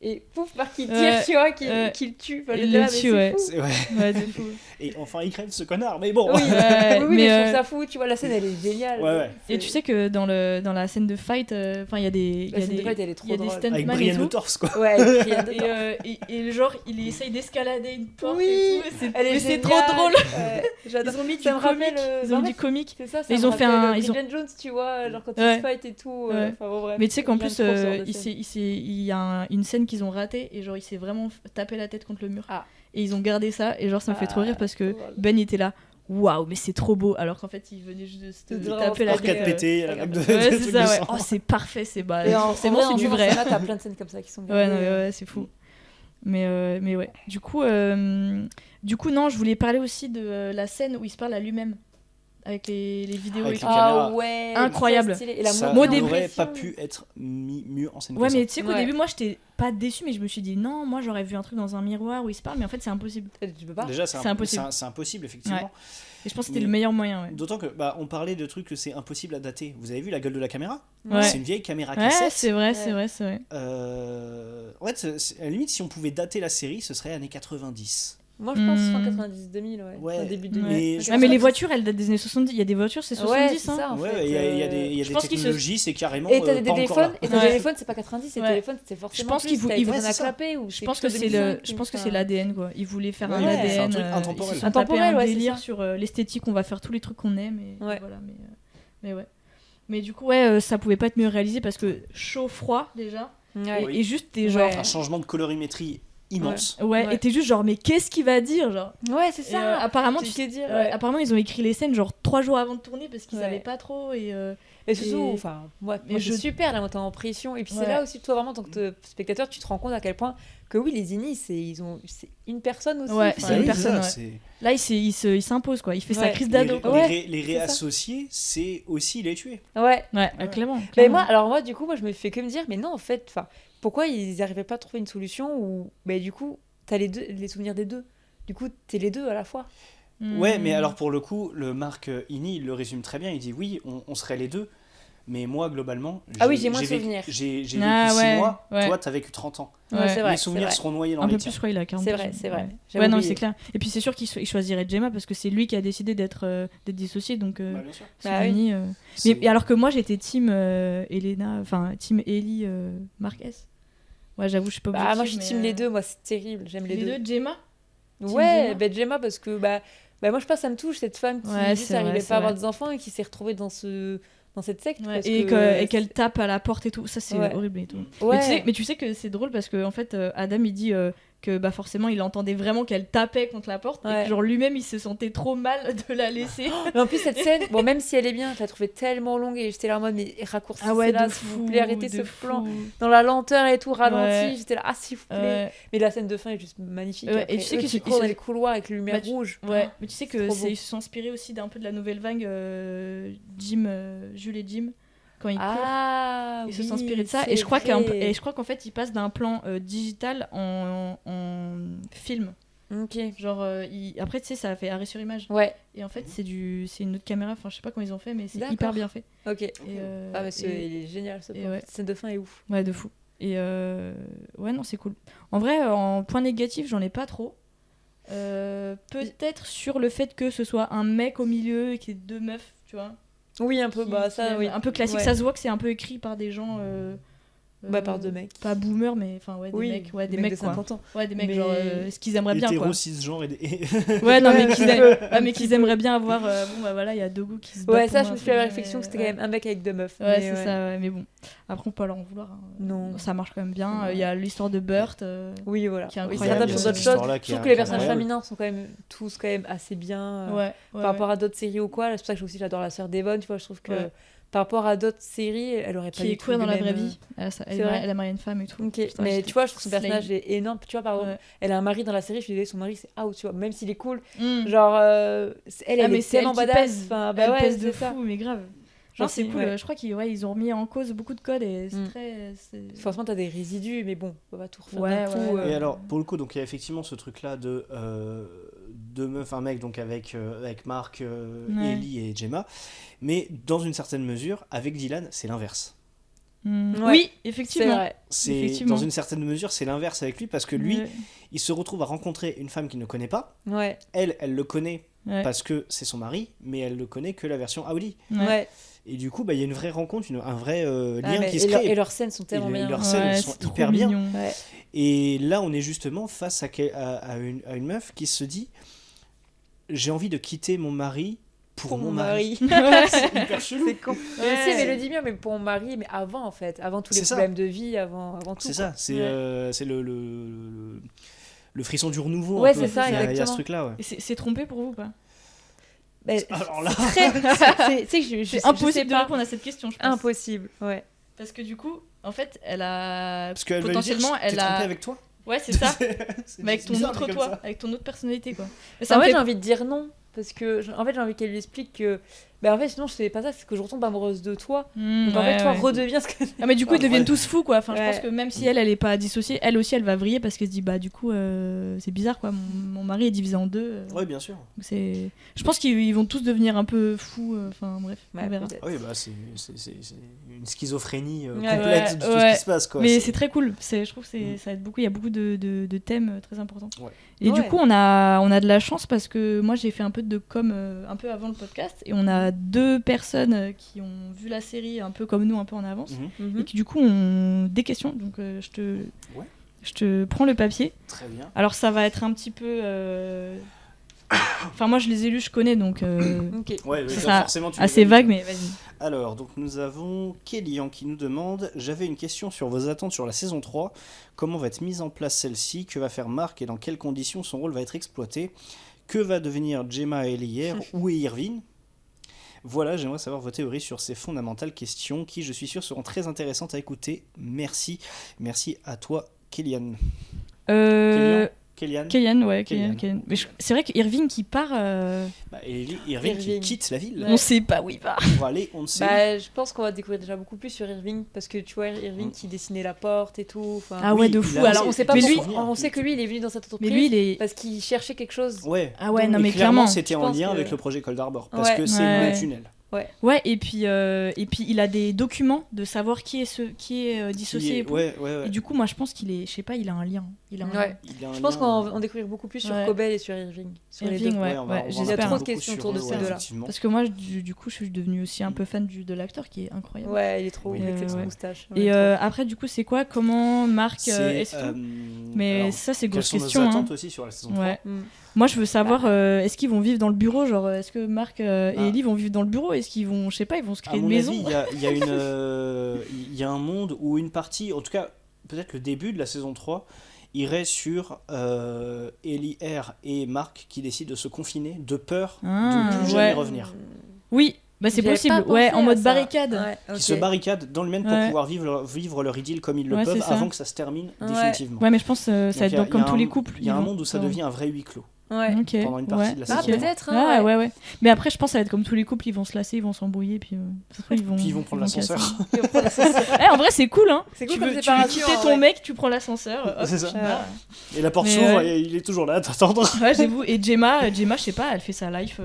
Et pouf, Marc il tire, tu vois, qu'il le tue. Enfin, Il j'étais là, le mais tue, c'est ouais. fou. C'est- ouais. Ouais, de fou. Et enfin il crève ce connard, mais bon. Oui, Ouais, oui, mais je mais, trouve ça fou, tu vois, la scène elle est géniale. Ouais. Et tu sais que dans la scène de fight, il y a des. La scène de fight elle est trop il y a des drôle. Avec stuntman et Brian tout. Le Torse quoi. Ouais, avec Brian de Et genre, il essaye d'escalader une porte Oui, et tout. elle est Mais c'est géniale. trop drôle. Ouais, j'adore. Ils ont mis du Ça me comique. rappelle, Ils ont bah, mis du comique. C'est ça, Ils me ont fait rappelle ils ont- Bridget Jones, tu vois, genre quand Ouais. ils se fight et tout. Ouais. Enfin, bon, bref. Mais tu sais qu'en J'aime plus, trop ce genre de il scène. y a une scène qu'ils ont ratée et genre il s'est vraiment tapé la tête contre le mur. Ah. Et ils ont gardé ça et genre ça me fait trop rire parce que trop drôle. Ben était là. Waouh, mais c'est trop beau. Alors qu'en fait, il venait juste de se De vraiment taper la se taper, tête. Arcade pété, il y a la vague de Ouais, de c'est trucs ça, de ouais. sang. Oh, c'est parfait, c'est Et forcément c'est du vrai. Là, t'as plein de scènes comme ça qui sont bien. Ouais, non, mais c'est fou. Mais ouais. Du coup, non, je voulais parler aussi de la scène où il se parle à lui-même avec les vidéos Avec et tout. les caméras. Ah ouais, Incroyable. très stylé. Et la Ça modélisation. n'aurait pas pu être mis mieux en scène Ouais, que ça. mais tu sais qu'au Ouais. début, moi, j'étais pas déçue, mais je me suis dit non, moi, j'aurais vu un truc dans un miroir où il se parle, mais en fait, c'est impossible. Tu peux pas. Déjà, C'est impossible. C'est impossible, effectivement. Et je pense que c'était Mais- le meilleur moyen, ouais. D'autant que, on parlait de trucs que c'est impossible à dater. Vous avez vu la gueule de la caméra Ouais. C'est une vieille caméra Ouais, cassette. c'est vrai, Ouais. c'est vrai, c'est vrai. En fait, à la limite, si on pouvait dater la série, ce serait années 90. Moi, je pense Hmm. 190-2000, ouais. Ouais, Enfin, début mais 2000. je Ouais, pense mais les que- voitures, elles datent des années 70. Il y a des voitures, c'est 70, Ouais, c'est hein. ça, en Ouais, fait. il y a des je pense qu'ils se- technologies, c'est carrément Et t'as des pas encore téléphones, là. et tes Ouais. téléphones, c'est pas 90, les Ouais. téléphones, c'est forcément Je pense plus, qu'ils vou- t'as ils iPhone vou- à c'est ça. clapper, ou Je pense que c'est plutôt l'ADN, quoi. Ils voulaient faire un Ouais, ADN. c'est un truc Ils intemporel. se sont tapés Intemporel, un ouais, c'est délire ça. sur l'esthétique, on va faire tous les trucs qu'on aime. Et Ouais. voilà, mais ouais. Mais du coup, ouais, ça pouvait pas être mieux réalisé parce que chaud, froid déjà. Ouais. Et juste, t'es genre. Ouais. Un changement de colorimétrie immense. Ouais, Ouais. et t'es juste genre, mais qu'est-ce qu'il va dire, genre. Ouais, c'est Et, ça. apparemment, Tu sais dire, ouais, apparemment, ils ont écrit les scènes genre 3 jours avant de tourner parce qu'ils Ouais. savaient pas trop. Et Et surtout, Et- enfin, moi mais c'est je- super la montée en pression. Et puis Ouais. c'est là aussi, toi, vraiment, en tant que spectateur, tu te rends compte à quel point que oui, les Inis, c'est une personne aussi. Ouais, Enfin, c'est une oui, personne, ça, ouais. Là, il s'impose, quoi. Il fait sa Ouais. crise d'ado, quoi. Ouais, les c'est ça. réassociés, c'est aussi les tuer. Ouais. Ouais, Ouais. clairement. Mais clairement. moi, alors moi, du coup, moi, je me fais que me dire, mais non, en fait, enfin, pourquoi ils n'arrivaient pas à trouver une solution où, bah, du coup, t'as les souvenirs des deux. Du coup, t'es les deux à la fois. Ouais, mais Hmm. alors pour le coup, le Marc Ini, il le résume très bien. Il dit oui, on serait les deux. Mais moi, globalement, Ah oui, j'ai moins de vécu- souvenirs. J'ai vécu Ah 6 ouais, mois. ouais. Toi, t'as vécu 30 ans. Ouais. c'est vrai. Les souvenirs c'est seront noyés dans Un les peu tiens. plus, je crois, il a 40 C'est ans. vrai, c'est vrai. Ouais, J'avais ouais, non, mais oublié. c'est clair. Et puis c'est sûr qu'il choisirait Gemma parce que c'est lui qui a décidé d'être dissocié, donc Bah, bien sûr. Bah oui. Souni, C'est- Mais alors que moi j'étais team Elena, enfin team Ellie Marquez. Ouais, j'avoue, je suis pas Bah, objective. moi, je suis mais, team les deux. Moi, c'est terrible. J'aime les Les deux, Gemma. Team Ouais, Gemma. bah, Gemma, parce que bah, moi, je pense que ça me touche, cette femme qui Ouais, juste c'est vrai, n'arrivait c'est pas à avoir vrai. des enfants et qui s'est retrouvée dans cette secte. Ouais, parce et que- et qu'elle tape à la porte et tout, ça c'est Ouais. horrible et tout. Ouais. Mais tu sais que c'est drôle parce que en fait Adam il dit que bah forcément il entendait vraiment qu'elle tapait contre la porte et Ouais. que genre lui-même il se sentait trop mal de la laisser. Mais en plus, cette scène, bon, même si elle est bien, je la trouvais tellement longue et j'étais là en mode, mais raccourcissez là, de s'il fou, vous plaît, arrêtez de ce fou. plan. Dans la lenteur et tout, ralenti, Ouais. j'étais là, ah, s'il vous plaît. Ouais. Mais la scène de fin est juste magnifique. Ouais, après. et tu sais Eux que qui ils courent se- dans les couloirs avec les lumières Bah, rouges. Ouais, mais tu sais c'est que trop beau. ils se sont inspirés aussi d'un peu de la nouvelle vague Jules et Jim quand ils courent. Ah, Ils se oui, sont inspirés de ça c'est et je crois vrai. qu'en fait ils passent d'un plan digital en film. Ok. Genre, après, tu sais, ça a fait arrêt sur image. Ouais, Et en fait, c'est une autre caméra. Enfin, je sais pas comment ils ont fait, mais c'est D'accord. hyper bien fait. ok. Et, Ah, mais et- il est génial, ce et ouais. scène de fin est ouf. Ouais, de fou. Et ouais, non, c'est cool. En vrai, en point négatif, j'en ai pas trop. Peut-être sur le fait que ce soit un mec au milieu et qu'il y ait deux meufs, tu vois. Oui, un peu, Qui- ça, qui- oui. Un peu classique. Ouais. Ça se voit que c'est un peu écrit par des gens. Par deux mecs. Pas boomers, mais enfin, ouais, des Oui, mecs. Ouais, des de mecs, quoi. 50 ans. Ouais, des mecs, Mais- genre, ce qu'ils aimeraient bien, Hétéro, quoi. cisgenre et des... Ouais, non, mais Un mais petit qu'ils peu. aimeraient bien avoir. Bon, bah voilà, il y a deux goûts qui se battent. Ouais, ça, pour je moi, me suis fait la entre réflexion que c'était guillemets, quand même un mec avec deux meufs. Ouais, mais c'est ça, ouais, mais bon. Après, on peut pas leur en vouloir. Hein. Non. Ça marche quand même bien. Il y a l'histoire de Burt. Oui, voilà. Qui est Oui, incroyable. ça tape sur d'autres Cette choses. histoire-là Je qui trouve est que les personnages incroyable. féminins sont quand même tous quand même assez bien Ouais, par rapport à d'autres séries ou quoi. C'est pour ça que j'adore la sœur d'Evon, tu vois, je trouve que Ouais. par rapport à d'autres séries, elle aurait pas qui du est tout queer dans le la même, vraie vie. Elle vrai. a marié une femme et tout. Ok, Putain, mais j'étais tu vois, je trouve son slay. personnage est énorme. Tu vois, par exemple, Ouais. elle a un mari dans la série, je lui disais, son mari c'est out, tu vois, même s'il est cool. Mm. Genre, elle mais est c'est elle tellement qui badass. pèse. Enfin, Elle ouais, pèse de c'est ça. fou, mais grave. Genre, Non, c'est si, cool. ouais. Je crois qu'ils ont remis en cause beaucoup de codes et c'est Mm. très. Forcément, t'as des résidus, mais bon, on va pas tout refaire Ouais, d'un coup. ouais, ouais. Et alors, pour le coup, donc il y a effectivement ce truc-là de deux meufs, un mec, donc avec Marc, Ouais. Ellie et Gemma. Mais dans une certaine mesure, avec Dylan, c'est l'inverse. Mm. Ouais, Oui, C'est effectivement. vrai. C'est Effectivement. dans une certaine mesure, c'est l'inverse avec lui parce que lui, Ouais. il se retrouve à rencontrer une femme qu'il ne connaît pas. Ouais, Elle le connaît Ouais. parce que c'est son mari, mais elle le connaît que la version Audi. Ouais. ouais. Et du coup, bah, il y a une vraie rencontre, un vrai Ah, lien mais- qui se et crée. leurs scènes sont tellement Et bien. leurs scènes, Ouais, elles sont c'est trop hyper bien. mignon. Ouais. Et là, on est justement face à une meuf qui se dit j'ai envie de quitter mon mari pour mon mari. C'est hyper chelou. C'est con. Mais aussi, mais elle le dit bien, mais pour mon mari, mais avant en fait, avant tous les C'est ça. problèmes de vie, avant tout. C'est quoi. ça, c'est Ouais. c'est le frisson du renouveau. Ouais, un peu. c'est ça, Il y a ce exactement. truc-là, ouais. Et c'est trompé pour vous ou pas? Mais Alors là, c'est que je C'est sais impossible de pas. répondre à cette question, je pense. Impossible, ouais. Parce que du coup, en fait, elle a. parce qu'elle va lui dire potentiellement, t'es elle trompé a. avec toi. Ouais, c'est ça. C'est Mais avec ton bizarre, autre dit toi, comme ça. avec ton autre personnalité, quoi. Mais En me fait, fait- j'ai envie de dire non. Parce que, en fait, j'ai envie qu'elle lui explique que. Ben, en fait, sinon, je fais pas ça, c'est que je retombe amoureuse de toi. Mm, Donc, en fait, ouais, toi, ouais. redeviens ce que. Ah, mais du coup, ils deviennent Ouais. tous fous, quoi. Enfin, je Ouais. pense que même si elle est pas dissociée, elle aussi, elle va vriller parce qu'elle se dit, bah, du coup, c'est bizarre, quoi. Mon mari est divisé en deux. Ouais, bien sûr. Donc c'est. Je pense qu'ils vont tous devenir un peu fous. Enfin, bref, on Ouais, verra. peut-être. Oui, bah c'est une schizophrénie Ouais. complète de tout ce Ouais. qui se passe, quoi. Mais c'est très cool. Je trouve que Mm. ça aide beaucoup. Il y a beaucoup de thèmes très importants. Ouais. Et du Ouais. coup, on a de la chance parce que moi, j'ai fait un peu de com un peu avant le podcast et on a deux personnes qui ont vu la série un peu comme nous, un peu en avance, Mhm. Mhm. et qui du coup ont des questions. Donc, je te prends le papier. Très bien. Alors, ça va être un petit peu. Enfin, moi, je les ai lus, je connais, donc Ok. Ouais, C'est bah, ça, forcément, tu assez les as vague, lus. mais vas-y. Alors, donc nous avons Kélian qui nous demande j'avais une question sur vos attentes sur la saison 3. Comment va être mise en place celle-ci? Que va faire Marc et dans quelles conditions son rôle va être exploité? Que va devenir Gemma et Ellie? Où est Irvine? Voilà, j'aimerais savoir vos théories sur ces fondamentales questions qui, je suis sûr, seront très intéressantes à écouter. Merci. Merci à toi, Kélian. Kélian Kellyanne, ouais, Kellyanne. Kellyanne. Mais c'est vrai que Irving qui part, Bah, et Irvine qui Irvine. quitte la ville on sait pas où il va. pour aller, on ne sait où. Bah, je pense qu'on va découvrir déjà beaucoup plus sur Irving parce que tu vois Irving qui dessinait la porte et tout. Enfin, Ah Oui, ouais, de il fou. a- Alors, on sait pas mais pourquoi- lui, on sait que lui il est venu dans cette entreprise mais lui, il est. parce qu'il cherchait quelque chose. Ouais. Ah ouais, non Et mais clairement, clairement. c'était je en pense lien que- avec le projet Cold Harbor parce Ouais. que c'est Ouais. le tunnel. Ouais, et puis il a des documents de savoir qui est dissocié. et tout. Ouais, ouais, ouais. Et du coup, moi, je pense qu'il est, je sais pas, il a un lien. Il a un Ouais. lien. Il a un Je pense lien, qu'on va en découvrir beaucoup plus sur Ouais. Cobel et sur Irving. Sur les Irving, deux. ouais, on va- ouais, on va en j'espère. Il y a trop de apprendre questions beaucoup autour de sur ces eux, deux-là. effectivement. Parce que moi, du coup, je suis devenue aussi un peu fan de l'acteur qui est incroyable. Ouais, il est trop Oui. avec cette Ouais. moustache. Et Ouais, trop. après, du coup, c'est quoi? Comment Marc C'est, est-ce tout Mais alors, ça, c'est quelles grosse sont nos question. hein. attentes aussi sur la saison 3? Ouais. Mm. Moi, je veux savoir, est-ce qu'ils vont vivre dans le bureau? Genre, est-ce que Marc et Ah. Ellie vont vivre dans le bureau? Est-ce qu'ils vont, je sais pas, ils vont se À créer une mon maison? avis, il y a il y a un monde où une partie, en tout cas, peut-être le début de la saison 3, irait sur Ellie R et Marc qui décident de se confiner de peur Ah, de plus ouais. jamais revenir. Oui, bah c'est J'y avais possible. pas pensé Ouais, en à mode ça. barricade. Ouais, Qui ok. se barricadent dans le Maine pour Ouais. pouvoir vivre leur idylle comme ils le Ouais, peuvent c'est ça. avant que ça se termine Ouais. définitivement. Ouais, mais je pense que ça va Donc, être il y a comme tous un- les couples. Il y a ils un vont- monde où ça devient un vrai huis clos. Ouais. Ok. pendant une partie ouais. de la Ah, saison. peut-être. Ouais, Hein, ouais, ouais. Mais après, je pense que ça va être comme tous les couples, ils vont se lasser, ils vont s'embrouiller, puis ça se trouve, Puis ils vont prendre l'ascenseur. casser. En vrai, c'est cool, hein. C'est cool Tu comme veux séparation, quitter ton ouais. mec, tu prends l'ascenseur. hop, C'est ça. tu vas. Et la porte Mais s'ouvre ouais. et il est toujours là, t'attendre. Ouais, j'avoue. Et Gemma, je sais pas, elle fait sa life.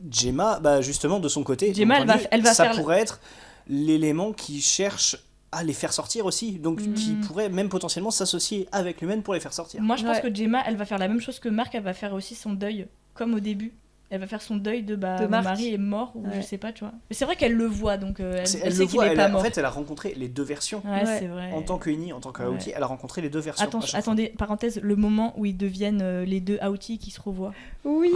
Gemma, bah justement, de son côté, Gemma, mon point de elle va ça faire pourrait être l'élément qui cherche à les faire sortir aussi, donc qui pourrait même potentiellement s'associer avec l'humaine pour les faire sortir. Moi, je pense Ouais. que Gemma, elle va faire la même chose que Marc, elle va faire aussi son deuil, comme au début. Elle va faire son deuil de mon Marc. mari est mort, ou Ouais. je sais pas, tu vois. Mais c'est vrai qu'elle le voit, donc elle Elle sait le qu'il voit, est pas en mort. fait, elle a rencontré les deux versions. Ouais, Ouais. c'est vrai. En tant que Ini, en tant que Ouais. Aouti, elle a rencontré les deux versions. à chaque fois. Attendez, parenthèse, le moment où ils deviennent les deux Aouti qui se revoient. Oui.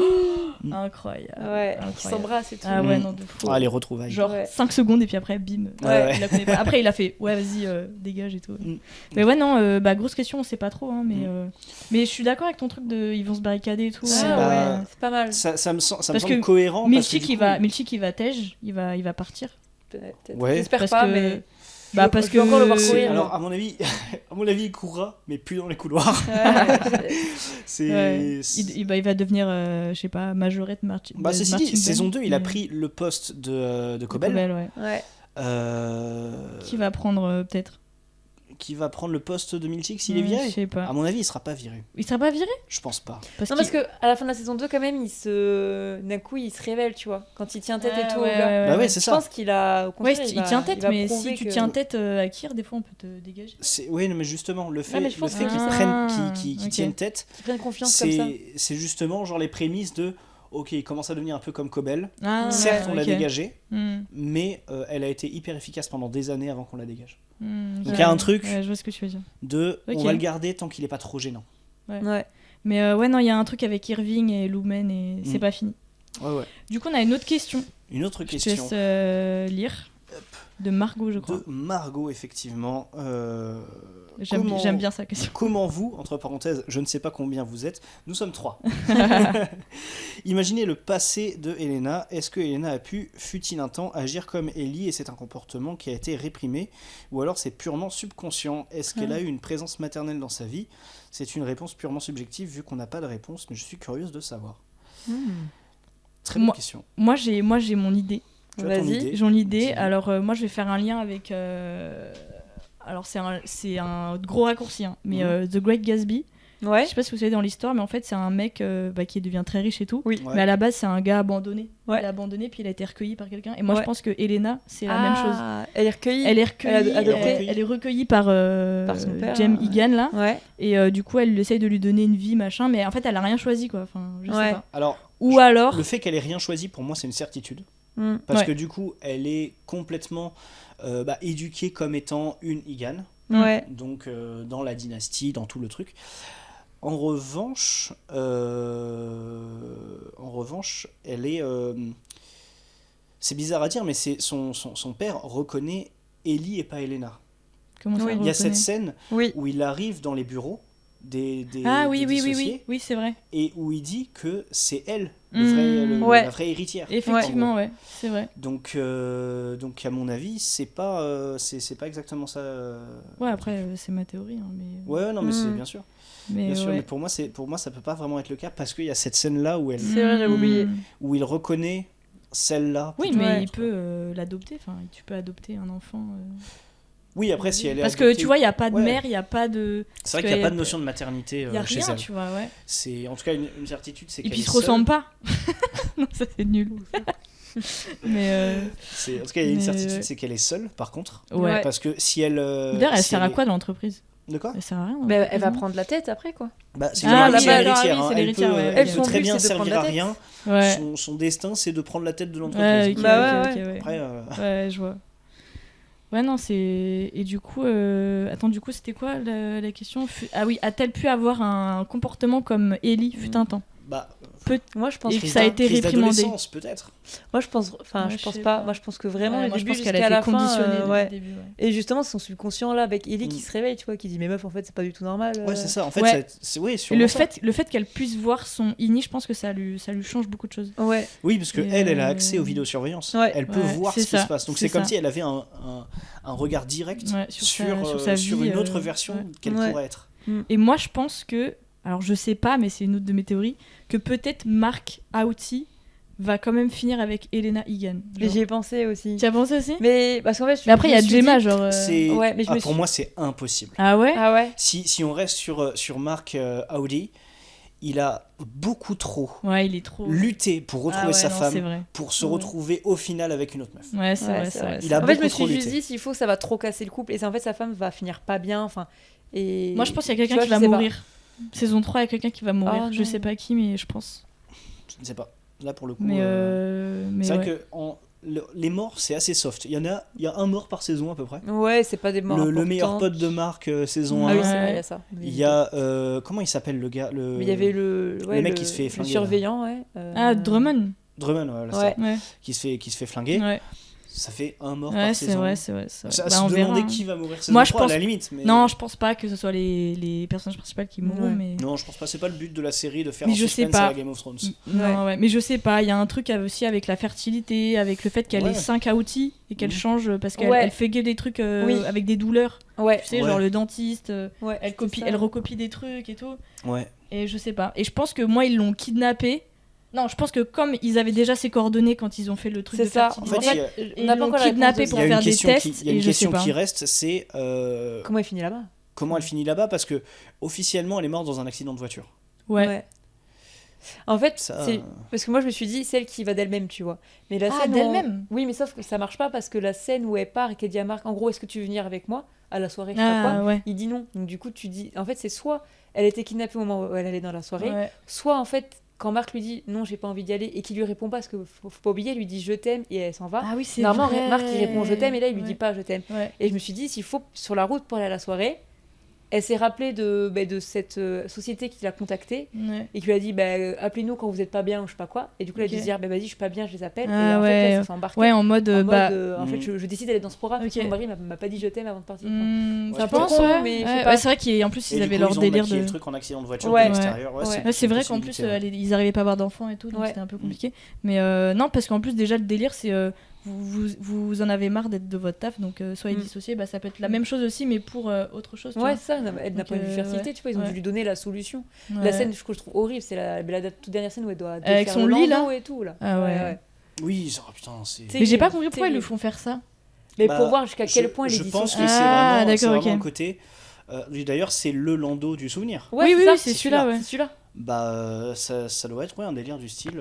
Incroyable. Ouais. Qui Incroyable. s'embrassent et tout. Ah ouais, Mm. non, de fou. Ah, les retrouvailles. Genre Ouais. 5 secondes et puis après, bim. Ouais. Il la connaît pas. Après, il a fait, ouais, vas-y, dégage et tout. Mm. Mais ouais, non, grosse question, on sait pas trop. Hein, Mm. mais je suis d'accord avec ton truc de ils vont se barricader et tout. C'est Ah bah, ouais, c'est pas mal. Ça me Parce semble que cohérent. parce que Milchik, du coup, il va tège, il va partir. Peut-être. Ouais. J'espère Parce pas, que- mais. Bah, parce je veux encore le voir que- courir. Alors, à mon avis, il courra, mais plus dans les couloirs. Ouais. C'est. Ouais. Il va devenir, je sais pas, Majorette Martin. Bah, ceci dit, saison 2, il a mais- pris le poste de Cobel, Cobel, ouais. Ouais. Qui va prendre peut-être. qui va prendre le poste de Milchik s'il est Ouais, viré. Je sais pas. À mon avis, il sera pas viré. Il sera pas viré Je pense pas. Non, parce que à la fin de la saison 2, quand même, d'un coup, il se révèle, tu vois. Quand il tient tête et tout au gars. Bah ouais, c'est Je ça. pense qu'il a. Au Ouais, contraire, il tient tête, va mais prouver si tu que- tiens tête à Kyr, des fois on peut te dégager. Oui, non, mais justement, le fait, mais je pense qu'il que- prenne, qu'il ok. tienne tête, Qu'ils prennent confiance comme ça. c'est justement genre les prémices de ok, il commence à devenir un peu comme Cobel. Ah, Certes, on l'a ok. dégagé, Hmm, mais elle a été hyper efficace pendant des années avant qu'on la dégage. hmm, Donc il y a un truc Ouais, je vois ce que tu veux dire. on Ok. va le garder tant qu'il est pas trop gênant. Ouais. Mais ouais, non, il y a un truc avec Irving et Lumen et c'est pas fini. Ouais. Du coup, on a une autre question. Une autre Je te question laisse lire. De Margot, je crois. de Margot, effectivement. J'aime bien sa question. Comment vous, entre parenthèses, je ne sais pas combien vous êtes, nous sommes 3. Imaginez le passé de Elena. Est-ce que Elena a pu, fut-il un temps, agir comme Ellie et c'est un comportement qui a été réprimé, ou alors c'est purement subconscient? Est-ce qu'elle a eu une présence maternelle dans sa vie? C'est une réponse purement subjective vu qu'on n'a pas de réponse, mais je suis curieuse de savoir. Très bonne Moi- question. Moi, j'ai mon idée. Tu as ton Vas-y. idée? J'ai mon idée. Dis-nous. Alors, moi, je vais faire un lien avec. Alors, c'est un gros raccourci, hein, mais The Great Gatsby. Ouais. Je sais pas si vous savez dans l'histoire, mais en fait, c'est un mec qui devient très riche et tout. Oui. Ouais. Mais à la base, c'est un gars abandonné. Ouais. Il est abandonné, puis il a été recueilli par quelqu'un. Et moi, Ouais. je pense que Elena, c'est la même chose. Elle est recueillie. Elle est recueillie, Elle a adopté. elle est recueillie par, Par son père, Jem Egan, là. Ouais. Et du coup, elle essaye de lui donner une vie, machin. Mais en fait, elle a rien choisi, quoi. Enfin, je sais Ouais. pas. Alors, Ou alors. le fait qu'elle ait rien choisi, pour moi, c'est une certitude. Mm. Parce Ouais. que du coup, elle est complètement éduquée comme étant une Egan. Ouais. Donc dans la dynastie, dans tout le truc. En revanche, elle est... c'est bizarre à dire, mais c'est son père reconnaît Ellie et pas Elena. Comment ça, Oui. Il y a cette reconnaît scène Oui. où il arrive dans les bureaux des Ah oui, des oui, oui, dissociés, oui. Oui, c'est vrai. et où il dit que c'est elle, Ouais. la vraie héritière. Effectivement, ouais. C'est vrai. Donc à mon avis, c'est pas exactement ça. Ouais, après, c'est ma théorie. Hein, mais... Ouais, non, mais c'est Mm. bien sûr. mais, Bien sûr, ouais. mais pour moi, ça peut pas vraiment être le cas parce qu'il y a cette scène-là où C'est vrai, j'avais oublié. où il reconnaît celle-là. Oui, plutôt mais que Ouais. il l'autre. peut l'adopter. Enfin, tu peux adopter un enfant. Oui, après, si elle est Parce que adoptée- tu vois, il n'y a pas de Ouais. mère, il n'y a pas de. c'est vrai parce qu'il n'y a que pas de notion de maternité Il n'y a chez rien, elle. tu vois, ouais. C'est en tout cas une certitude, c'est Et qu'elle puis ils est se seule. ressemblent pas. Non, ça c'est nul. Mais En tout cas, il y a une Mais, certitude, ouais. c'est qu'elle est seule. Par contre, ouais. Ouais. parce que si elle. D'ailleurs, elle si sert à est- quoi dans l'entreprise? De quoi? Elle sert à rien. dans Bah, elle l'entreprise, va non prendre la tête après, quoi. Bah, c'est Ah, une oui, héritière. d'accord, oui, hein. c'est Elle l'héritière, peut, ouais, elle ok. peut très Son bien but, c'est de servir prendre à la rien. Ouais. Son destin, c'est de prendre la tête de Ouais, l'entreprise. ok, Bah ok, ouais, ok, ouais. Après, Ouais, je vois. Ouais, non, c'est. Et du coup, attends, du coup, c'était quoi la question? Ah oui, a-t-elle pu avoir un comportement comme Ellie fut un temps? bah, Moi, je pense Et que que ça a été crise réprimandé. d'adolescence, peut-être. Moi, je pense. Enfin, Ouais, je je pense sais pas. pas. Moi, je pense que vraiment, Ouais, le moi, je début pense qu'elle jusqu'à a la été fin. conditionnée dès Ouais. le début. Ouais. Et justement, son subconscient là, avec Ellie qui Mm. se réveille, tu vois, qui dit mais meuf, en fait, c'est pas du tout normal. Ouais, c'est ça. En fait, Ouais. oui, Et sûrement le ça. fait qu'elle puisse voir son Ini, je pense que ça lui change beaucoup de choses. Ouais. Oui, parce que Et elle a accès aux vidéosurveillance. Ouais. Elle peut Ouais, voir ce c'est qui se ça, passe. Donc c'est c'est comme ça. si elle avait un regard direct Ouais, sur sa vie, sur une autre version ouais. qu'elle Ouais. pourrait être. Et moi, je pense que alors je sais pas, mais c'est une autre de mes théories, que peut-être Mark Auty va quand même finir avec Elena Egan. Mais j'y ai pensé aussi. Tu as pensé aussi? Mais parce qu'en fait, Mais après, il y a je me suis Gemma, dit- genre. Ouais, mais Pour moi, c'est impossible. Ah ouais? Ah ouais. Si on reste sur Mark Audi, il a beaucoup trop Ouais, il est trop. lutté pour retrouver Ah ouais, sa non, femme, c'est vrai. pour se Ouais. retrouver au final avec une autre meuf. Ouais, c'est Ouais, vrai, c'est c'est vrai. vrai. Il a En fait, je me beaucoup trop suis juste lutté. dit, s'il faut, ça va trop casser le couple. Et c'est en fait, sa femme va finir pas bien. Enfin, et... Moi, je pense qu'il y a Tu quelqu'un vois, qui je va sais pas. mourir. Saison 3, il y a quelqu'un qui va mourir. Oh, Je non. sais pas qui, mais je pense. Je ne sais pas. Là, pour le coup. Mais c'est vrai ouais. que les morts, c'est assez soft. Il y a un mort par saison à peu près. Ouais, c'est pas des morts Le meilleur importantes. pote de Marc, saison Ah 1. oui, c'est Ouais. vrai, il y a ça. Il y a. Comment il s'appelle le gars Mais il y avait le mec qui se fait le flinguer, surveillant, ouais. Ah, Drummond. Drummond, ouais, voilà, Ouais. ça. Ouais. Qui se fait flinguer. Ouais, Ça fait un mort ouais par c'est saison. vrai, c'est vrai. Ça, Bah, se on verra, demander hein. qui va mourir saison Moi, je 3 pense- à la limite. Mais... Non, je pense pas que ce soit les personnages principaux qui mourront, Ouais. mais. Non, je pense pas. C'est pas le but de la série de faire Mais un je sais suspense pas. à la Game of Thrones. Non, ouais. Mais je sais pas, il y a un truc aussi avec la fertilité, avec le fait qu'elle Ouais. ait 5 outils et qu'elle Mhm. change parce qu'elle Ouais. elle fait que des trucs Oui. avec des douleurs. Ouais. Tu sais, Ouais. genre le dentiste, Ouais, elle copie, c'est ça. elle recopie des trucs et tout. Ouais. Et je sais pas. Et je pense que moi, ils l'ont kidnappé. Non, je pense que comme ils avaient déjà ses coordonnées quand ils ont fait le truc C'est de ça. fertilité, En fait, ils on n'a pas l'ont encore la kidnappé réponse de pour ça. faire des tests. Il y a et une je sais question pas. qui reste, c'est Comment elle finit là-bas? comment elle finit là-bas parce que officiellement elle est morte dans un accident de voiture. Ouais. En fait, Ça, c'est parce que moi je me suis dit celle qui va d'elle-même, tu vois. Mais la Ah, scène où d'elle-même. Oui, mais sauf que ça marche pas parce que la scène où elle part et qu'elle dit à Marc, en gros, est-ce que tu veux venir avec moi à la soirée, je sais pas quoi. Ah, ouais. Il dit non. Donc du coup, tu dis, en fait, c'est soit elle était kidnappée au moment où elle allait dans la soirée, Ouais. soit en fait quand Marc lui dit non, j'ai pas envie d'y aller et qu'il lui répond pas parce que faut pas oublier, il lui dit je t'aime et elle s'en va. Ah oui, c'est Normalement, vrai. Marc il répond je t'aime et là il lui dit Ouais. pas je t'aime. Ouais. Et je me suis dit, s'il faut sur la route pour aller à la soirée, elle s'est rappelée de cette société qui l'a contactée Ouais. et qui lui a dit appelez-nous quand vous êtes pas bien ou je sais pas quoi. Et du coup, elle a dû Ok. se dire vas-y, je suis pas bien, je les appelle. Ah et en fait, ouais. là, ça s'est embarqué. Ouais, en mode. En bah, mode, en fait, je décide d'aller dans ce programme parce que Ok. mon mari m'a pas dit je t'aime avant de partir. Enfin, hmm, Ouais, je je pense pense, con, ouais. mais je sais Ouais, pas. ouais, c'est vrai qu'en plus, Et ils du avaient coup, leur ils ont délire maquillé de. le truc en accident de voiture Ouais. de l'extérieur. Ouais, Ouais. Ouais, c'est une vrai qu'en plus, possibilité, ils arrivaient pas à avoir d'enfants et tout, donc Ouais. c'était un peu compliqué. Mais non, parce qu'en plus, déjà, le délire, c'est vous en avez marre d'être de votre taf, donc soyez dissociés. Bah, ça peut être la même chose aussi, mais pour autre chose. Tu Ouais, vois. ça, elle n'a Donc, pas eu de fertilité, ouais. tu vois, ils ont Ouais. dû lui donner la solution. Ouais. La scène que je trouve horrible, c'est la toute dernière scène où elle doit Avec défaire son le lit, landau là. et tout là. Ah ouais. Oui, oh, putain, c'est. C'est- Mais j'ai pas terrible, compris pourquoi ils le terrible. font faire ça. Mais Bah, pour voir jusqu'à quel je- point il est Je pense que dissocié. c'est Ah, vraiment, d'accord, un ok. côté. Oui, d'ailleurs, c'est le Lando du souvenir. Ouais, oui, c'est oui, ça, oui, c'est celui-là, ouais. C'est celui-là. Bah, ça doit être un délire du style.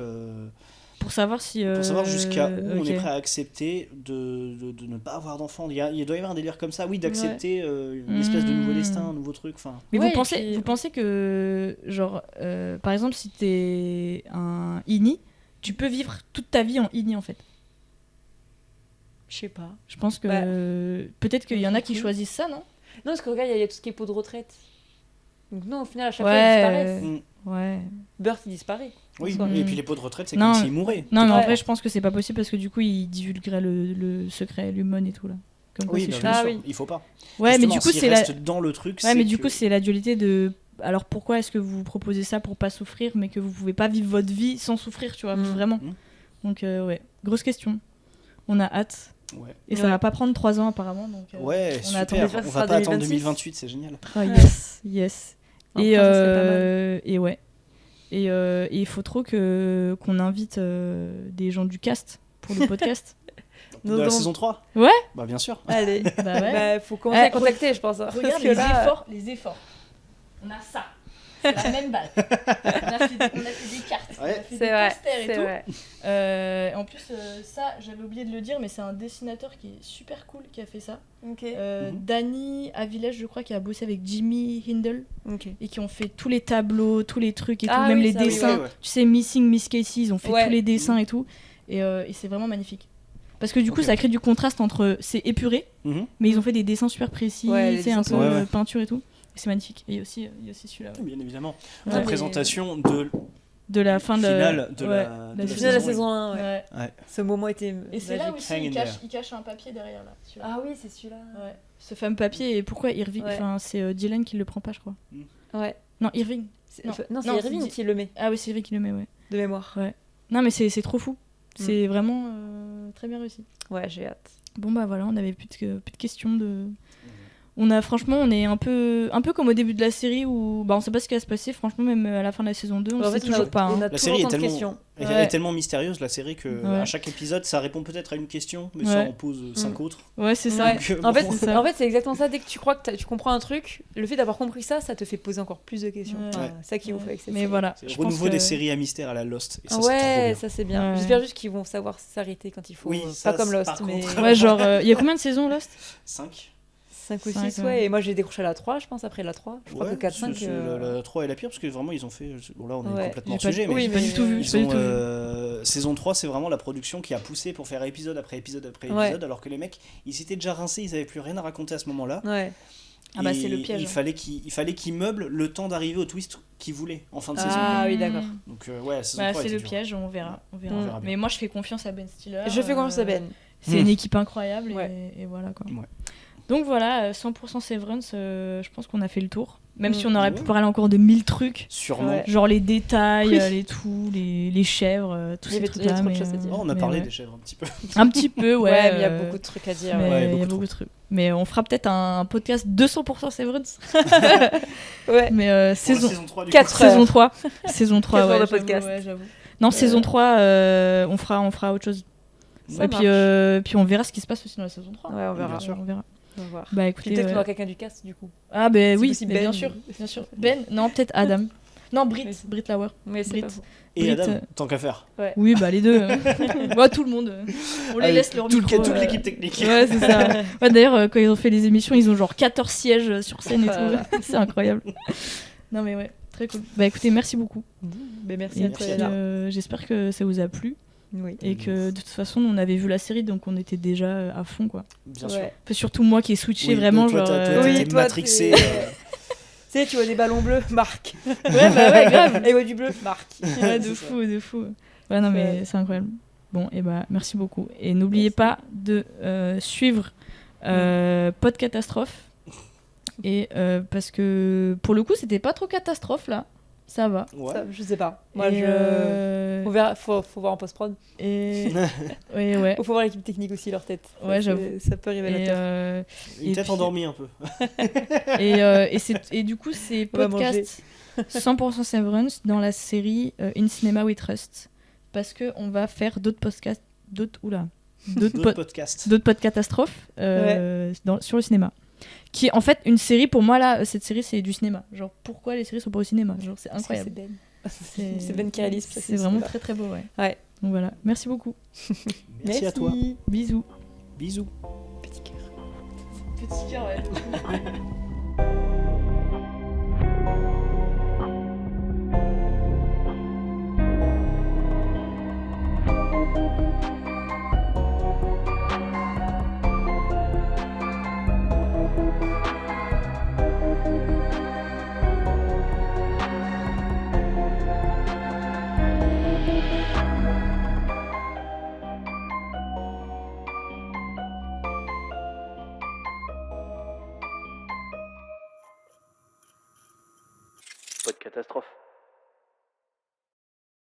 Pour savoir si. Pour savoir jusqu'à où on ok. est prêt à accepter de ne pas avoir d'enfant. Il doit y avoir un délire comme ça, oui, d'accepter une espèce de nouveau destin, un nouveau truc. Enfin, Mais Ouais, vous pensez, et puis- vous pensez que, genre, par exemple, si t'es un INI, tu peux vivre toute ta vie en INI, en fait. Je sais pas. Je pense que Bah, peut-être qu'il y en a qui oui. choisissent ça, non? Non, parce que regarde, il y a tout ce qui est pot de retraite. Donc non, au final, à chaque fois, Ouais, ils disparaissent. Ouais. Burt, il disparaît. oui, soi. et puis les pots de retraite, c'est Non. comme s'ils mouraient. Non, mais en Ouais. vrai, je pense que c'est pas possible parce que du coup, ils divulgueraient le secret, l'humone et tout là. Comme quoi, Oui, c'est bah, chelou. bien Ah sûr, oui. il faut pas. Ouais, mais Justement, du coup, s'ils c'est la. restent dans le truc. Ouais, c'est mais du que- coup, c'est la dualité de. Alors pourquoi est-ce que vous proposez ça pour pas souffrir, mais que vous pouvez pas vivre votre vie sans souffrir, tu vois, vraiment. Mm. Donc, ouais, grosse question. On a hâte. Ouais, Et ça Ouais. va pas prendre 3 ans apparemment. Donc, ouais on super. attend déjà, On ce va sera pas attendre 2026. 2028, c'est génial. Ah, yes. Enfin, Et, ça serait pas mal. et ouais. Et il faut trop qu'on invite des gens du cast pour le podcast. De la saison 3 Ouais. Bah, bien sûr. Allez. Bah ouais. Bah, faut commencer Eh, à contacter, je pense. hein. Regarde Parce que les là, efforts, les efforts. On a ça. C'est la même balle. On a fait des cartes, on a Ouais. fait C'est des vrai, posters et c'est tout. vrai. En plus, ça, j'avais oublié de le dire, mais c'est un dessinateur qui est super cool qui a fait ça. Ok. Mhm. Danny Avilés, je crois, qui a bossé avec Jimmy Hindle Ok. et qui ont fait tous les tableaux, tous les trucs et tout, Ah même oui, les ça, oui, dessins. ouais. Tu sais, Missing Miss Casey, ils ont fait Ouais. tous les dessins et tout. Et c'est vraiment magnifique. Parce que du coup, Ok. ça crée du contraste entre. C'est épuré, Mhm. mais ils ont fait des dessins super précis, Ouais, les tu sais, un dessins peu sont- Ouais, ouais. peinture et tout. Et c'est magnifique. Et il y a aussi celui-là. Ouais. Bien évidemment. Ouais. La mais- présentation de De la fin de finale de ouais, la la Final de la saison. saison 1, ouais. Ouais. Ce moment était Et c'est là magique. aussi Hang in there. il cache un papier derrière là. celui-là. Ah oui, c'est celui-là. Ouais. Ce fameux papier et pourquoi Irving Ouais. Enfin, c'est Dylan qui le prend pas, je crois. Ouais. Non, Irving. C'est- Non. Non, c'est Non, Irving c'est- qui le met, Ah oui, c'est Irving qui le met, ouais. de mémoire. Non, mais c'est trop fou. Mm. C'est vraiment très bien réussi. Ouais, j'ai hâte. Bon bah voilà, on avait plus de questions de. franchement, on est un peu comme au début de la série où on sait pas ce qui va se passer. Franchement, même à la fin de la saison 2, on sait toujours pas. On a La série toujours autant de questions. est tellement mystérieuse, la série, que Ouais. à chaque épisode, ça répond peut-être à une question, mais Ouais. ça en pose 5 autres. Ouais, c'est ça. Ouais. Donc, En fait, bon. c'est ça. en fait, c'est exactement ça. Dès que tu crois que tu comprends un truc, le fait d'avoir compris ça, ça te fait poser encore plus de questions. Ouais. Enfin, c'est ça qui est ouf avec cette Mais série. voilà. C'est je le pense renouveau que- des séries à mystère à la Lost. Et ça, c'est trop Ouais, bien. ça c'est bien. Ouais. J'espère juste qu'ils vont savoir s'arrêter quand il faut. Oui, pas ça, comme Lost, par mais contre. Ouais, genre, il y a combien de saisons Lost 5. 5 ou Cinq, 6, ouais. ouais. Et moi j'ai décroché à la 3, je pense, après la 3. Je crois Ouais, que 4, 5. la 3 est la pire parce que vraiment ils ont fait. Bon, là on est Ouais. complètement hors J'ai pas- sujet, oui, mais j'ai pas du tout vu. ils j'ai pas du ont, tout vu. saison 3, c'est vraiment la production qui a poussé pour faire épisode après épisode après Ouais. épisode, alors que les mecs ils s'étaient déjà rincés, ils avaient plus rien à raconter à ce moment-là. Ouais. Ah bah, Et c'est le piège. Il fallait qu'ils meublent le temps d'arriver au twist qu'ils voulaient en fin de saison. Ah oui, d'accord. Donc ouais, saison Bah, 3 c'est était le dur. piège, on verra. On verra bien. Mais moi, je fais confiance à Ben Stiller. Je fais confiance à Ben. C'est une équipe incroyable Ouais. et voilà quoi. Ouais. Donc voilà, 100% Severance, je pense qu'on a fait le tour. Même Mm. si on aurait Ouais. pu parler encore de 1000 trucs, Sûrement. Ouais. genre les détails, Oui. les chèvres, tous Il y ces avait- trucs il y a là. trop de choses à dire. Oh, on a mais parlé ouais. des chèvres un petit peu. Un petit peu, ouais. Ouais, mais il y a beaucoup de trucs à dire. mais ouais. Ouais, il y a beaucoup beaucoup de trucs. Mais on fera peut-être un podcast 200% Severance. Ouais. Mais Pour la saison, saison 3 du 4 coup. heures. saison 3. Saison 3, 4 heures ouais, de j'avoue, podcast. ouais, j'avoue. Non, saison 3, on fera autre chose. Ça Et marche. puis on verra ce qui se passe aussi dans la saison 3. Ouais, on verra. Bien sûr. On verra. On va voir. Bah Puis écoutez. peut-être qu'on aura quelqu'un du cast du coup. Ah ben C'est oui, possible, mais Ben. bien sûr, bien sûr. Ben, non, peut-être Adam. Non, Brit Lauer. Mais c'est Brit. pas faux. Et Brit, Adam, tant qu'à faire. Oui, bah les deux. Bah, tout le monde. On les Allez, laisse leur toute, micro. toute l'équipe technique. Ouais, c'est ça. Ouais, d'ailleurs, quand ils ont fait les émissions, ils ont genre 14 sièges sur scène et tout. C'est incroyable. Non mais ouais, très cool. Bah écoutez, merci beaucoup. Mais merci Et à puis, toi, Yana. j'espère que ça vous a plu Oui. et que de toute façon, on avait vu la série, donc on était déjà à fond quoi. Bien sûr. Ouais. Enfin, surtout moi qui ai switché Oui, vraiment toi, genre. toi, Oui, t'étais toi, matrixé. Tu sais, tu vois des ballons bleus, Marc. Ouais, bah ouais, grave. Et ouais, du bleu, Marc. Ouais, de C'est fou, de fou. Ouais, non, mais Ouais. c'est incroyable. Bon, et bah, merci beaucoup. Et n'oubliez pas de suivre Pod Catastrophe. Et parce que pour le coup, c'était pas trop catastrophe là. Ça va. Ouais. Ça, je sais pas. Moi, Et, on verra. Faut voir en post-prod. et... ouais, ouais. Faut voir l'équipe technique aussi, leur tête. Ouais, Ça, j'avoue. Ça peut arriver à la Et, tête. Il Et est peut-être puis- endormi un peu. et du coup, c'est On va podcast 100% Severance dans la série In Cinema We Trust. Parce qu'on va faire d'autres podcasts. D'autres D'autres podcasts. pod catastrophes sur le cinéma. Qui est en fait une série, pour moi, là, cette série, c'est du cinéma. Genre, pourquoi les séries sont pas au cinéma? Genre, c'est Parce que incroyable. C'est Ben. C'est Ben qui réalise. parce que C'est vraiment pas- très très beau, ouais. Ouais. Donc voilà, merci beaucoup. Merci à toi. Bisous. Bisous. Petit cœur. Petit cœur, ouais. Pas de catastrophe.